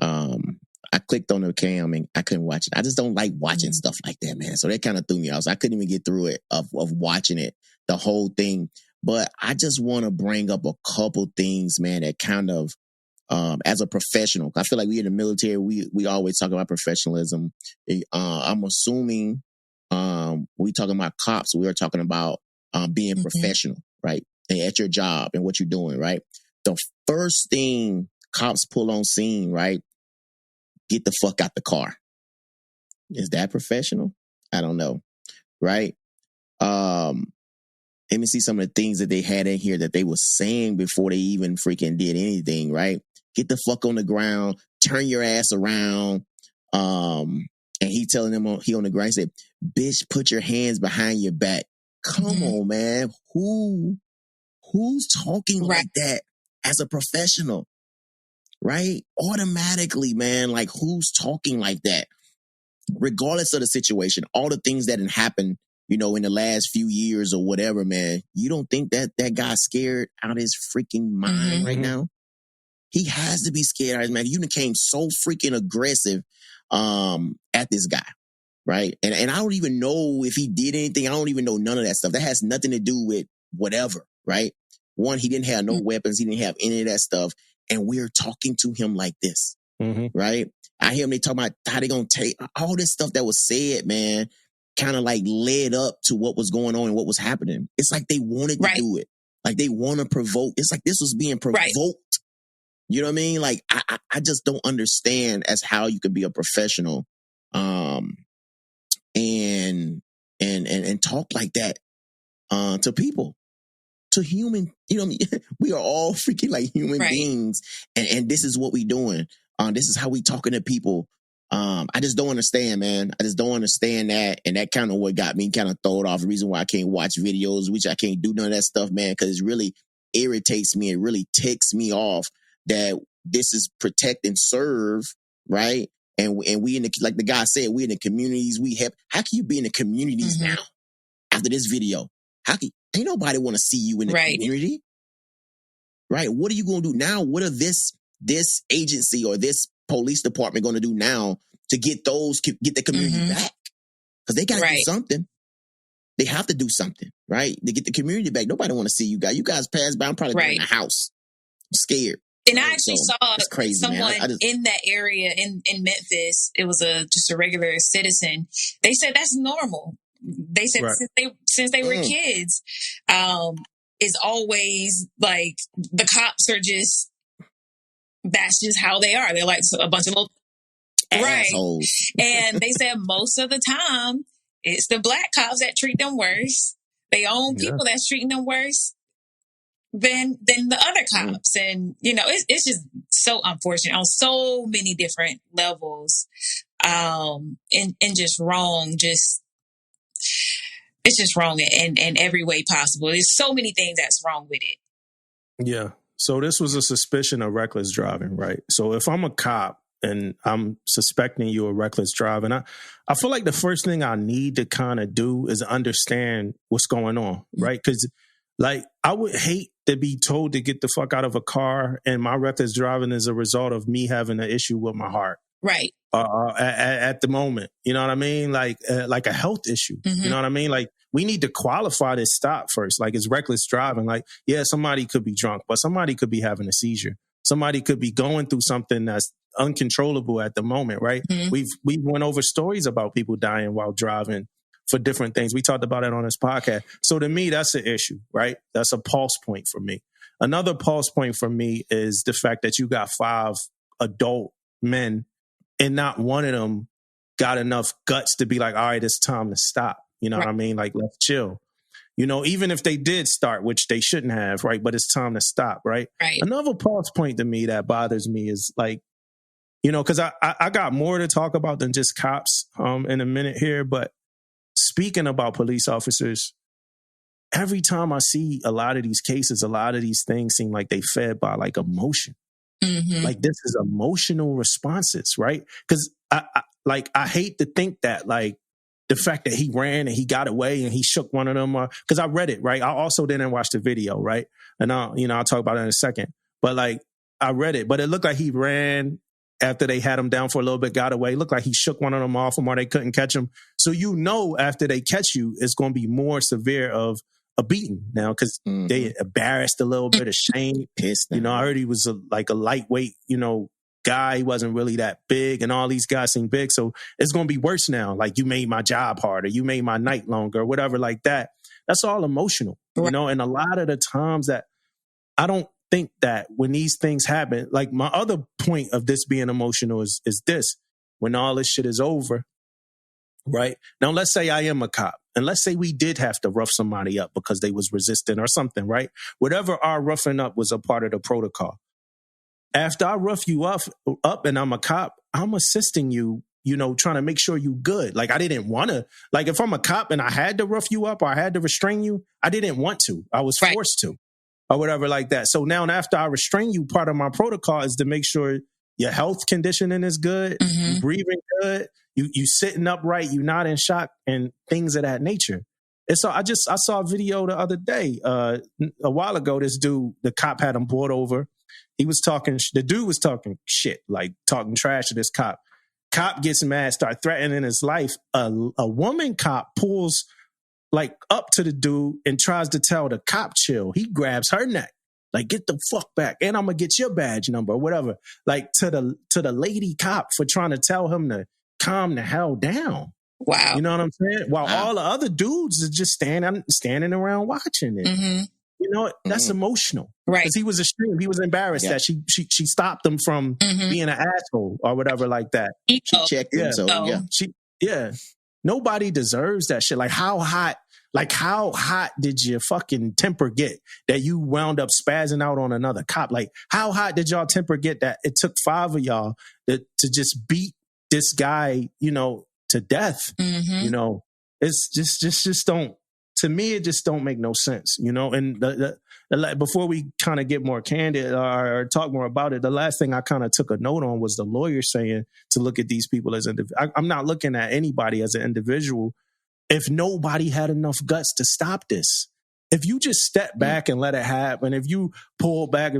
I clicked on the cam and I couldn't watch it. I just don't like watching stuff like that, man. So that kind of threw me off. So I couldn't even get through it of watching it, the whole thing. But I just want to bring up a couple things, man, that kind of, as a professional, I feel like we in the military, we always talk about professionalism. I'm assuming, we talking about cops, we are talking about, being professional, right? And at your job and what you're doing, right? The first thing cops pull on scene, right? Get the fuck out the car. Is that professional? I don't know. Right? Let me see some of the things that they had in here that they were saying before they even freaking did anything, right? Get the fuck on the ground, turn your ass around. And he telling them he on the ground, he said, bitch, put your hands behind your back. Come on, man. Who's talking like that as a professional? Right? Automatically, man, like who's talking like that? Regardless of the situation, all the things that happened, in the last few years or whatever, man, you don't think that guy's scared out of his freaking mind right now? He has to be scared out of his mind. You became so freaking aggressive at this guy, right? And I don't even know if he did anything. I don't even know none of that stuff. That has nothing to do with whatever, right? One, he didn't have no weapons. He didn't have any of that stuff. And we're talking to him like this, right? I hear them, they talk about how they going to take all this stuff that was said, man, kind of like led up to what was going on and what was happening. It's like they wanted to do it. Like they want to provoke. It's like this was being provoked. You know what I mean? Like, I just don't understand as how you can be a professional, and talk like that, to people. To human, we are all freaking like human beings, and this is what we doing. This is how we talking to people. I just don't understand, man. I just don't understand that, and that kind of what got me kind of thrown off. The reason why I can't watch videos, which I can't do none of that stuff, man, because it really irritates me. It really ticks me off that this is protect and serve, right? And we in the, like the guy said, we in the communities. We have. How can you be in the communities now after this video? How can ain't nobody want to see you in the community, right? What are you going to do now? What are this agency or this police department going to do now to get the community back? Because they got to do something. They have to do something, right? To get the community back. Nobody want to see you guys. You guys pass by. I'm probably in the house, I'm scared. And I actually saw someone in that area in Memphis. It was just a regular citizen. They said that's normal. They said since they were kids, it's always like the cops are just, that's just how they are. They're like a bunch of little assholes. And they said most of the time it's the black cops that treat them worse. They own people that's treating them worse. than the other cops. And, you know, it's just so unfortunate on so many different levels. And just wrong, it's just wrong in every way possible. There's so many things that's wrong with it. Yeah. So this was a suspicion of reckless driving, right? So if I'm a cop and I'm suspecting you of reckless driving, I feel like the first thing I need to kind of do is understand what's going on, right? Because like I would hate to be told to get the fuck out of a car and my reckless driving is a result of me having an issue with my heart. Right. At the moment, you know what I mean? Like a health issue, you know what I mean? Like we need to qualify this stop first. Like it's reckless driving. Like, yeah, somebody could be drunk, but somebody could be having a seizure. Somebody could be going through something that's uncontrollable at the moment, right? We've went over stories about people dying while driving for different things. We talked about it on this podcast. So to me, that's an issue, right? That's a pulse point for me. Another pulse point for me is the fact that you got 5 adult men and not one of them got enough guts to be like, all right, it's time to stop. You know what I mean? Like, let's chill. You know, even if they did start, which they shouldn't have, right? But it's time to stop, right? Another pulse point to me that bothers me is like, you know, because I got more to talk about than just cops in a minute here. But speaking about police officers, every time I see a lot of these cases, a lot of these things seem like they fed by like emotion. Like this is emotional responses, right? Because I hate to think that like the fact that he ran and he got away and he shook one of them, because I read it, right? I also didn't watch the video, right? And I'll talk about it in a second. But like I read it, but it looked like he ran after they had him down for a little bit, got away. It looked like he shook one of them off them or they couldn't catch him. So you know after they catch you, it's going to be more severe of a beating now because they embarrassed a little bit, ashamed. You know, I heard he was like a lightweight, you know, guy. He wasn't really that big and all these guys seem big. So it's going to be worse now. Like you made my job harder. You made my night longer or whatever like that. That's all emotional, you know, and a lot of the times that I don't think that when these things happen, like my other point of this being emotional is this, when all this shit is over, right? Now, let's say I am a cop and let's say we did have to rough somebody up because they was resistant or something, right? Whatever our roughing up was a part of the protocol. After I rough you up and I'm a cop, I'm assisting you, you know, trying to make sure you good. Like I didn't want to, like if I'm a cop and I had to rough you up or I had to restrain you, I didn't want to. I was forced to or whatever like that. So now after I restrain you, part of my protocol is to make sure your health conditioning is good, you breathing good, you sitting upright, you not in shock and things of that nature. And so I saw a video the other day, a while ago, this dude, the cop had him pulled over. He was the dude was talking shit, like talking trash to this cop. Cop gets mad, start threatening his life. A woman cop pulls like up to the dude and tries to tell the cop chill. He grabs her neck, like get the fuck back, and I'm gonna get your badge number or whatever. Like to the lady cop for trying to tell him to calm the hell down. Wow, you know what I'm saying? While all the other dudes are just standing around watching it. You know, that's emotional, right? Because he was ashamed, he was embarrassed that she stopped him from being an asshole or whatever like that. She checked him, so Nobody deserves that shit. Like how hot did your fucking temper get that you wound up spazzing out on another cop? Like how hot did y'all temper get that it took 5 of y'all to just beat this guy, you know, to death? You know, it's just don't. To me, it just don't make no sense, you know. And before we kind of get more candid or talk more about it, the last thing I kind of took a note on was the lawyer saying to look at these people as individuals. I'm not looking at anybody as an individual. If nobody had enough guts to stop this, if you just step back and let it happen, if you pull back,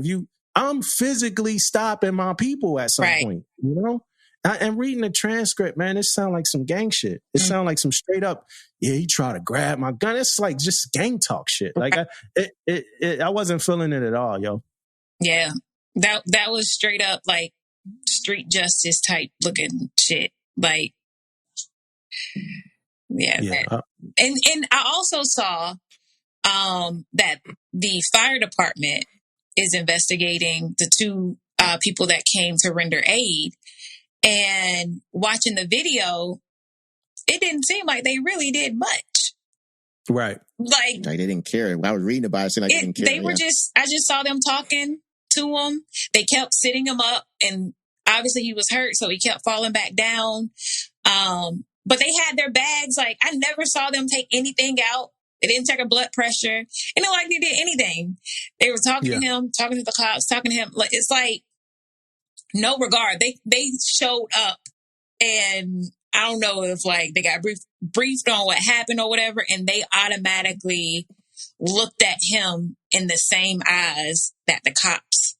I'm physically stopping my people at some point, you know. And reading the transcript, man, it sounds like some gang shit. It sounds like some straight up, he tried to grab my gun. It's like just gang talk shit. Like I wasn't feeling it at all, yo. Yeah, that was straight up like street justice type looking shit. Like, and I also saw that the fire department is investigating the 2 people that came to render aid. And watching the video, it didn't seem like they really did much. Right. Like they didn't care. I was reading about it, like they didn't care. They were I just saw them talking to him. They kept sitting him up, and obviously he was hurt, so he kept falling back down. But they had their bags. Like, I never saw them take anything out. They didn't check a blood pressure. It didn't like they did anything. They were talking to him, talking to the cops, talking to him. Like, it's like no regard. They showed up, and I don't know if like they got briefed on what happened or whatever, and they automatically looked at him in the same eyes that the cops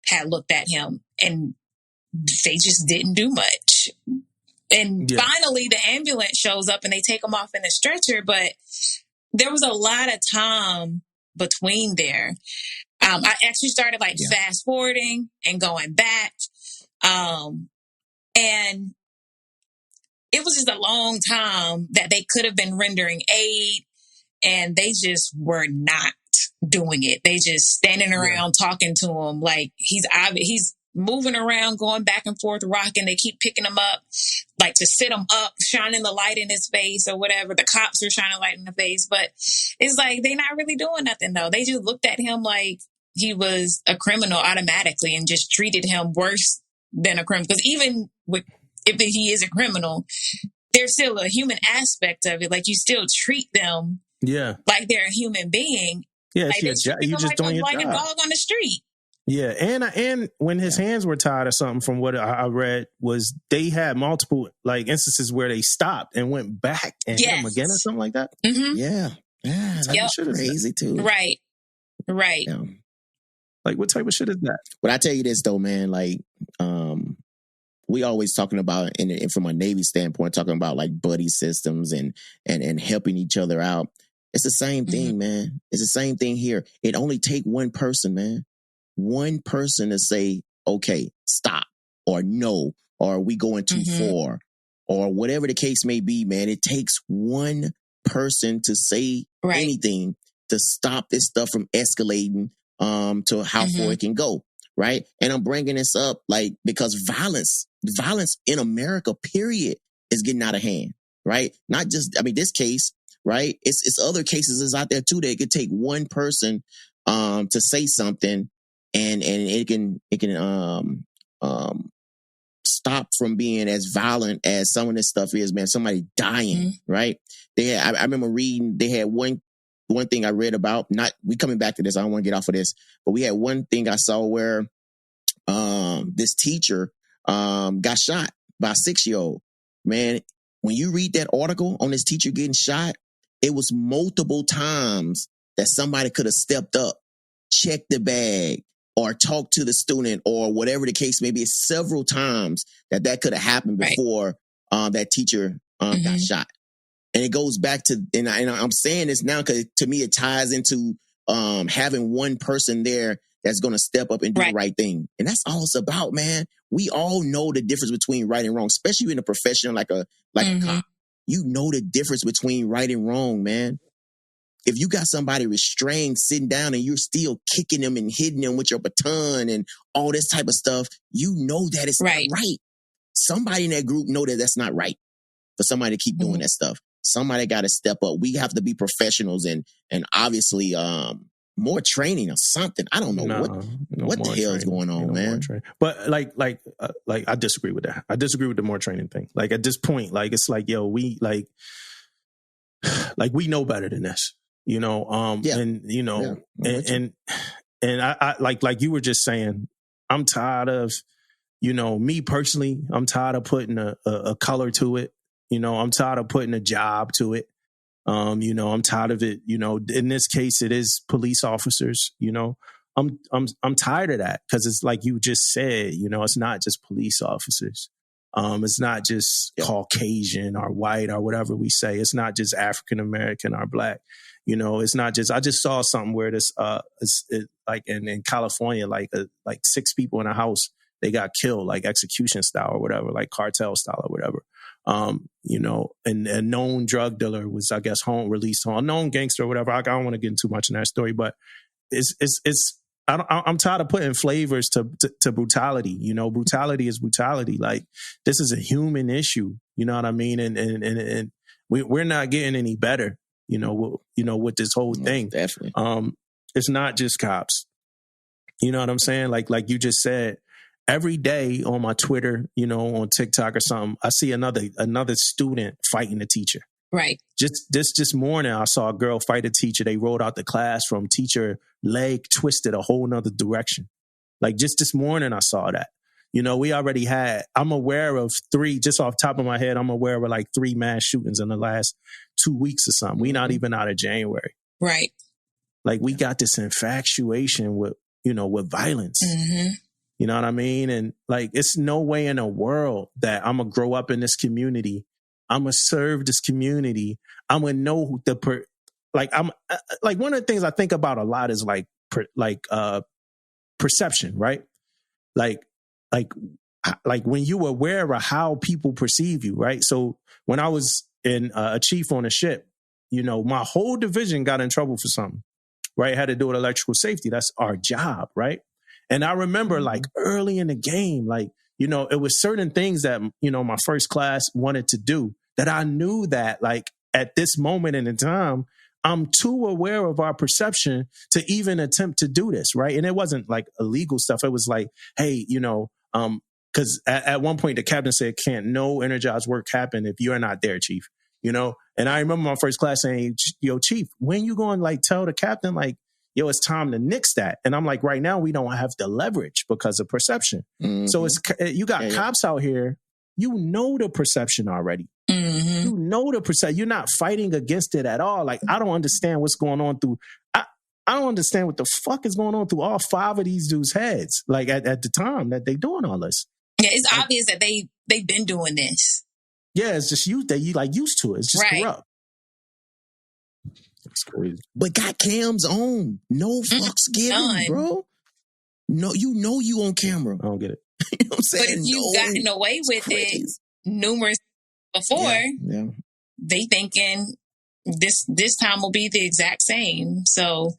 had looked at him, and they just didn't do much. And finally the ambulance shows up and they take him off in a stretcher, but there was a lot of time between there. I actually started like fast forwarding and going back. And it was just a long time that they could have been rendering aid, and they just were not doing it. They just standing around talking to him like he's moving around, going back and forth, rocking. They keep picking him up, like to sit him up, shining the light in his face or whatever. The cops are shining light in the face, but it's like they're not really doing nothing though. They just looked at him like he was a criminal automatically and just treated him worse than a criminal. Because even if he is a criminal, there's still a human aspect of it. Like, you still treat them like they're a human being. Yeah, like you just doing your like job. A dog on the street. Yeah, and when his hands were tied or something, from what I read, was they had multiple like instances where they stopped and went back and hit him again or something like that. Mm-hmm. Yeah, that's crazy too. Right. Yeah. Like, what type of shit is that? But I tell you this though, man. Like, we always talking about, and from a Navy standpoint, talking about like buddy systems and helping each other out. It's the same thing, man. It's the same thing here. It only take one person, man. One person to say, okay, stop, or no, or we going too far, or whatever the case may be, man. It takes one person to say anything to stop this stuff from escalating to how far it can go, right? And I'm bringing this up like because violence in America, period, is getting out of hand, right? Not just, I mean, this case, right? It's other cases is out there too that it could take one person to say something. And it can stop from being as violent as some of this stuff is, man. Somebody dying, right? I remember reading. They had one thing I read about. We coming back to this. I don't want to get off of this, but we had one thing I saw where this teacher got shot by a 6-year-old. Man, when you read that article on this teacher getting shot, it was multiple times that somebody could have stepped up, checked the bag, or talk to the student, or whatever the case may be. Several times that could have happened before that teacher got shot. And it goes back to, and I'm saying this now because to me it ties into having one person there that's going to step up and do the right thing. And that's all it's about, man. We all know the difference between right and wrong, especially in a profession like a cop. You know the difference between right and wrong, man. If you got somebody restrained, sitting down, and you're still kicking them and hitting them with your baton and all this type of stuff, you know that it's not right. Somebody in that group know that that's not right for somebody to keep doing that stuff. Somebody got to step up. We have to be professionals and obviously more training or something. I don't know what the hell is going on, man. But like I disagree with that. I disagree with the more training thing. Like at this point, like it's like, yo, we like we know better than this. You know, and you know, and I like you were just saying, I'm tired of, you know, me personally, I'm tired of putting a color to it. You know, I'm tired of putting a job to it. You know, I'm tired of it. You know, in this case, it is police officers. You know, I'm tired of that because it's like you just said. You know, it's not just police officers. It's not just Caucasian or white or whatever we say. It's not just African American or black. You know, it's not just. I just saw something where this like in California, like 6 people in a house, they got killed like execution style or whatever, like cartel style or whatever. You know, and a known drug dealer was, I guess, released home, a known gangster or whatever. I don't want to get into much in that story, but I'm tired of putting flavors to brutality. You know, brutality is brutality. Like, this is a human issue. You know what I mean? And we're not getting any better. with this whole thing. Definitely. It's not just cops. You know what I'm saying? Like you just said, every day on my Twitter, on TikTok or something, I see another student fighting a teacher. Right. Just this morning, I saw a girl fight a teacher. They rolled out the classroom. Teacher leg twisted a whole nother direction. Like just this morning, I saw that. We already had, I'm aware of 3, just off the top of my head, I'm aware of like 3 mass shootings in the last 2 weeks or something. We're not even out of January. Right. Like we got this infatuation with violence. Mm-hmm. You know what I mean? And like, it's no way in the world that I'm going to grow up in this community. I'm going to serve this community. I'm going to know one of the things I think about a lot is perception, right? Like when you aware of how people perceive you, right? So when I was a chief on a ship, my whole division got in trouble for something, right? Had to do with electrical safety. That's our job, right? And I remember like early in the game, it was certain things that, my first class wanted to do that I knew that like at this moment in the time, I'm too aware of our perception to even attempt to do this. Right. And it wasn't like illegal stuff. It was like, hey, because at one point the captain said, can't no energized work happen if you're not there, chief, And I remember my first class saying, yo, chief, when you going like tell the captain, like, yo, it's time to nix that. And I'm like, right now, we don't have the leverage because of perception. Mm-hmm. So you got cops out here, the perception already. Mm-hmm. The perception. You're not fighting against it at all. Like, I don't understand what's going on I don't understand what the fuck is going on through all 5 of these dudes' heads. Like at the time that they doing all this. Yeah, it's obvious that they've been doing this. Yeah, it's just you used to it. It's just corrupt. It's crazy. But got cams on. No fucks given, bro. No, you on camera. I don't get it. You know what I'm saying? But if you've gotten away with it numerous before, they thinking this time will be the exact same. So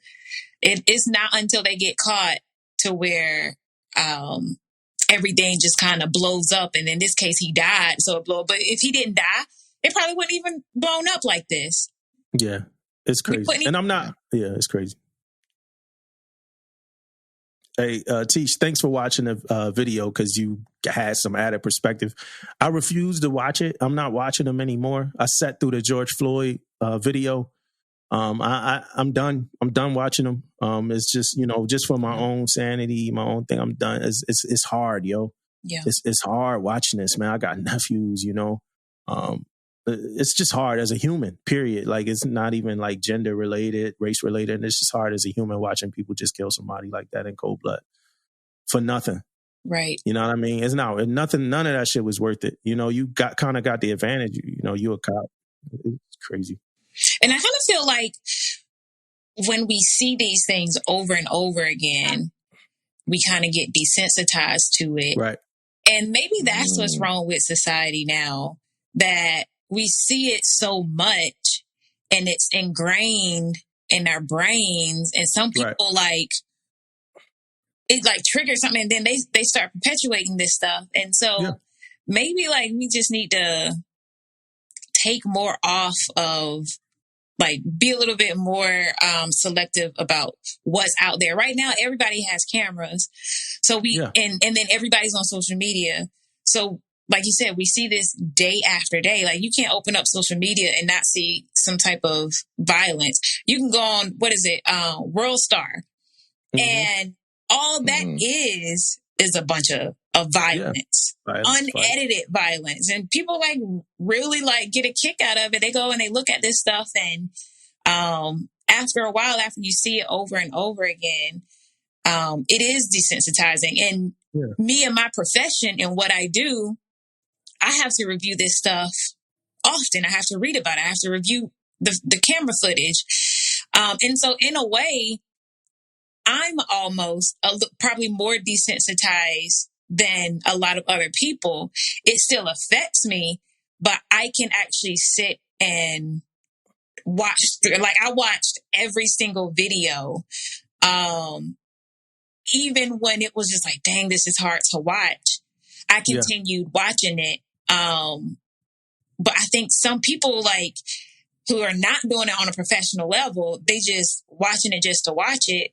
it's not until they get caught to where everything just kind of blows up. And in this case, he died, so it blew up. But if he didn't die, it probably wouldn't even blown up like this. Yeah. It's crazy. And I'm not, it's crazy. Hey, Tish, thanks for watching the video because you had some added perspective. I refuse to watch it. I'm not watching them anymore. I sat through the George Floyd video. I'm done. I'm done watching them. It's just, just for my own sanity, my own thing. I'm done. It's hard, yo. Yeah. It's hard watching this, man. I got nephews, it's just hard as a human, period. Like, it's not even like gender related, race related. And it's just hard as a human watching people just kill somebody like that in cold blood for nothing. Right. You know what I mean? It's not nothing. None of that shit was worth it. You got the advantage. You a cop. It's crazy. And I kind of feel like when we see these things over and over again, we kind of get desensitized to it. Right. And maybe that's what's wrong with society now, that we see it so much and it's ingrained in our brains. And some people it like triggers something and then they start perpetuating this stuff. And so maybe like we just need to take more off of, like, be a little bit more selective about what's out there. Right now, everybody has cameras. So and then everybody's on social media. So like you said, we see this day after day. Like, you can't open up social media and not see some type of violence. You can go on, World Star. And all that is a bunch of violence. Unedited violence. And people like really like get a kick out of it. They go and they look at this stuff and after a while, after you see it over and over again, it is desensitizing. And me and my profession and what I do, I have to review this stuff often. I have to read about it. I have to review the camera footage. And so in a way, I'm almost probably more desensitized than a lot of other people. It still affects me, but I can actually sit and watch. Like, I watched every single video, even when it was just like, dang, this is hard to watch. I continued watching it. But I think some people, like, who are not doing it on a professional level. They just watching it just to watch it.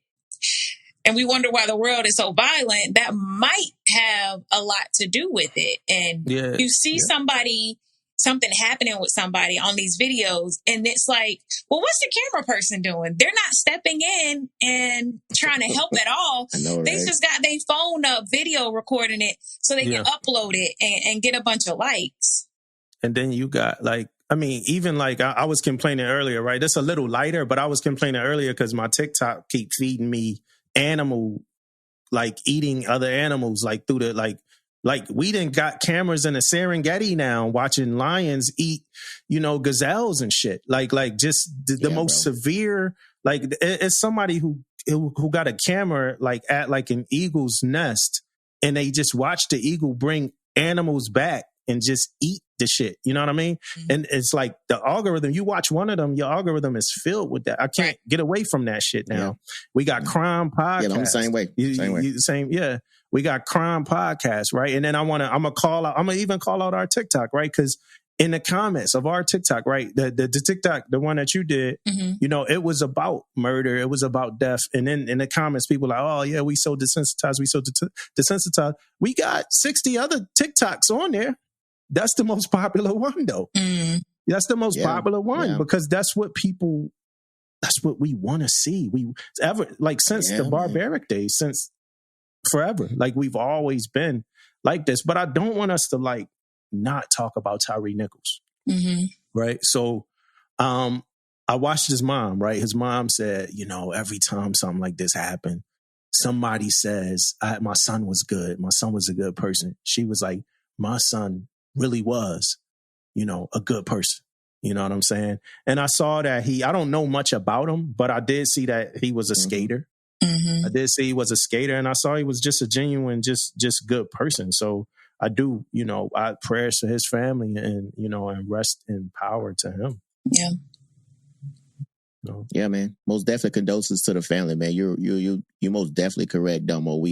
And we wonder why the world is so violent. That might have a lot to do with it. And you see something happening with somebody on these videos, and it's like, well, what's the camera person doing? They're not stepping in and trying to help at all. They just got their phone up, video recording it so they can upload it and get a bunch of likes. And then you got like, I mean, even like I was complaining earlier, right? That's a little lighter, but I was complaining earlier because my TikTok keep feeding me animal, like eating other animals, like through the, like we didn't got cameras in the Serengeti now watching lions eat, gazelles and shit. Like just the most severe, like it's somebody who got a camera like at like an eagle's nest, and they just watch the eagle bring animals back and just eat the shit. You know what I mean? Mm-hmm. And it's like the algorithm, you watch one of them, your algorithm is filled with that. I can't get away from that shit now. Yeah. We got crime podcasts. Yeah, I'm the same way. We got crime podcasts, right? And then I'm gonna even call out our TikTok, right? Because in the comments of our TikTok, right, the TikTok, the one that you did, it was about murder, it was about death, and then in the comments, people are like, oh yeah, we so desensitized, desensitized. We got 60 other TikToks on there. That's the most popular one, though. Mm. That's the most popular one because that's what we want to see. Since the barbaric days, since forever, like we've always been like this. But I don't want us to like not talk about Tyre Nichols, right? So, I watched his mom. Right, his mom said, every time something like this happened, somebody says, "My son was good. My son was a good person." She was like, "My son really was, a good person." You know what I'm saying? And I saw that I don't know much about him, but I did see that he was a skater. Mm-hmm. I did see he was a skater, and I saw he was just a genuine, just good person. So I do, I prayers to his family and, and rest in power to him. Yeah. Yeah, man. Most definitely condolences to the family, man. You're most definitely correct, Domo.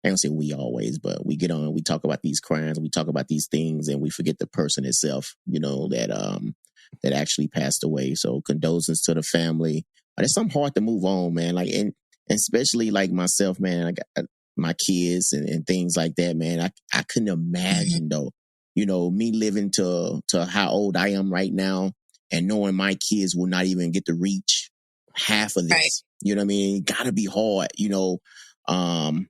I don't say we always, but we get on, we talk about these crimes, we talk about these things, and we forget the person itself, that actually passed away. So condolences to the family. It's something hard to move on, man. Like, and especially like myself, man, I got my kids and things like that, man. I couldn't imagine though, me living to how old I am right now and knowing my kids will not even get to reach half of this. Right. You know what I mean? Gotta be hard, on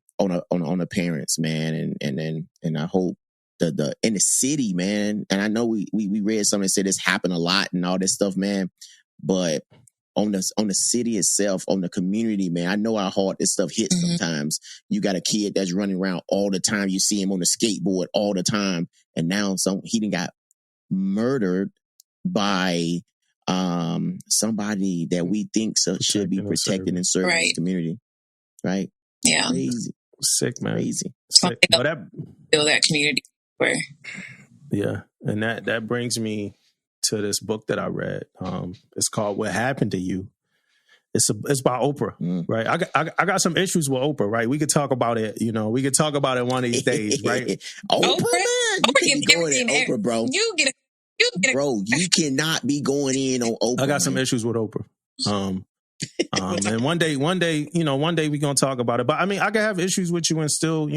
the parents, man, and I hope the in the city, man. And I know we read something that said this happened a lot and all this stuff, man. But on the city itself, on the community, man, I know how hard this stuff hits sometimes. You got a kid that's running around all the time. You see him on the skateboard all the time, and now he done got murdered by somebody that we think should be protected and serving the community, right? Yeah, crazy. Sick, man. Crazy. Sick. Feel that community where. Yeah, and that brings me to this book that I read. It's called "What Happened to You." It's by Oprah, right? I got some issues with Oprah, right? We could talk about it. We could talk about it one of these days, right? Oprah, man, you can going at Oprah, bro. You get bro. You cannot be going in on Oprah. I got some issues with Oprah. And one day we're gonna talk about it. But I mean, I can have issues with you and still,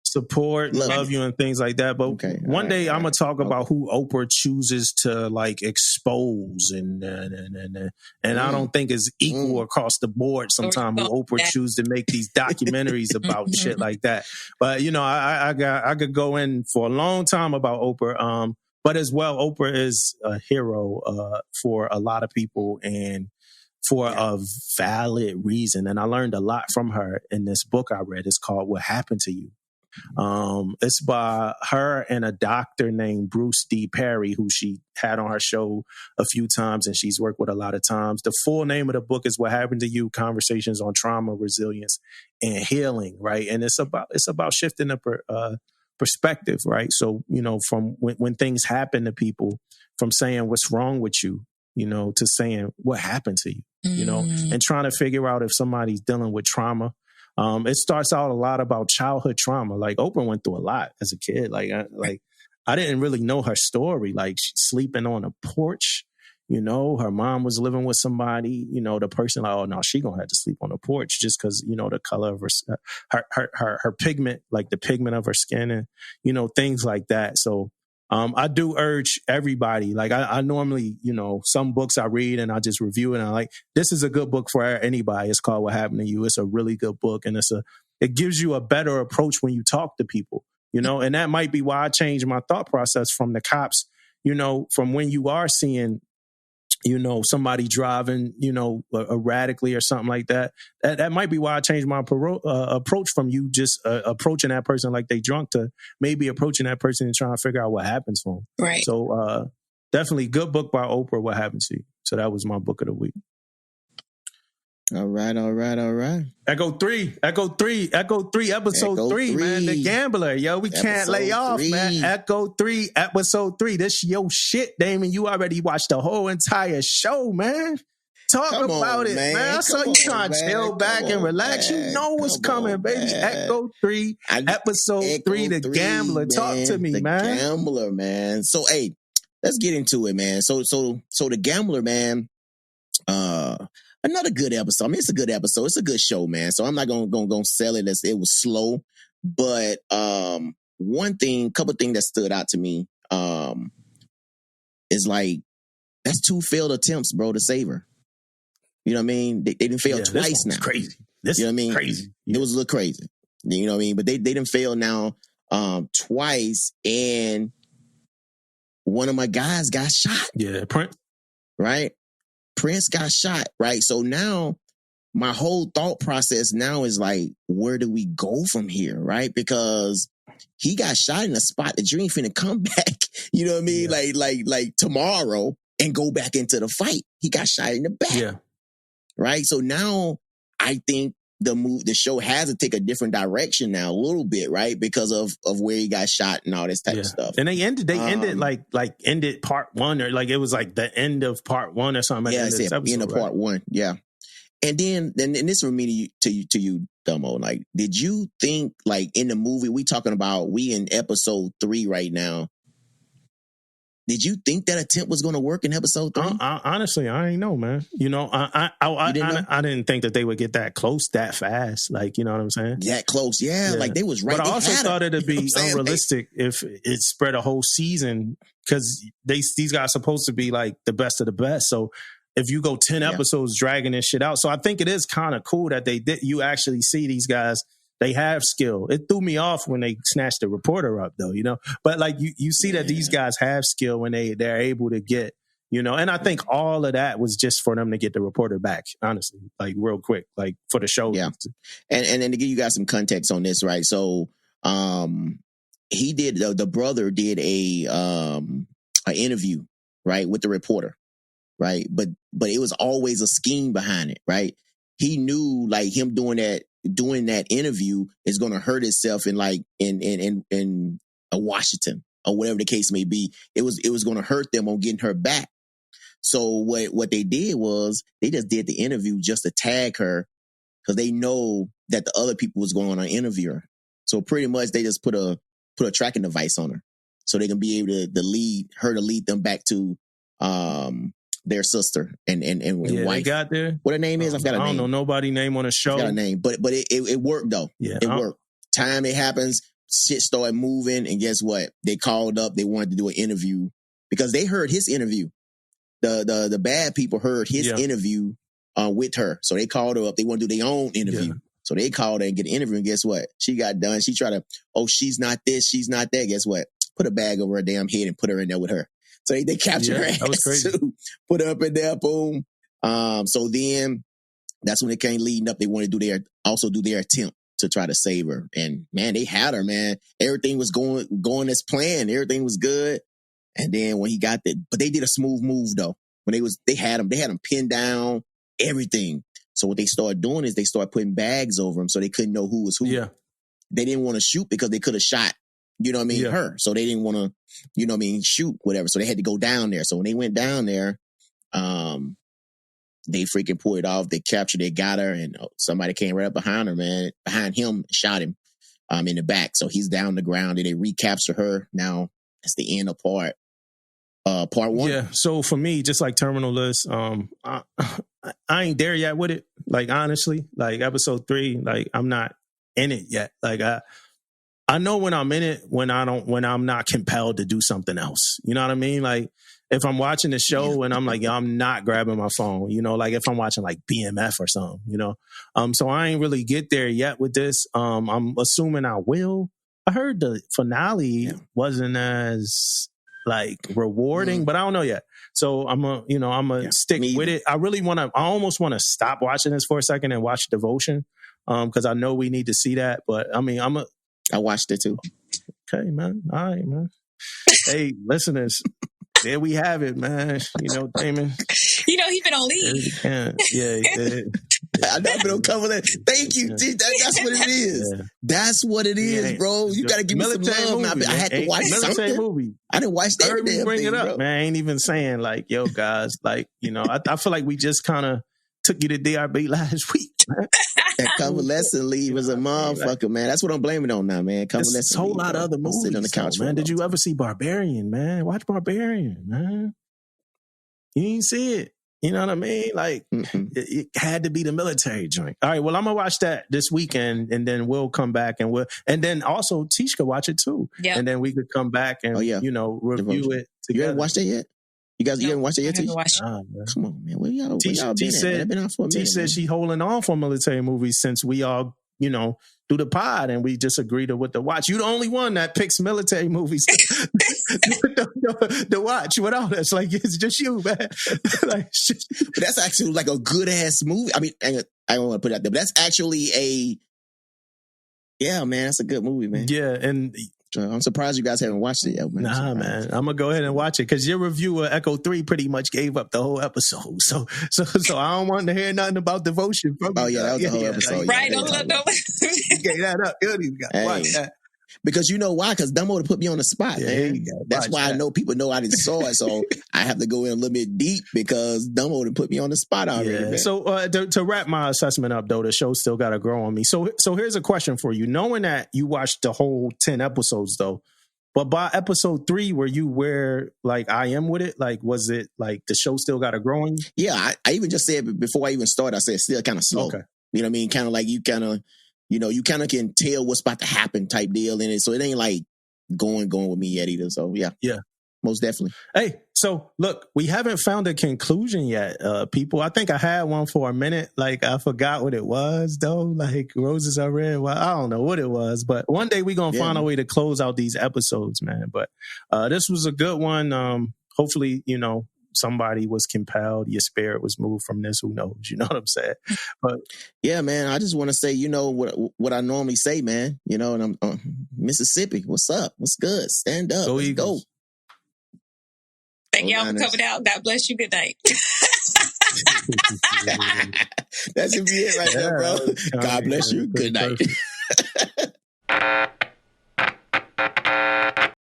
support and love you and things like that. But one day I'm gonna talk about who Oprah chooses to like expose and I don't think it's equal across the board sometimes who Oprah chooses to make these documentaries about shit like that. But I could go in for a long time about Oprah. But as well, Oprah is a hero for a lot of people and for a valid reason. And I learned a lot from her in this book I read. It's called What Happened to You. It's by her and a doctor named Bruce D. Perry, who she had on her show a few times and she's worked with a lot of times. The full name of the book is What Happened to You: Conversations on Trauma, Resilience, and Healing, right? And it's about shifting the perspective, right? So, from when things happen to people, from saying what's wrong with you, to saying what happened to you, and trying to figure out if somebody's dealing with trauma. It starts out a lot about childhood trauma. Like Oprah went through a lot as a kid. Like I didn't really know her story. Like sleeping on a porch, you know, her mom was living with somebody, you know, the person like, oh no, she gonna have to sleep on the porch just because, you know, the color of her pigment, like the pigment of her skin and, you know, things like that. So I do urge everybody, like I normally, you know, some books I read and I just review it and I like, this is a good book for anybody. It's called What Happened to You. It's a really good book and it gives you a better approach when you talk to people, you know, and that might be why I changed my thought process from the cops, you know, from when you are seeing, you know, somebody driving, you know, erratically or something like that. That might be why I changed my approach from you just approaching that person like they drunk to maybe approaching that person and trying to figure out what happens to them. Right. So definitely good book by Oprah, What Happened to You. So that was my book of the week. All right. Echo 3, episode 3, man. The Gambler, yo, we can't lay off, man. Echo 3, episode 3. This your shit, Damon. You already watched the whole entire show, man. Talk about it, man. I saw you trying to chill back and relax. You know what's coming, baby. Echo 3, episode 3, The Gambler. Talk to me, man. The Gambler, man. So, hey, let's get into it, man. So The Gambler, man. Another good episode. I mean, it's a good episode. It's a good show, man. So I'm not gonna sell it as it was slow. But couple things that stood out to me is like that's 2 failed attempts, bro, to save her. You know what I mean? They didn't fail twice now. Crazy. This you know what I mean? Crazy. It was a little crazy. You know what I mean? But they didn't fail now twice, and one of my guys got shot. Yeah, Prince. Right? Prince got shot, right? So now my whole thought process now is like, where do we go from here, right? Because he got shot in a spot that you ain't finna come back, you know what I mean? Yeah. Like tomorrow and go back into the fight. He got shot in the back. Yeah. Right? So now I think the show has to take a different direction now a little bit, right? Because of where he got shot and all this type of stuff. And they ended ended part 1 or like it was like the end of part 1 or something. Yeah, it's the end of part 1. Yeah. And then this for me to you, Dumbo, like, did you think like in the movie we in episode 3 right now? Did you think that attempt was going to work in episode 3? Honestly, I ain't know, man. You know, I didn't think that they would get that close that fast. Like, you know what I'm saying? That close, yeah. Like they was right. But I also thought it'd be unrealistic if it spread a whole season because these guys are supposed to be like the best of the best. So if you go 10 episodes dragging this shit out, so I think it is kind of cool that you actually see these guys. They have skill. It threw me off when they snatched the reporter up, though, you know. But like you see that these guys have skill when they're able to get, you know. And I think all of that was just for them to get the reporter back, honestly, like real quick, like for the show. Yeah. And then to give you guys some context on this, right? So he did the brother did an interview, right, with the reporter, right? But it was always a scheme behind it, right? He knew like him doing that interview is going to hurt itself in Washington or whatever the case may be. It was going to hurt them on getting her back. So what they did was they just did the interview just to tag her because they know that the other people was going to interview her. So pretty much they just put a tracking device on her so they can be able to lead them back to their sister and wife. They got there. What her name is? I don't know nobody name on the show. I've got a name, but it worked though. Yeah, it worked. Time it happens, shit started moving, and guess what? They called up. They wanted to do an interview because they heard his interview. The bad people heard his interview with her, so they called her up. They want to do their own interview. Yeah. So they called her and get an interview, and guess what? She got done. She tried to, she's not this, she's not that. Guess what? Put a bag over her damn head and put her in there with her. So they captured her ass that was crazy. too. Put her up in there, boom. So then that's when it came leading up. They wanted to do their attempt to try to save her. And man, they had her, man. Everything was going as planned. Everything was good. And then when he got there, but they did a smooth move though. When they had him pinned down, everything. So what they started doing is they started putting bags over him so they couldn't know who was who. Yeah. They didn't want to shoot because they could have shot, you know what I mean, her. So they didn't want to, you know what I mean, shoot, whatever. So they had to go down there. So when they went down there, they freaking pulled it off. They captured, they got her, and somebody came right up behind her, man, behind him, shot him in the back. So he's down the ground, and they recapture her. Now That's the end of part one. Yeah. So for me, just like Terminal List, I ain't there yet with it. Like, honestly, like episode 3, like I'm not in it yet. Like I know when I'm in it, when I'm not compelled to do something else. You know what I mean? Like if I'm watching the show and I'm like, yo, I'm not grabbing my phone, you know, like if I'm watching like BMF or something, you know? So I ain't really get there yet with this. I'm assuming I will. I heard the finale wasn't as like rewarding, but I don't know yet. So I'm gonna stick with it. I almost want to stop watching this for a second and watch Devotion. Cause I know we need to see that, but I mean, I watched it too. Okay, man. All right, man. Hey, listeners, there we have it, man. You know, Damon. You know, he been on leave. Yeah. I never don't cover that. Thank you. That's what it is. Yeah. That's what it is, bro. You got to give me some love. Movie, I had to watch something. Movie. I didn't watch that. Bring it up, bro. Man. I ain't even saying like, yo, guys, like, you know, I feel like we just kind of took you to DRB last week, man. That Convalescent Leave is a motherfucker, man. That's what I'm blaming on now, man. There's a whole lot of other movies sitting on the couch, man. Did you ever see Barbarian, man? Watch Barbarian, man. You didn't see it. You know what I mean? Like, it had to be the military joint. All right, well, I'm going to watch that this weekend, and then we'll come back, and then also Tish could watch it too. Yeah. And then we could come back and, you know, review it together. You haven't watched it yet? You guys, you haven't watched it yet, Tish? Come on, man. Where y'all been at? I've been out for a minute. She said she's holding on for military movies since we all, you know, do the pod, and we just agreed to what to watch. You're the only one that picks military movies to watch without us. Like, it's just you, man. Like, but that's actually like a good ass movie. I mean, I don't want to put it out there, but that's actually man, that's a good movie, man. Yeah, and I'm surprised you guys haven't watched it yet, man. Nah, man. I'm going to go ahead and watch it because your review of Echo 3 pretty much gave up the whole episode. So I don't want to hear nothing about Devotion from you. Oh, yeah, that was the whole episode. Right, don't let them. Gave that up. Watch that. Because you know why? Because Dumbo put me on the spot, man. That's why I know people know I didn't saw it. So I have to go in a little bit deep because Dumbo put me on the spot already. Yeah. Man. So to wrap my assessment up, though, the show still got to grow on me. So here's a question for you. Knowing that you watched the whole 10 episodes, though, but by episode 3, were you where like I am with it? Like, was it like the show still got to grow on you? Yeah, I even just said before I even started, I said still kind of slow. Okay. You know what I mean? Kind of like you kind of can tell what's about to happen type deal in it. So it ain't like going with me yet either. So yeah. Most definitely. Hey, so look, we haven't found a conclusion yet, people. I think I had one for a minute. Like, I forgot what it was, though. Like, Roses Are Red. Well, I don't know what it was, but one day we're going to find a way to close out these episodes, man. But this was a good one. Hopefully, you know, somebody was compelled. Your spirit was moved from this. Who knows? You know what I'm saying? But yeah, man, I just want to say, you know, what I normally say, man. You know, and I'm Mississippi. What's up? What's good? Stand up. Let's go. Thank y'all for coming out. God bless you. Good night. That should be it right there, bro. God bless you. Good night.